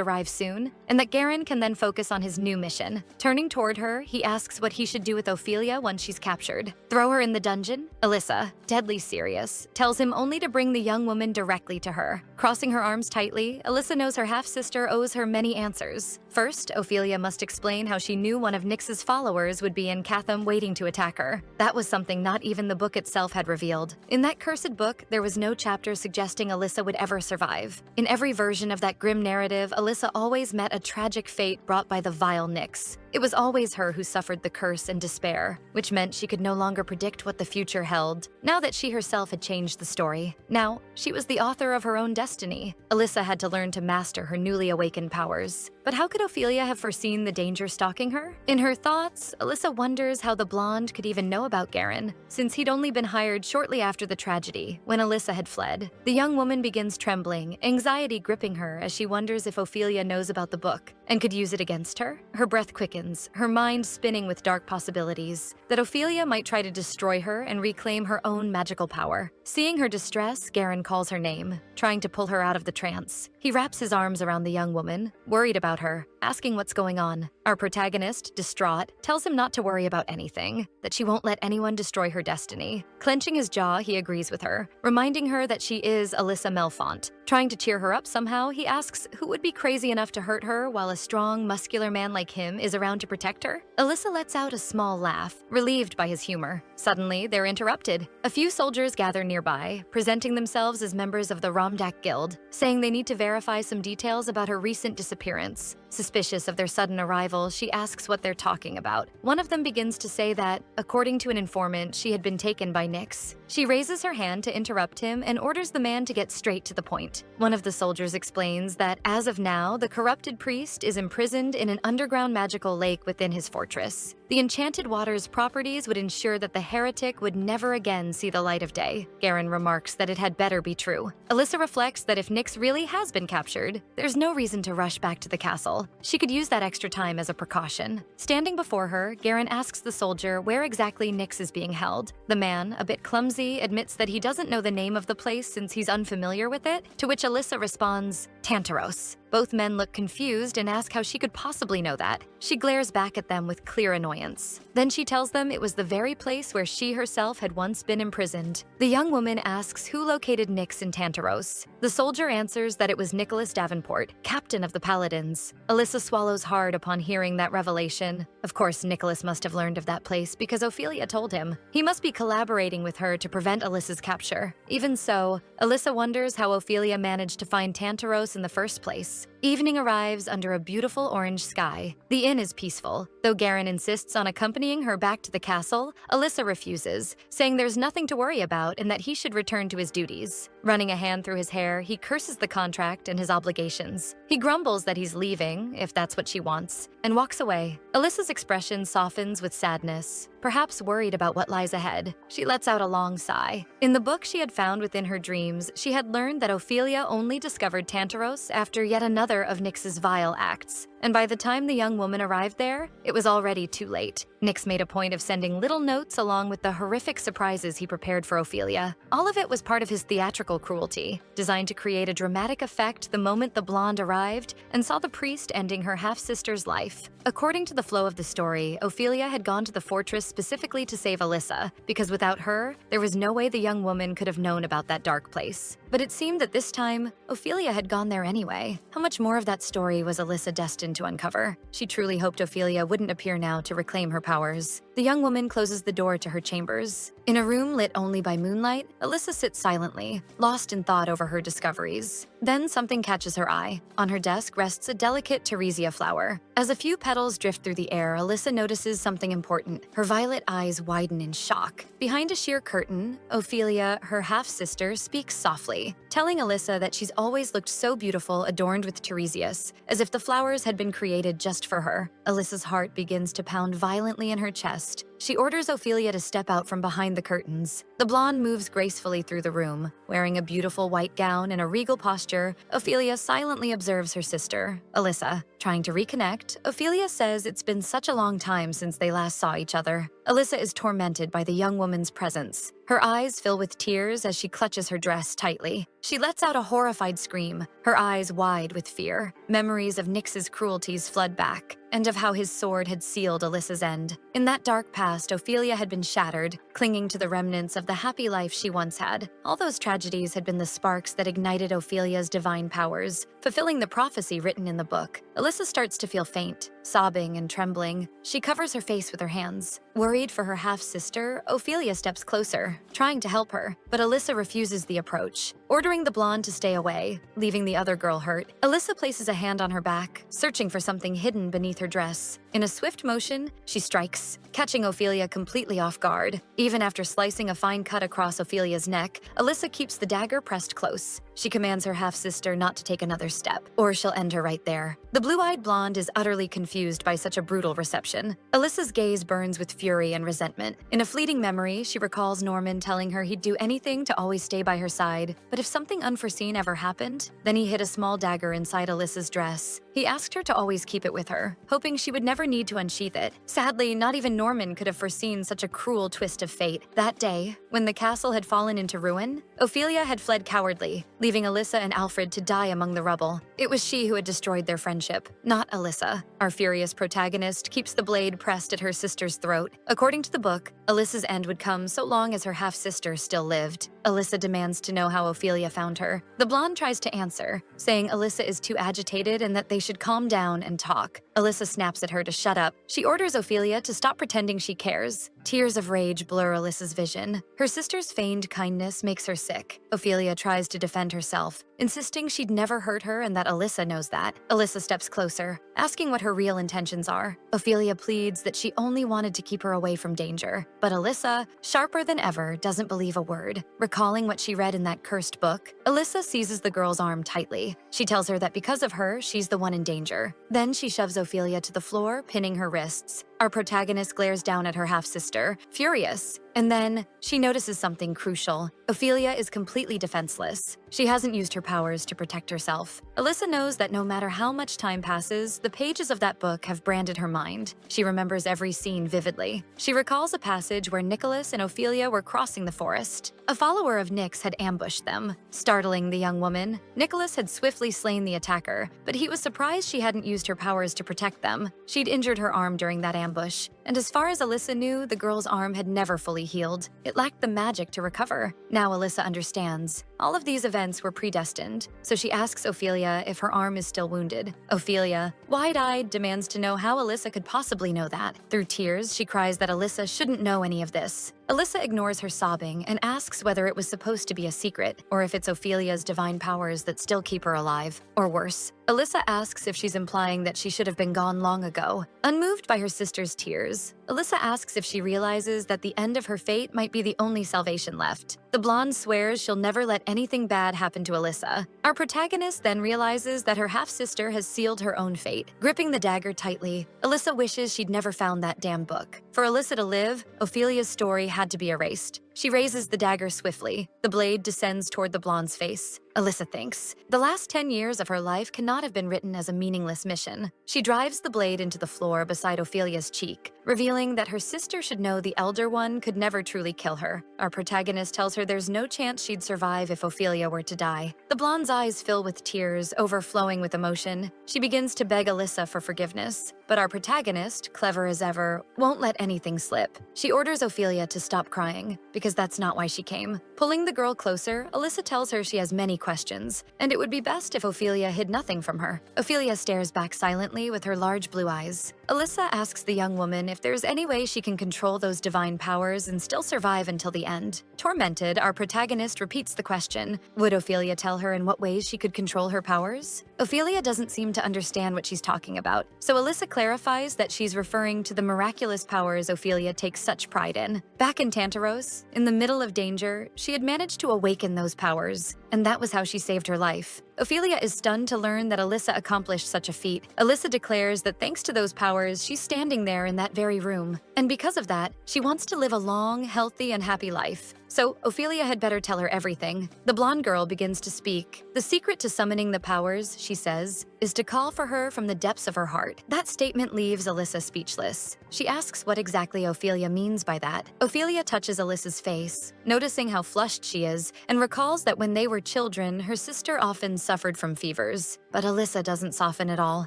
arrive soon, and that Garen can then focus on his new mission. Turning toward her, he asks what he should do with Ophelia once she's captured. Throw her in the dungeon? Alyssa, deadly serious, tells him only to bring the young woman directly to her. Crossing her arms tightly, Alyssa knows her half-sister owes her many answers. First, Ophelia must explain how she knew one of Nyx's followers would be in Catham waiting to attack her. That was something not even the book itself had revealed. In that cursed book, there was no chapter suggesting Alyssa would ever survive. In every version of that grim narrative, Alyssa always met a tragic fate brought by the vile Nyx. It was always her who suffered the curse and despair, which meant she could no longer predict what the future held. Now that she herself had changed the story, now she was the author of her own destiny. Alyssa had to learn to master her newly awakened powers. But how could Ophelia have foreseen the danger stalking her? In her thoughts, Alyssa wonders how the blonde could even know about Garen, since he'd only been hired shortly after the tragedy, when Alyssa had fled. The young woman begins trembling, anxiety gripping her as she wonders if Ophelia knows about the book and could use it against her. Her breath quickens, her mind spinning with dark possibilities, that Ophelia might try to destroy her and reclaim her own magical power. Seeing her distress, Garen calls her name, trying to pull her out of the trance. He wraps his arms around the young woman, worried about her, asking what's going on. Our protagonist, distraught, tells him not to worry about anything, that she won't let anyone destroy her destiny. Clenching his jaw, he agrees with her, reminding her that she is Alyssa Melfont. Trying to cheer her up somehow, he asks who would be crazy enough to hurt her while a strong, muscular man like him is around to protect her. Alyssa lets out a small laugh, relieved by his humor. Suddenly, they're interrupted. A few soldiers gather nearby, presenting themselves as members of the Romdak Guild, saying they need to verify some details about her recent disappearance. Suspicious of their sudden arrival, she asks what they're talking about. One of them begins to say that, according to an informant, she had been taken by Nyx. She raises her hand to interrupt him and orders the man to get straight to the point. One of the soldiers explains that, as of now, the corrupted priest is imprisoned in an underground magical lake within his fortress. The enchanted water's properties would ensure that the heretic would never again see the light of day. Garen remarks that it had better be true. Alyssa reflects that if Nyx really has been captured, there's no reason to rush back to the castle. She could use that extra time as a precaution. Standing before her, Garen asks the soldier where exactly Nyx is being held. The man, a bit clumsy, admits that he doesn't know the name of the place since he's unfamiliar with it, to which Alyssa responds, Tantaros. Both men look confused and ask how she could possibly know that. She glares back at them with clear annoyance. Then she tells them it was the very place where she herself had once been imprisoned. The young woman asks who located Nyx in Tantaros. The soldier answers that it was Nicholas Davenport, captain of the Paladins. Alyssa swallows hard upon hearing that revelation. Of course, Nicholas must have learned of that place because Ophelia told him. He must be collaborating with her to prevent Alyssa's capture. Even so, Alyssa wonders how Ophelia managed to find Tantaros in the first place. Evening arrives under a beautiful orange sky. The inn is peaceful. Though Garen insists on accompanying her back to the castle, Alyssa refuses, saying there's nothing to worry about and that he should return to his duties. Running a hand through his hair, he curses the contract and his obligations. He grumbles that he's leaving, if that's what she wants, and walks away. Alyssa's expression softens with sadness, perhaps worried about what lies ahead. She lets out a long sigh. In the book she had found within her dreams, she had learned that Ophelia only discovered Tantaros after yet another of Nyx's vile acts. And by the time the young woman arrived there, it was already too late. Nyx made a point of sending little notes along with the horrific surprises he prepared for Ophelia. All of it was part of his theatrical cruelty, designed to create a dramatic effect the moment the blonde arrived and saw the priest ending her half-sister's life. According to the flow of the story, Ophelia had gone to the fortress specifically to save Alyssa, because without her, there was no way the young woman could have known about that dark place. But it seemed that this time, Ophelia had gone there anyway. How much more of that story was Alyssa destined to uncover? She truly hoped Ophelia wouldn't appear now to reclaim her powers. The young woman closes the door to her chambers. In a room lit only by moonlight, Alyssa sits silently, lost in thought over her discoveries. Then something catches her eye. On her desk rests a delicate Teresia flower. As a few petals drift through the air, Alyssa notices something important. Her violet eyes widen in shock. Behind a sheer curtain, Ophelia, her half-sister, speaks softly, telling Alyssa that she's always looked so beautiful adorned with Teresias, as if the flowers had been created just for her. Alyssa's heart begins to pound violently in her chest. She orders Ophelia to step out from behind the curtains. The blonde moves gracefully through the room. Wearing a beautiful white gown and a regal posture, Ophelia silently observes her sister, Alyssa. Trying to reconnect, Ophelia says it's been such a long time since they last saw each other. Alyssa is tormented by the young woman's presence. Her eyes fill with tears as she clutches her dress tightly. She lets out a horrified scream, her eyes wide with fear. Memories of Nyx's cruelties flood back, and of how his sword had sealed Alyssa's end. In that dark past, Ophelia had been shattered, clinging to the remnants of the happy life she once had. All those tragedies had been the sparks that ignited Ophelia's divine powers, fulfilling the prophecy written in the book. Alyssa starts to feel faint, sobbing and trembling. She covers her face with her hands. Worried for her half-sister, Ophelia steps closer, trying to help her, but Alyssa refuses the approach, ordering the blonde to stay away, leaving the other girl hurt. Alyssa places a hand on her back, searching for something hidden beneath her dress. In a swift motion, she strikes, catching Ophelia completely off guard. Even after slicing a fine cut across Ophelia's neck, Alyssa keeps the dagger pressed close. She commands her half-sister not to take another step, or she'll end her right there. The blue-eyed blonde is utterly confused by such a brutal reception. Alyssa's gaze burns with fury and resentment. In a fleeting memory, she recalls Norman telling her he'd do anything to always stay by her side. But if something unforeseen ever happened, then he hid a small dagger inside Alyssa's dress. He asked her to always keep it with her, hoping she would never need to unsheath it. Sadly, not even Norman could have foreseen such a cruel twist of fate. That day, when the castle had fallen into ruin, Ophelia had fled cowardly, leaving Alyssa and Alfred to die among the rubble. It was she who had destroyed their friendship, not Alyssa. Our furious protagonist keeps the blade pressed at her sister's throat. According to the book, Alyssa's end would come so long as her half-sister still lived. Alyssa demands to know how Ophelia found her. The blonde tries to answer, saying Alyssa is too agitated and that they should calm down and talk. Alyssa snaps at her to shut up. She orders Ophelia to stop pretending she cares. Tears of rage blur Alyssa's vision. Her sister's feigned kindness makes her sick. Ophelia tries to defend herself, insisting she'd never hurt her and that Alyssa knows that. Alyssa steps closer, asking what her real intentions are. Ophelia pleads that she only wanted to keep her away from danger. But Alyssa, sharper than ever, doesn't believe a word. Recalling what she read in that cursed book, Alyssa seizes the girl's arm tightly. She tells her that because of her, she's the one in danger. Then she shoves Ophelia to the floor, pinning her wrists. Our protagonist glares down at her half-sister, furious. And then, she notices something crucial. Ophelia is completely defenseless. She hasn't used her powers to protect herself. Alyssa knows that no matter how much time passes, the pages of that book have branded her mind. She remembers every scene vividly. She recalls a passage where Nicholas and Ophelia were crossing the forest. A follower of Nyx had ambushed them, startling the young woman. Nicholas had swiftly slain the attacker, but he was surprised she hadn't used her powers to protect them. She'd injured her arm during that ambush, and as far as Alyssa knew, the girl's arm had never fully healed. It lacked the magic to recover. Now Alyssa understands. All of these events were predestined, so she asks Ophelia if her arm is still wounded. Ophelia, wide-eyed, demands to know how Alyssa could possibly know that. Through tears, she cries that Alyssa shouldn't know any of this. Alyssa ignores her sobbing and asks whether it was supposed to be a secret, or if it's Ophelia's divine powers that still keep her alive. Or worse, Alyssa asks if she's implying that she should have been gone long ago. Unmoved by her sister's tears, Alyssa asks if she realizes that the end of her fate might be the only salvation left. The blonde swears she'll never let anything bad happen to Alyssa. Our protagonist then realizes that her half-sister has sealed her own fate. Gripping the dagger tightly, Alyssa wishes she'd never found that damn book. For Alyssa to live, Ophelia's story had to be erased. She raises the dagger swiftly. The blade descends toward the blonde's face. Alyssa thinks, the last 10 years of her life cannot have been written as a meaningless mission. She drives the blade into the floor beside Ophelia's cheek, revealing that her sister should know the Elder One could never truly kill her. Our protagonist tells her there's no chance she'd survive if Ophelia were to die. The blonde's eyes fill with tears, overflowing with emotion. She begins to beg Alyssa for forgiveness. But our protagonist, clever as ever, won't let anything slip. She orders Ophelia to stop crying, because because that's not why she came. Pulling the girl closer, Alyssa tells her she has many questions, and it would be best if Ophelia hid nothing from her. Ophelia stares back silently with her large blue eyes. Alyssa asks the young woman if there's any way she can control those divine powers and still survive until the end. Tormented, our protagonist repeats the question. Would Ophelia tell her in what ways she could control her powers? Ophelia doesn't seem to understand what she's talking about, so Alyssa clarifies that she's referring to the miraculous powers Ophelia takes such pride in. Back in Tantaros, in the middle of danger, she had managed to awaken those powers, and that was how she saved her life. Ophelia is stunned to learn that Alyssa accomplished such a feat. Alyssa declares that thanks to those powers, she's standing there in that very room. And because of that, she wants to live a long, healthy, and happy life. So Ophelia had better tell her everything. The blonde girl begins to speak. The secret to summoning the powers, she says, is to call for her from the depths of her heart. That statement leaves Alyssa speechless. She asks what exactly Ophelia means by that. Ophelia touches Alyssa's face, noticing how flushed she is, and recalls that when they were children, her sister often suffered from fevers. But Alyssa doesn't soften at all.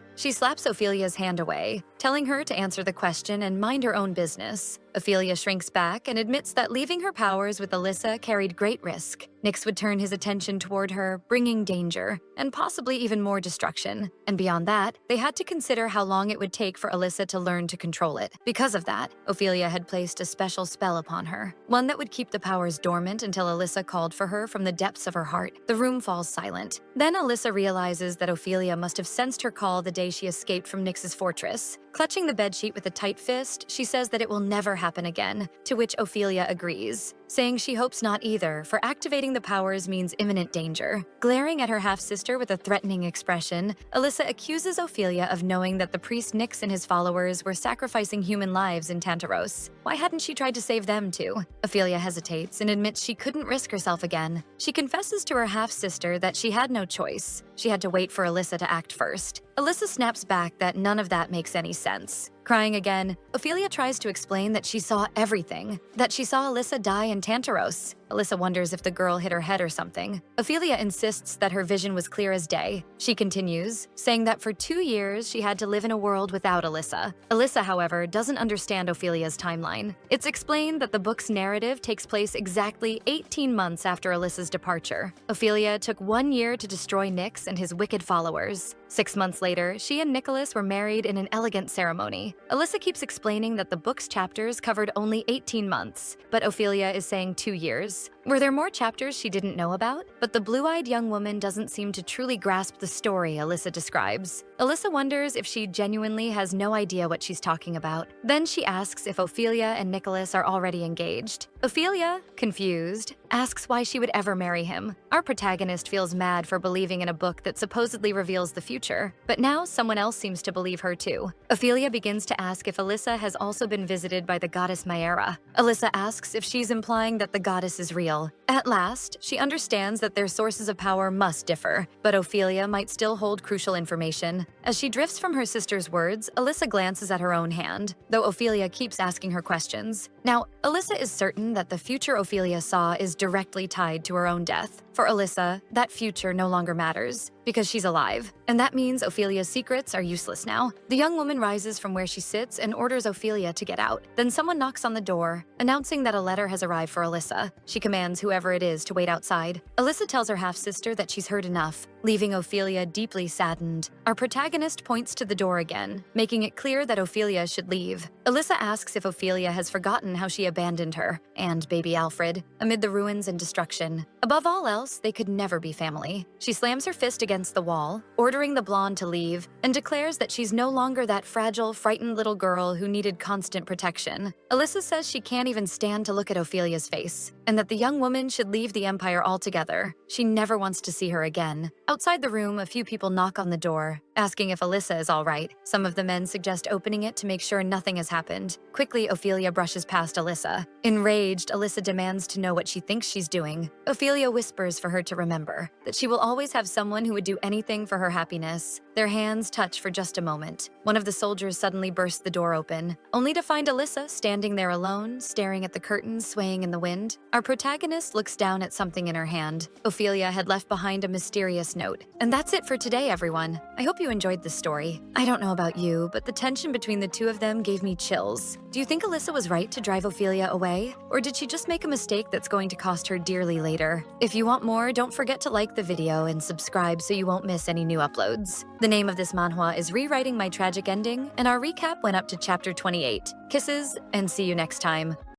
She slaps Ophelia's hand away, telling her to answer the question and mind her own business. Ophelia shrinks back and admits that leaving her powers with Alyssa carried great risk. Nyx would turn his attention toward her, bringing danger, and possibly even more destruction. And beyond that, they had to consider how long it would take for Alyssa to learn to control it. Because of that, Ophelia had placed a special spell upon her, one that would keep the powers dormant until Alyssa called for her from the depths of her heart. The room falls silent. Then Alyssa realizes that Ophelia must have sensed her call the day she escaped from Nyx's fortress. Clutching the bedsheet with a tight fist, she says that it will never happen again, to which Ophelia agrees, saying she hopes not either, for activating the powers means imminent danger. Glaring at her half-sister with a threatening expression, Alyssa accuses Ophelia of knowing that the priest Nyx and his followers were sacrificing human lives in Tantaros. Why hadn't she tried to save them too? Ophelia hesitates and admits she couldn't risk herself again. She confesses to her half-sister that she had no choice. She had to wait for Alyssa to act first. Alyssa snaps back that none of that makes any sense. Crying again, Ophelia tries to explain that she saw everything, that she saw Alyssa die in Tantaros. Alyssa wonders if the girl hit her head or something. Ophelia insists that her vision was clear as day. She continues, saying that for 2 years she had to live in a world without Alyssa. Alyssa, however, doesn't understand Ophelia's timeline. It's explained that the book's narrative takes place exactly 18 months after Alyssa's departure. Ophelia took 1 year to destroy Nyx and his wicked followers. 6 months later, she and Nicholas were married in an elegant ceremony. Alyssa keeps explaining that the book's chapters covered only 18 months, but Ophelia is saying 2 years. Were there more chapters she didn't know about? But the blue-eyed young woman doesn't seem to truly grasp the story Alyssa describes. Alyssa wonders if she genuinely has no idea what she's talking about. Then she asks if Ophelia and Nicholas are already engaged. Ophelia, confused, asks why she would ever marry him. Our protagonist feels mad for believing in a book that supposedly reveals the future, but now someone else seems to believe her too. Ophelia begins to ask if Alyssa has also been visited by the goddess Maera. Alyssa asks if she's implying that the goddess is real. At last, she understands that their sources of power must differ, but Ophelia might still hold crucial information. As she drifts from her sister's words, Alyssa glances at her own hand, though Ophelia keeps asking her questions. Now, Alyssa is certain that the future Ophelia saw is directly tied to her own death. For Alyssa, that future no longer matters, because she's alive, and that means Ophelia's secrets are useless now. The young woman rises from where she sits and orders Ophelia to get out. Then someone knocks on the door, announcing that a letter has arrived for Alyssa. She commands whoever it is to wait outside. Alyssa tells her half-sister that she's heard enough, leaving Ophelia deeply saddened. Our protagonist points to the door again, making it clear that Ophelia should leave. Alyssa asks if Ophelia has forgotten how she abandoned her, and baby Alfred, amid the ruins and destruction. Above all else, they could never be family. She slams her fist against the wall, ordering the blonde to leave, and declares that she's no longer that fragile, frightened little girl who needed constant protection. Alyssa says she can't even stand to look at Ophelia's face, and that the young woman should leave the Empire altogether. She never wants to see her again. Outside the room, a few people knock on the door, asking if Alyssa is all right. Some of the men suggest opening it to make sure nothing has happened. Quickly, Ophelia brushes past Alyssa. Enraged, Alyssa demands to know what she thinks she's doing. Ophelia whispers for her to remember that she will always have someone who would do anything for her happiness. Their hands touch for just a moment. One of the soldiers suddenly bursts the door open, only to find Alyssa standing there alone, staring at the curtains swaying in the wind. Our protagonist looks down at something in her hand. Ophelia had left behind a mysterious note. And that's it for today, everyone. I hope you enjoyed this story. I don't know about you, but the tension between the two of them gave me chills. Do you think Alyssa was right to drive Ophelia away? Or did she just make a mistake that's going to cost her dearly later? If you want more, don't forget to like the video and subscribe so you won't miss any new uploads. The name of this manhwa is Rewriting My Tragic Ending, and our recap went up to chapter 28. Kisses, and see you next time.